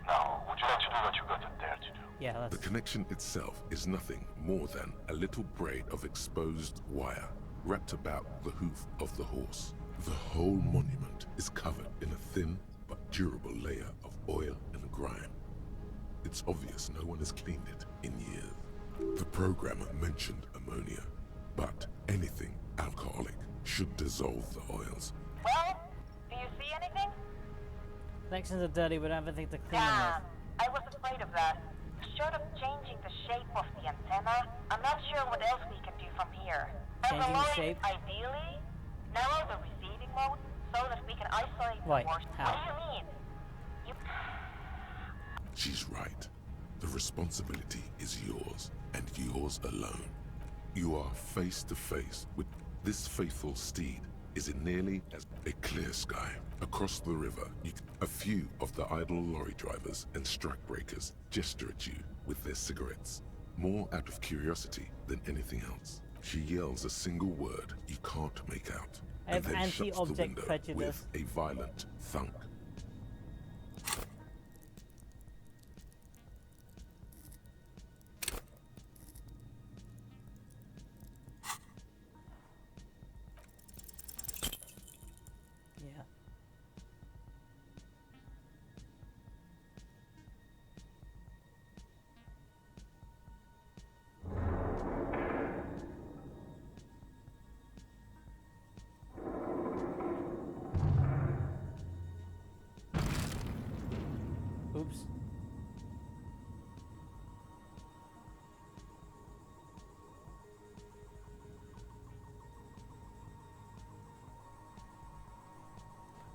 Now, would you like to do what you got up there to do? Yeah, that's... The connection itself is nothing more than a little braid of exposed wire wrapped about the hoof of the horse. The whole monument is covered in a thin but durable layer of oil and grime. It's obvious no one has cleaned it in years. The programmer mentioned ammonia, but anything alcoholic should dissolve the oils. Well, do you see anything? Connections are dirty, we don't have anything to clean them Damn, I was afraid of that. Short of changing the shape of the antenna, I'm not sure what else we can do from here. Changing the shape? Ideally, narrow the receiving mode so that we can isolate Right, the horse. how? What do you mean? She's right. The responsibility is yours, and yours alone. You are face to face with this faithful steed is in nearly as a clear sky. Across the river, a few of the idle lorry drivers and strike breakers gesture at you with their cigarettes, more out of curiosity than anything else. She yells a single word you can't make out, I have and then shuts the anti-object window prejudice. with a violent thunk. Yeah. Oops.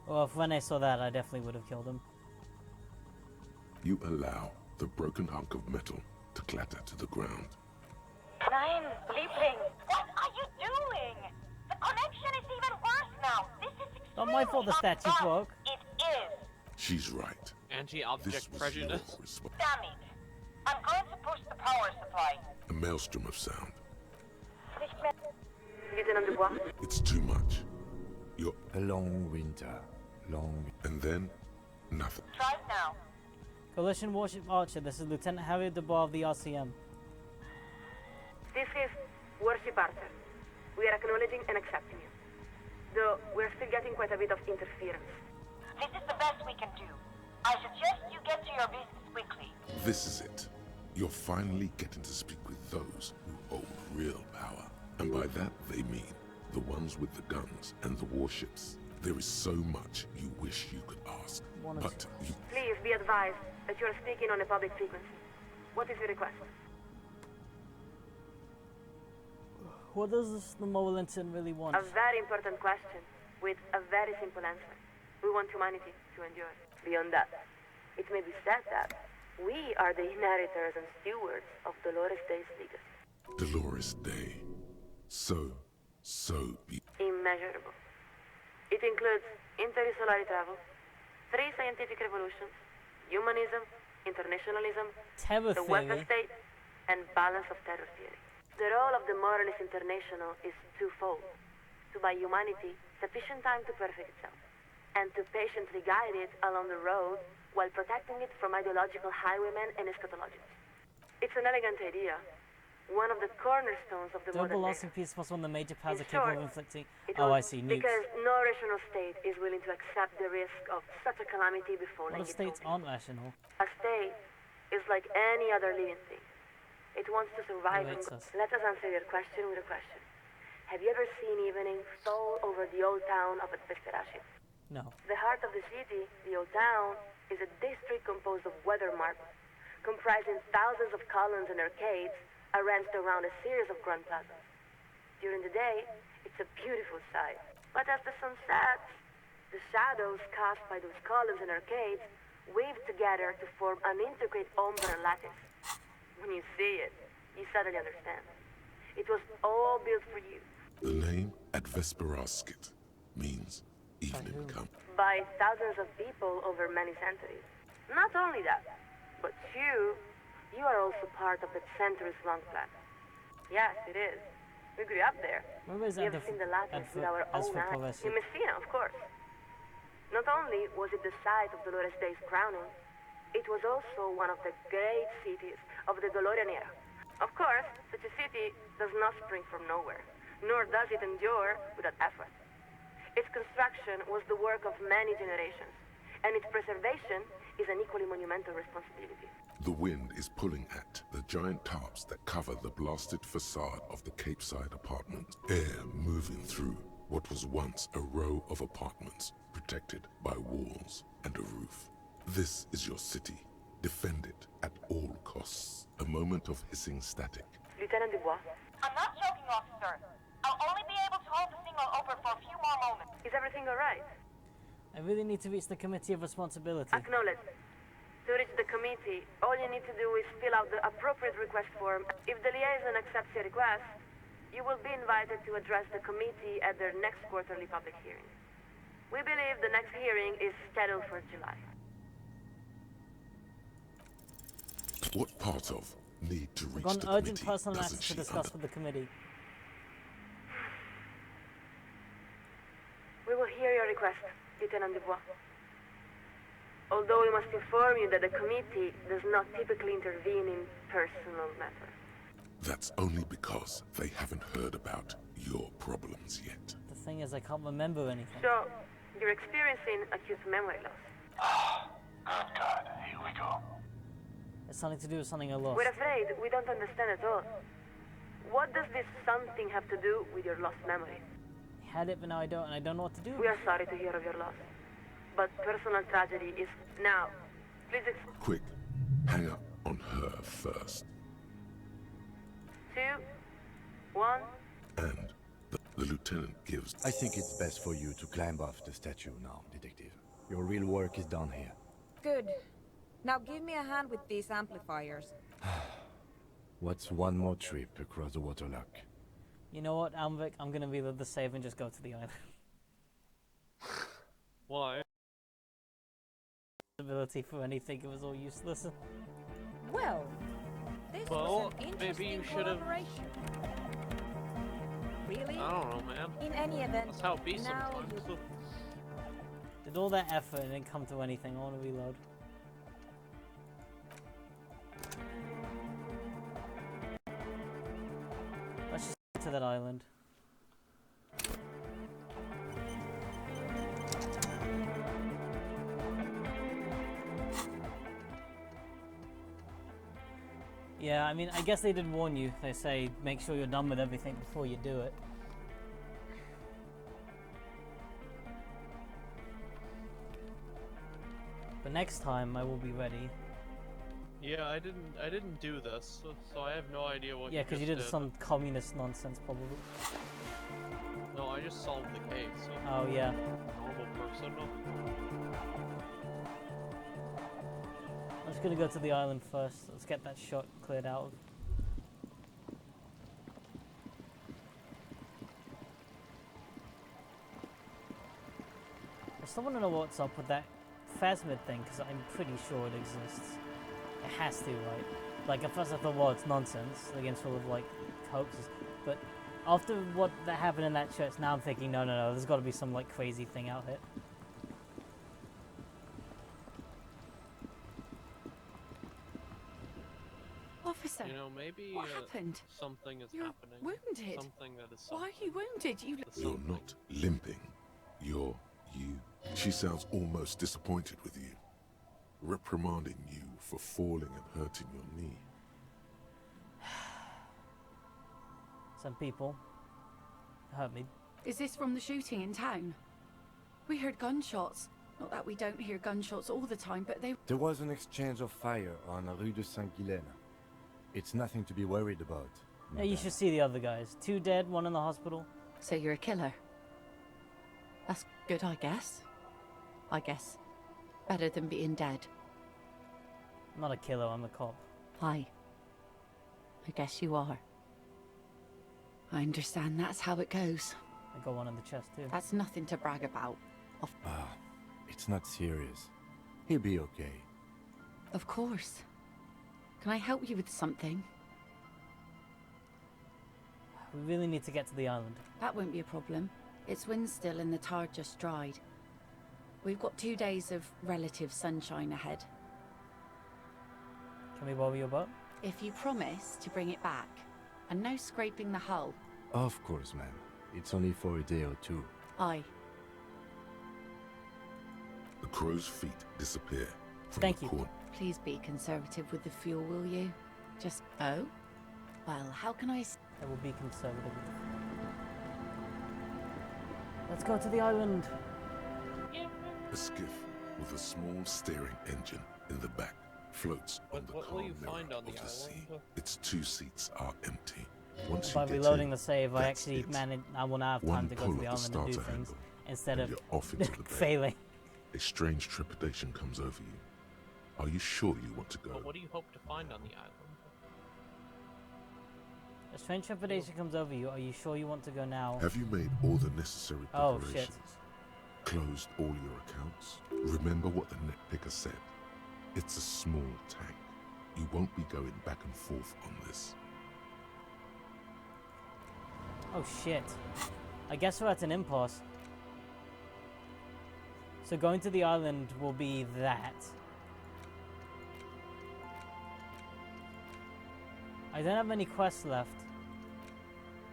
Well, if when I saw that, I definitely would have killed him. You allow the broken hunk of metal to clatter to the ground. Nein, Liebling, what are you doing? The connection is even worse now. This is Not my fault the statue broke. It is. She's right. Anti-object prejudice. Damn it. I'm going to push the power supply. A maelstrom of sound. Nicht mehr. Lieutenant Dubois? It's too much. You're a long winter. Long. And then, nothing. Try it now. Coalition Warship Archer, this is Lieutenant Harry Dubois of the RCM. This is Warship Archer. We are acknowledging and accepting you. Though we're still getting quite a bit of interference. This is the best we can do. I suggest you get to your business quickly. This is it. You're finally getting to speak with those who hold real power. And by that they mean the ones with the guns and the warships. There is so much you wish you could ask, but you... Please be advised that you are speaking on a public frequency. What is your request? What does the Molincton really want? A very important question, with a very simple answer. We want humanity to endure. Beyond that, it may be said that we are the inheritors and stewards of Dolores Day's legacy. Dolores Day. So Immeasurable. It includes interstellar travel, 3 scientific revolutions, humanism, internationalism, terror the theory. welfare state, and balance of terror theory. The role of the Moralist International is twofold: to buy humanity sufficient time to perfect itself, and to patiently guide it along the road while protecting it from ideological highwaymen and eschatologists. It's an elegant idea, one of the cornerstones of the modern Double era. lasting peace plus one of the major powers In are capable short, of inflicting. It Oh, I was see. Nukes. because no rational state is willing to accept the risk of such a calamity befalling What if its states own. aren't rational? A state is like any other living thing. It wants to survive. Relates us. Let us answer your question with a question. Have you ever seen evening stole over the old town of Vesperashi? No. The heart of the city, the old town, is a district composed of weather marbles, comprising thousands of columns and arcades arranged around a series of grand plazas. During the day, it's a beautiful sight. But as the sun sets, the shadows cast by those columns and arcades weave together to form an intricate ombre and lattice. When you see it, you suddenly understand. It was all built for you. The name at Vesperaskit means evening come. By thousands of people over many centuries. Not only that, but you are also part of that centuries-long plan. Yes, it is. We grew up there. Where is We have seen the lattice with our own eyes. In Messina, of course. Not only was it the site of Dolores Day's crowning, it was also one of the great cities of the Dolorian era. Of course, such a city does not spring from nowhere, nor does it endure without effort. Its construction was the work of many generations, and its preservation is an equally monumental responsibility. The wind is pulling at the giant tarps that cover the blasted facade of the Capeside apartment. Air moving through what was once a row of apartments protected by walls and a roof. This is your city. Defend it at all costs. A moment of hissing static. Lieutenant Dubois. I'm not joking, officer. I'll only be able to hold the signal open for a few more moments. Is everything alright? I really need to reach the Committee of Responsibility. Acknowledged. To reach the committee, all you need to do is fill out the appropriate request form. If the liaison accepts your request, you will be invited to address the committee at their next quarterly public hearing. We believe the next hearing is scheduled for July. What part of need to We've reach got the an urgent committee personal doesn't matter to she discuss with the committee. We will hear your request, Lieutenant Dubois. Although we must inform you that the committee does not typically intervene in personal matters. That's only because they haven't heard about your problems yet. The thing is, I can't remember anything. So, you're experiencing acute memory loss. Good God, here we go. It's something to do with something I lost. We're afraid we don't understand at all. What does this something have to do with your lost memory? I had it, but now I don't, and I don't know what to do. We are sorry to hear of your loss. But personal tragedy is now Please Quick, hang up on her first. 2, 1. And the lieutenant gives... I think it's best for you to climb off the statue now, Detective. Your real work is done here. Good. Now give me a hand with these amplifiers. What's one more trip across the waterlock? You know what, Almvik? I'm gonna reload the save and just go to the island. Why? Ability for anything, it was all useless. Well, this was an maybe interesting you should have. collaboration. Really? I don't know, man. In any event, That's how it be now sometimes. you... Did all that effort and didn't come to anything. I want to reload. Let's just get to that island. Yeah, I mean, I guess they did warn you. They say make sure you're done with everything before you do it. But next time I will be ready. Yeah, I didn't do this, so I have no idea what. Yeah, because you did some communist nonsense, probably. No, I just solved the case. So Oh yeah. Normal person. No. I'm just gonna go to the island first. Let's get that shot cleared out. I still want to know what's up with that phasmid thing, because I'm pretty sure it exists. It has to, right? Like, at first I thought, well, it's nonsense. The game's full of, like, hoaxes. But after what that happened in that church, now I'm thinking, no, there's got to be some, like, crazy thing out here. Officer, You know, maybe what happened? something is You're happening. wounded. Something that is. Why are you wounded? You're not limping. You're you. She sounds almost disappointed with you. Reprimanding you for falling and hurting your knee. Some people hurt me. Is this from the shooting in town? We heard gunshots. Not that we don't hear gunshots all the time, but they... There was an exchange of fire on Rue de Saint-Guylaine. It's nothing to be worried about. Yeah, you should see the other guys. 2 dead, 1 in the hospital. So you're a killer? That's good, I guess. Better than being dead. I'm not a killer, I'm a cop. Hi. I guess you are. I understand that's how it goes. I got 1 in the chest too. That's nothing to brag about. It's not serious. He'll be okay. Of course. Can I help you with something? We really need to get to the island. That won't be a problem. It's wind still and the tar just dried. We've got 2 days of relative sunshine ahead. Can we borrow your boat? If you promise to bring it back, and no scraping the hull. Of course, ma'am. It's only for a day or 2. Aye. The crow's feet disappear from Thank the you. corner. Please be conservative with the fuel, will you? Just... Oh? Well, how can I... I will be conservative. Let's go to the island. A skiff with a small steering engine in the back floats on the what will calm you mirror find on the of the island? sea. Its 2 seats are empty. Once By you get reloading in, the save, I that's actually it. managed. I will now have One time to go pull to the of the island and do starter things handle, instead and of you're off into the bay. failing. A strange trepidation comes over you. Are you sure you want to go? But what do you hope to find on the island? A strange trepidation comes over you. Are you sure you want to go now? Have you made all the necessary Oh, preparations? shit. Closed all your accounts? Remember what the netpicker said. It's a small tank. You won't be going back and forth on this. Oh shit. I guess we're at an impasse. So going to the island will be that. I don't have any quests left.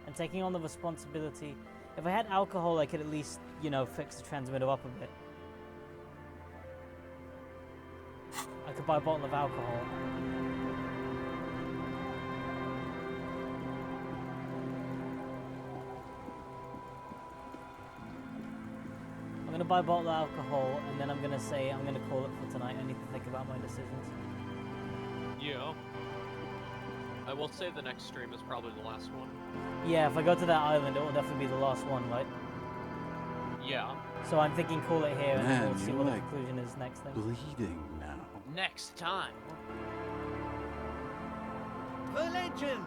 And taking on the responsibility. If I had alcohol, I could at least, you know, fix the transmitter up a bit. I could buy a bottle of alcohol. I'm gonna buy a bottle of alcohol, and then I'm gonna say I'm gonna call it for tonight. I need to think about my decisions. Yeah. I will say the next stream is probably the last one. Yeah, if I go to that island, it will definitely be the last one, right? Yeah. So I'm thinking call it here, and then Man, we'll see you're what like the conclusion is next thing. bleeding now. Next time. The legend!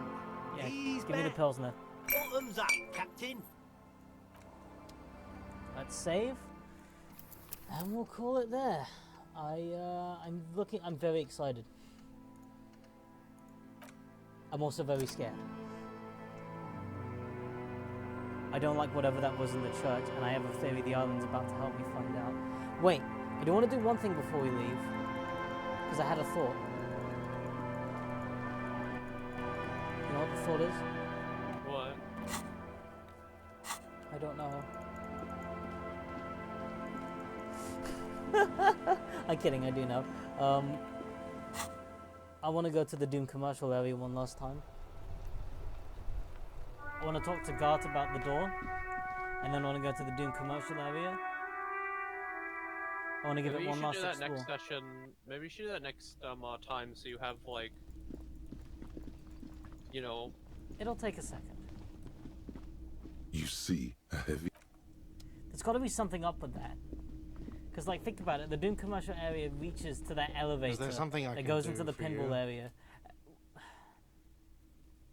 Yeah, He's give me the back. Pilsner. Bottoms up, Captain. Let's save, and we'll call it there. I'm very excited. I'm also very scared. I don't like whatever that was in the church, and I have a theory the island's about to help me find out. Wait, I do want to do one thing before we leave, because I had a thought. You know what the thought is? What? I don't know. I'm kidding, I do know. I want to go to the Doom commercial area one last time. I want to talk to Gart about the door, and then I want to go to the Doom commercial area. I want to give Maybe it you one should last do that explore. next session. Maybe you should do that next time, so you have like, you know. It'll take a second. You see a heavy... There's got to be something up with that. Because, like, think about it. The Doom commercial area reaches to that elevator something I that can goes do into the for pinball you? area. You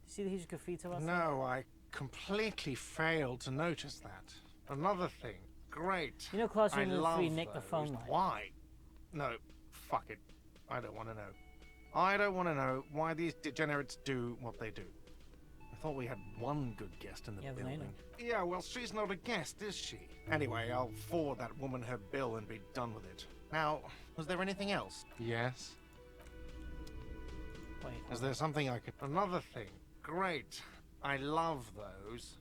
see the huge graffiti outside? No, I completely failed to notice that. Another thing. Great. You know Classroom I Room love 3 nicked the those. phone line. Why? No, fuck it. I don't want to know. I don't want to know why these degenerates do what they do. I thought we had one good guest in the Yeah, building. Lena. Yeah, well, she's not a guest, is she? Anyway, I'll forward that woman her bill and be done with it. Now, was there anything else? Yes. Wait. Is there something I could... Another thing. Great. I love those.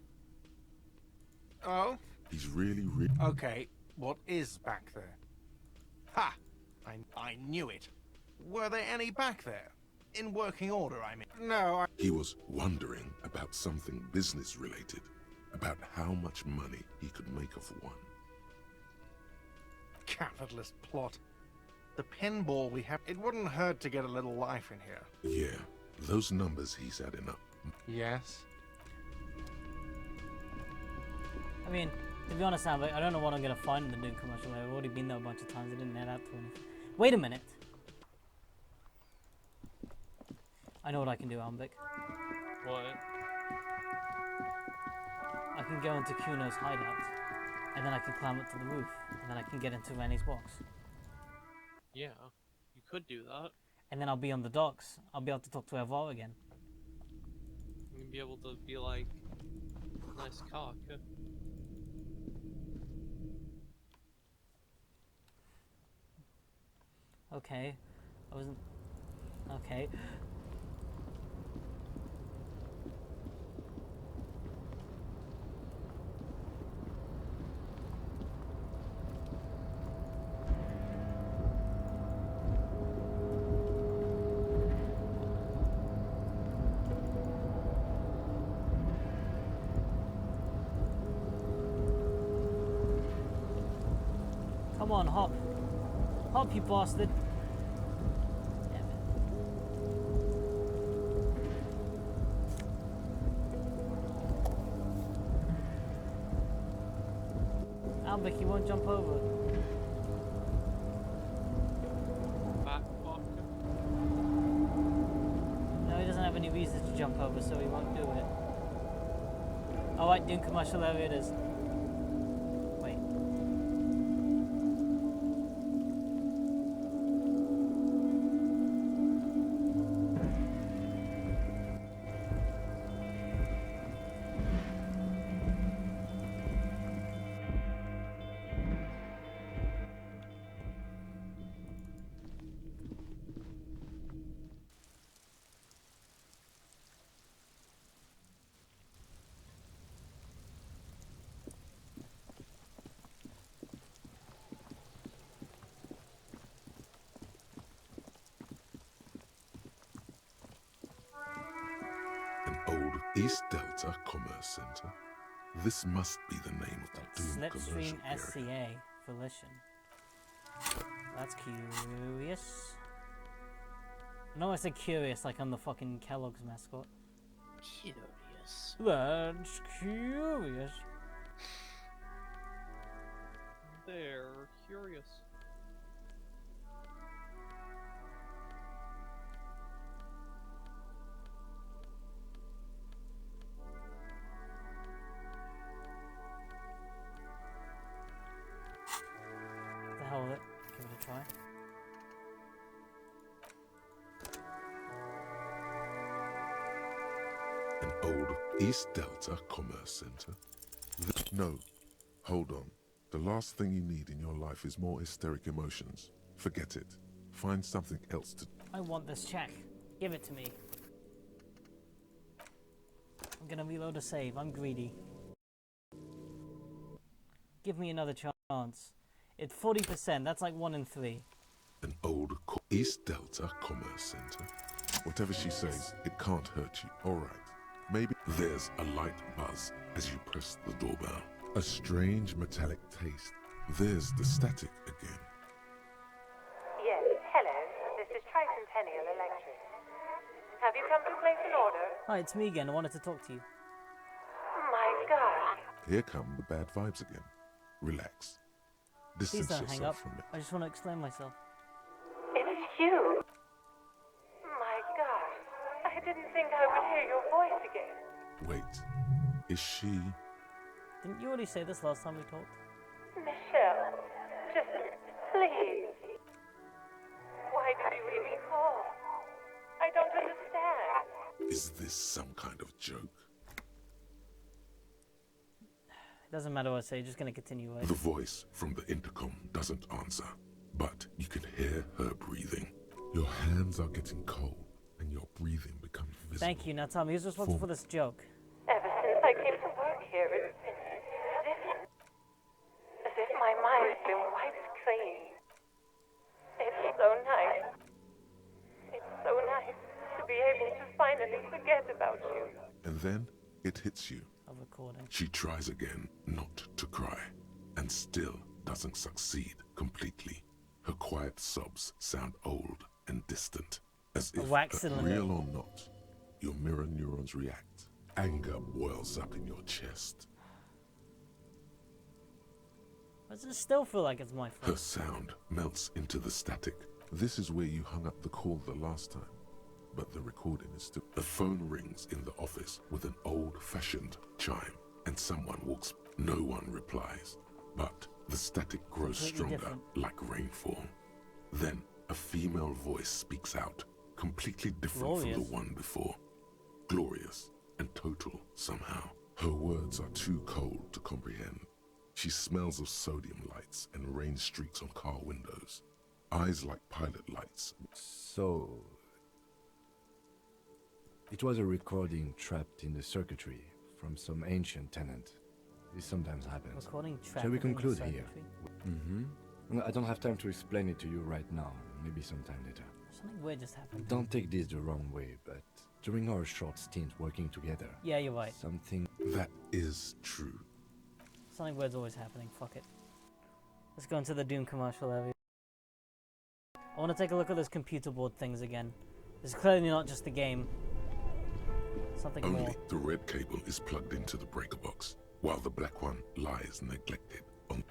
Oh? He's really... Okay, what is back there? Ha! I knew it. Were there any back there? In working order, I mean. No, He was wondering about something business-related, about how much money he could make off one. Capitalist plot. The pinball we have... It wouldn't hurt to get a little life in here. Yeah, those numbers he's adding up. Yes? I mean, to be honest, Sam, I don't know what I'm going to find in the Doom commercial area. I've already been there a bunch of times. I didn't add out to anything. Wait a minute. I know what I can do, Ambik. What? I can go into Kuno's hideout, and then I can climb up to the roof, and then I can get into Rennie's box. Yeah, you could do that. And then I'll be on the docks. I'll be able to talk to Evar again. You'd be able to be like, nice cock. Okay. I wasn't... Okay. Come on, hop. Hop, you bastard. Damn it. Albert, he won't jump over. Back fuck. No, he doesn't have any reason to jump over, so he won't do it. Alright, Doom commercial area it is. Wait. An old East Delta Commerce Center. This must be the name of the Doom commercial Slipstream area. SCA. volition. That's curious. No, I said curious like I'm the fucking Kellogg's mascot. Curious. That's curious. They're curious. The hell with it. Give it a try. An old East Delta Commerce Center. No, hold on. The last thing you need in your life is more hysteric emotions. Forget it. Find something else to... I want this check. Give it to me. I'm gonna reload a save. I'm greedy. Give me another chance. It's 40%. That's like 1 in 3. An old East Delta Commerce Center. Whatever she says, it can't hurt you. All right. Maybe there's a light buzz as you press the doorbell. A strange metallic taste. There's the static again. Yes, hello. This is Tricentennial Electric. Have you come to place an order? Hi, it's me again. I wanted to talk to you. My God. Here come the bad vibes again. Relax. Please Distance don't hang up. yourself from it. I just want to explain myself. It's you. My God. I didn't think I would hear your voice again. Wait. Is she... Didn't you already say this last time we talked? Michelle, just please. Why did you even call? I don't understand. Is this some kind of joke? It doesn't matter what I say, you're just going to continue, right? The voice from the intercom doesn't answer, but you can hear her breathing. Your hands are getting cold, and your breathing becomes visible. Thank you. Now tell me, who's responsible for this joke? Ever since I came to work here, it's been as if my mind's been wiped clean. It's so nice. It's so nice to be able to finally forget about you. And then it hits you. A recording. She tries again not to cry, and still doesn't succeed completely. Her quiet sobs sound old and distant, as if, real or not, your mirror neurons react. Anger boils up in your chest. Why does it still feel like it's my fault? Her sound melts into the static. This is where you hung up the call the last time. But the recording is still... The phone rings in the office with an old-fashioned chime, and someone walks. No one replies. But the static grows stronger, like rainfall. Then a female voice speaks out, completely different from the one before. Glorious and total somehow. Her words are too cold to comprehend. She smells of sodium lights and rain streaks on car windows. Eyes like pilot lights. So... it was a recording trapped in the circuitry from some ancient tenant. This sometimes happens. Recording trapped Shall we in the conclude here? circuitry? I don't have time to explain it to you right now. Maybe sometime later. Something weird just happened. Don't take this the wrong way, but during our short stint working together... Yeah, you're right. Something... That is true. Something weird's always happening. Fuck it. Let's go into the Doom commercial area. I want to take a look at those computer board things again. It's clearly not just the game. Something Only more. the red cable is plugged into the breaker box, while the black one lies neglected on...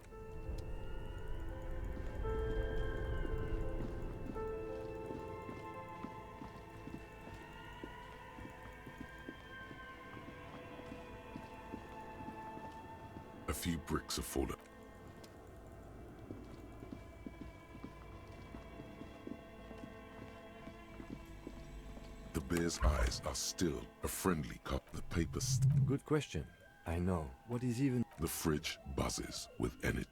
A few bricks have fallen. The bear's eyes are still a friendly cup. The paper... Good question. I know. What is even... The fridge buzzes with energy.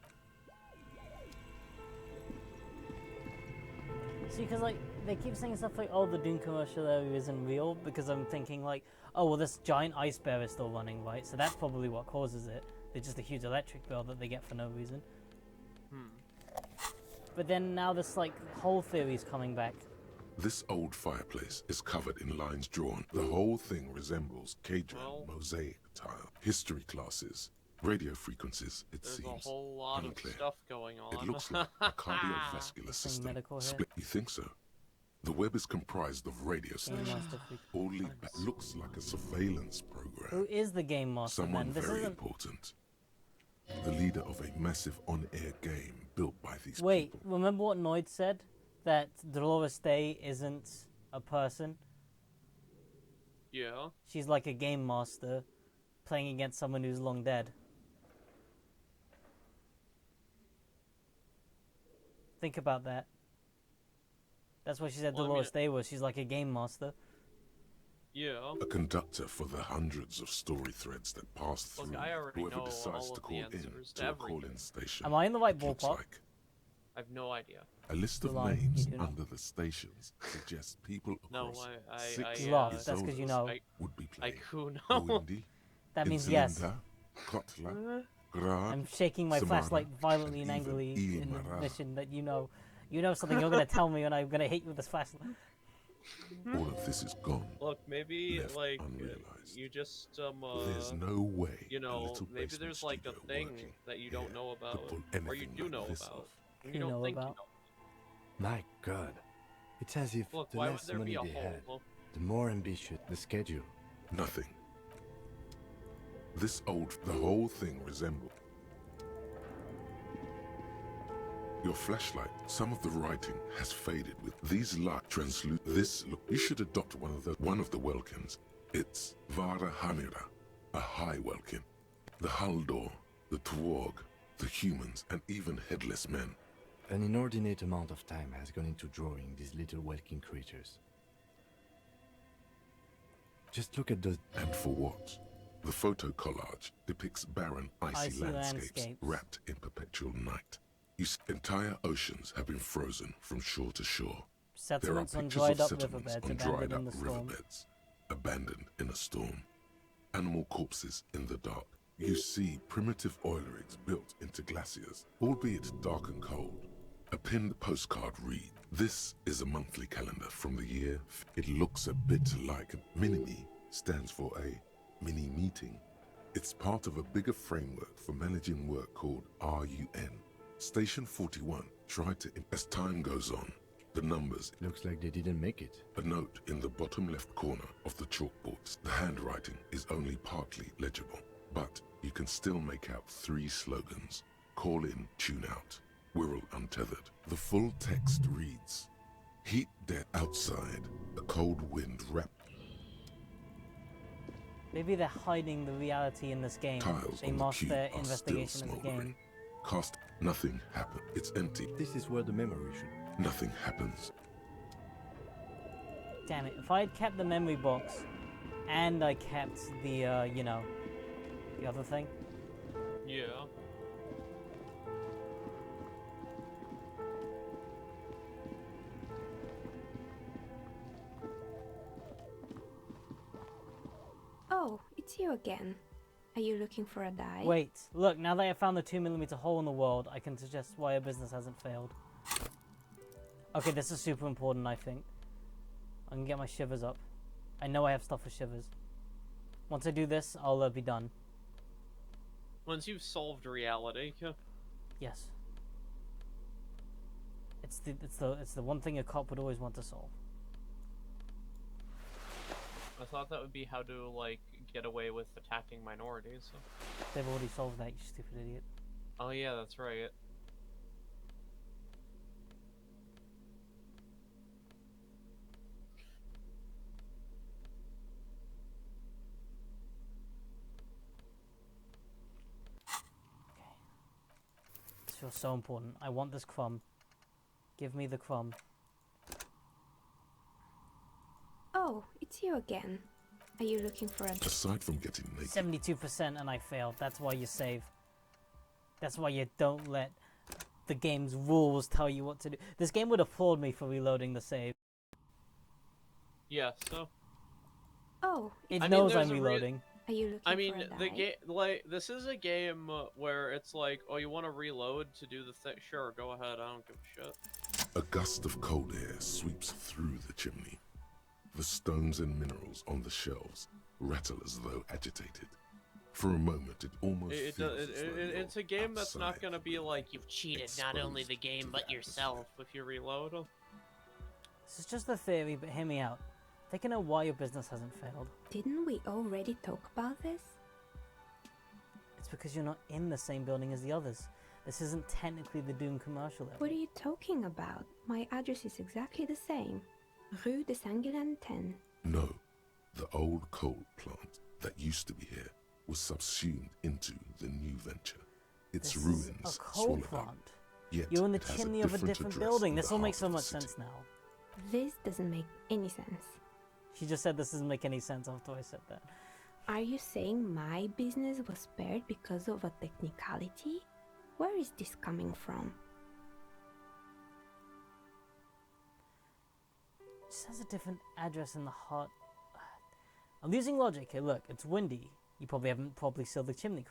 See, because like they keep saying stuff like, "Oh, the Doom commercial area isn't real," because I'm thinking like, "Oh, well, this giant ice bear is still running, right? So that's probably what causes it. It's just a huge electric bill that they get for no reason." But then now this like whole theory is coming back. This old fireplace is covered in lines drawn. The whole thing resembles Cajun mosaic tile. History classes Radio frequencies, it There's seems, a whole lot unclear. of stuff going on. It looks like a cardiovascular system. medical here? Split. You think so? The web is comprised of radio stations. master All lead back. Looks like a surveillance program. Who is the game master Someone then? This very isn't... important. The leader of a massive on-air game built by these Wait, remember what Noid said? That Dolores Day isn't a person? Yeah. She's like a game master playing against someone who's long dead. Think about that. That's what she said Dolores Day was. She's like a game master. Yeah. A conductor for the hundreds of story threads that pass through Look, I already whoever know decides all to of call the in answers to to a everything. call-in station. Am I in the right It looks ballpark? like I have no idea. a list of Lie. names You do not. under the stations suggests people No, across I six lost. That's 'cause you know. would be I playing. could know. Windy, That means yes. Inzilinda, Kotla, Grad, I'm shaking my Samara, flashlight violently and and even angrily in the Ilmara. mission that you know something you're gonna tell me and I'm gonna hit you with this flashlight. All of this is gone. Look, maybe Left like unrealized. you just There's no way you a know, little maybe basement there's like a studio thing working that you don't know about, pull or you anything do like know this about. off. and You You don't know think about? you know. My god. It's as if Look, the why would less there money be a they had, hole? the more ambitious the schedule. Nothing. The whole thing resembled. Your flashlight, some of the writing has faded with these light translucent. This look, you should adopt one of the Welkins. It's Vara Hamira, a high Welkin. The Haldor, the Tuorg, the humans, and even headless men. An inordinate amount of time has gone into drawing these little welking creatures. Just look at those. And for what? The photo collage depicts barren, icy landscapes wrapped in perpetual night. Entire oceans have been frozen from shore to shore. Settlements There are on pictures dried of up settlements riverbeds on dried abandoned up in the storm. riverbeds, abandoned in a storm. Animal corpses in the dark. You see primitive oil rigs built into glaciers, albeit dark and cold. A pinned postcard read, "This is a monthly calendar from the year." It looks a bit like Minimi stands for a mini meeting. It's part of a bigger framework for managing work called RUN. Station 41 tried to, as time goes on, the numbers. Looks like they didn't make it. A note in the bottom left corner of the chalkboards. The handwriting is only partly legible, but you can still make out 3 slogans. Call in, tune out, Whirl untethered. The full text reads, "Heat dead outside, a cold wind wrapped." Maybe they're hiding the reality in this game. Tiles They on the masked cube their are still investigation as a smoldering. game. Cast, nothing happened. It's empty. This is where the memory should. Nothing happens. Damn it! If I had kept the memory box, and I kept the the other thing. Yeah. Oh, it's you again. Are you looking for a die? Wait, look! Now that I found the 2mm hole in the world, I can suggest why a business hasn't failed. Okay, this is super important. I think I can get my shivers up. I know I have stuff for shivers. Once I do this, I'll be done. Once you've solved reality. Yes. It's the one thing a cop would always want to solve. I thought that would be how to like get away with attacking minorities. So. They've already solved that, you stupid idiot. Oh yeah, that's right. This feels so important. I want this crumb. Give me the crumb. Oh, it's you again. Are you looking for a... Aside from getting naked, 72% and I failed. That's why you save. That's why you don't let the game's rules tell you what to do. This game would applaud me for reloading the save. Yeah, so... Oh, It I mean, knows there's I'm a reloading. Are you looking I mean, for a the die? game, like, this is a game where it's like, oh, you want to reload to do the thing? Sure, go ahead, I don't give a shit. a gust of cold air sweeps through the chimney. The stones and minerals on the shelves rattle as though agitated. For a moment, it almost It, feels it, as though it, it's a game that's not outside, gonna be like you've cheated not only the game but yourself if you reload. This is just a theory, but hear me out. They can know why your business hasn't failed. Didn't we already talk about this? It's because you're not in the same building as the others. This isn't technically the Doom commercial area. What are you talking about? My address is exactly the same. Rue de Saint-Guilain 10. No, the old coal plant that used to be here was subsumed into the new venture. Its This ruins is a coal swallowed plant. up. Yet You're in the it has chimney of a different address building. in This the all makes so heart of much the city. sense now. This doesn't make any sense. She just said this doesn't make any sense after I said that. Are you saying my business was spared because of a technicality? Where is this coming from? It just has a different address in the heart. I'm using logic here. Look, it's windy. You probably haven't properly sealed the chimney.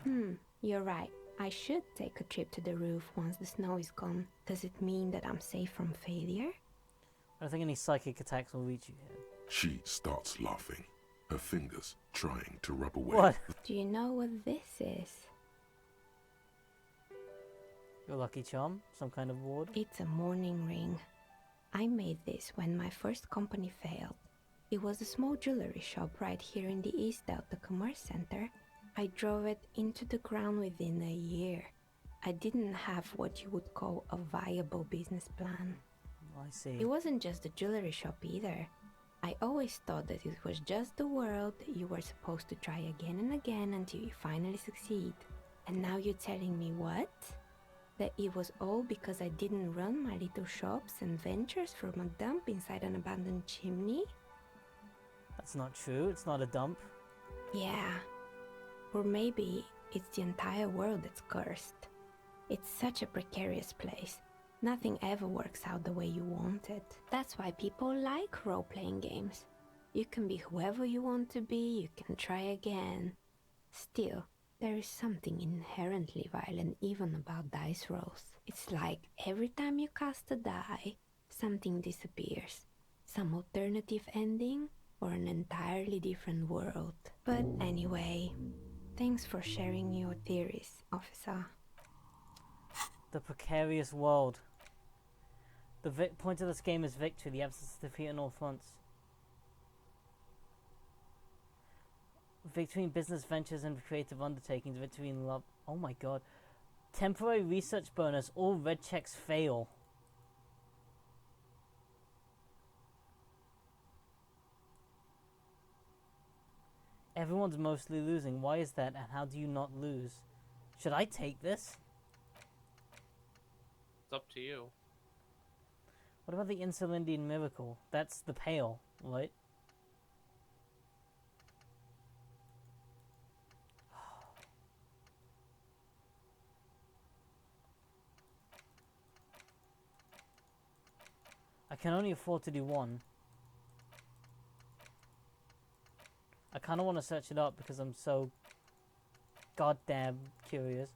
You're right. I should take a trip to the roof once the snow is gone. Does it mean that I'm safe from failure? I don't think any psychic attacks will reach you here. She starts laughing, her fingers trying to rub away. What? Do you know what this is? Your lucky charm? Some kind of ward? It's a mourning ring. I made this when my first company failed. It was a small jewelry shop right here in the East Delta Commerce Center. I drove it into the ground within a year. I didn't have what you would call a viable business plan. I see. It wasn't just the jewelry shop either. I always thought that it was just the world, you were supposed to try again and again until you finally succeed. And now you're telling me what? That it was all because I didn't run my little shops and ventures from a dump inside an abandoned chimney? That's not true. It's not a dump. Yeah. Or maybe it's the entire world that's cursed. It's such a precarious place. Nothing ever works out the way you want it. That's why people like role-playing games. You can be whoever you want to be, you can try again. Still, there is something inherently violent even about dice rolls. It's like every time you cast a die, something disappears. Some alternative ending, or an entirely different world. But anyway, thanks for sharing your theories, officer. The precarious world. The point of this game is victory, the absence of defeat on all fronts. Victory in business ventures and creative undertakings, victory in love. Oh my god. Temporary research bonus, all red checks fail. Everyone's mostly losing. Why is that, and how do you not lose? Should I take this? It's up to you. What about the Insulindian miracle? That's the pail, right? I can only afford to do one. I kind of want to search it up because I'm so goddamn curious.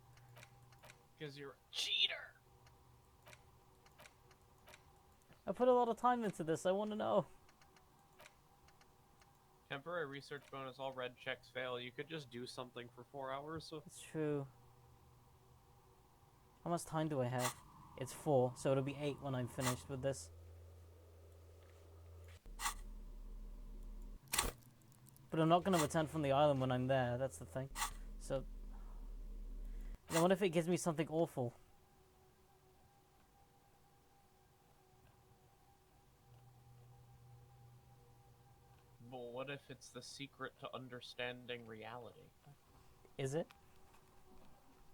Because you're a cheater. I put a lot of time into this. I want to know. Temporary research bonus, all red checks fail. You could just do something for 4 hours. So. It's true. How much time do I have? It's 4, so it'll be 8 when I'm finished with this. But I'm not going to return from the island when I'm there, that's the thing. So, I wonder if it gives me something awful. Well, what if it's the secret to understanding reality? Is it?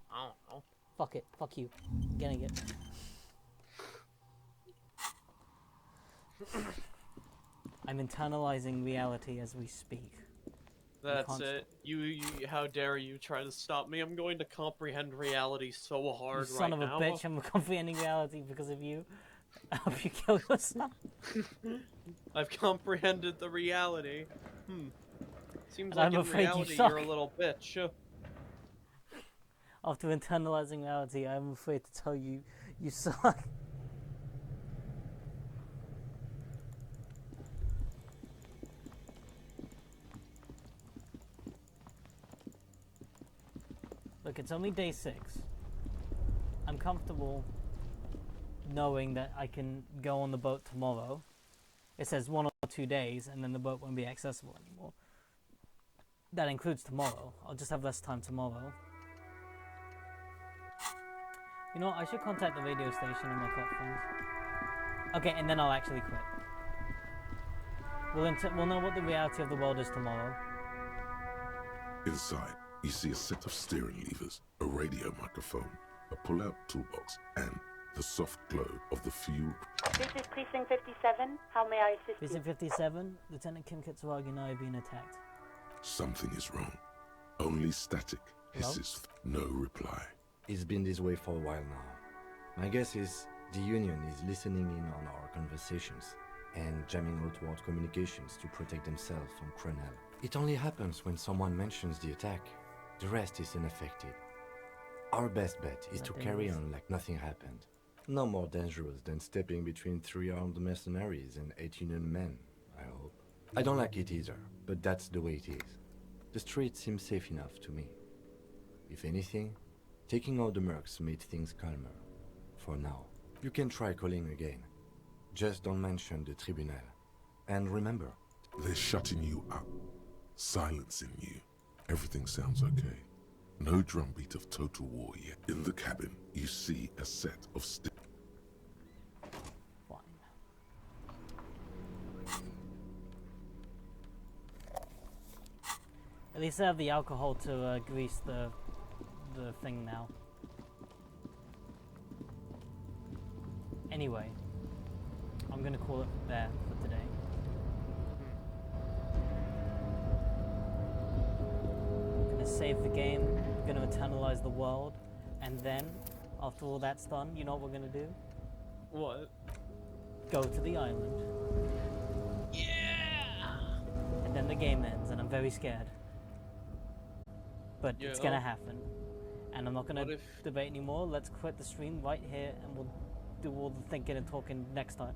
I don't know. Fuck it. Fuck you. I'm getting it. I'm internalizing reality as we speak. That's it. You, how dare you try to stop me? I'm going to comprehend reality so hard You right son of a now. bitch, I'm comprehending reality because of you. I hope you kill yourself. I've comprehended the reality. Seems And like I'm in afraid you reality suck. you're a little bitch. After internalizing reality, I'm afraid to tell you, you suck. look, it's only day 6. I'm comfortable knowing that I can go on the boat tomorrow. It says 1 or 2 days, and then the boat won't be accessible anymore. That includes tomorrow. I'll just have less time tomorrow. You know what? I should contact the radio station and my cop friends. Okay, and then I'll actually quit. We'll know what the reality of the world is tomorrow. Inside, you see a set of steering levers, a radio microphone, a pull-out toolbox, and the soft glow of the fuel. This is Precinct 57. How may I assist you? Precinct 57, Lieutenant Kim Kitsuragi and I are being attacked. Something is wrong. Only static hisses. No reply. It's been this way for a while now. My guess is the Union is listening in on our conversations and jamming outward communications to protect themselves from Cronel. It only happens when someone mentions the attack. The rest is unaffected. Our best bet is to carry on like nothing happened. No more dangerous than stepping between 3 armed mercenaries and 8 Union men, I hope. I don't like it either, but that's the way it is. The streets seem safe enough to me. If anything, taking out the mercs made things calmer. For now. You can try calling again. Just don't mention the tribunal. And remember, they're shutting you up, silencing you. Everything sounds okay. No drumbeat of total war yet. In the cabin, you see a set of At least I have the alcohol to grease the thing now. Anyway, I'm gonna call it there for today. I'm gonna save the game, I'm gonna eternalize the world, and then, after all that's done, you know what we're gonna do? What? Go to the island. Yeah! And then the game ends, and I'm very scared. But it's gonna happen. And I'm not gonna debate anymore. Let's quit the stream right here, and we'll do all the thinking and talking next time.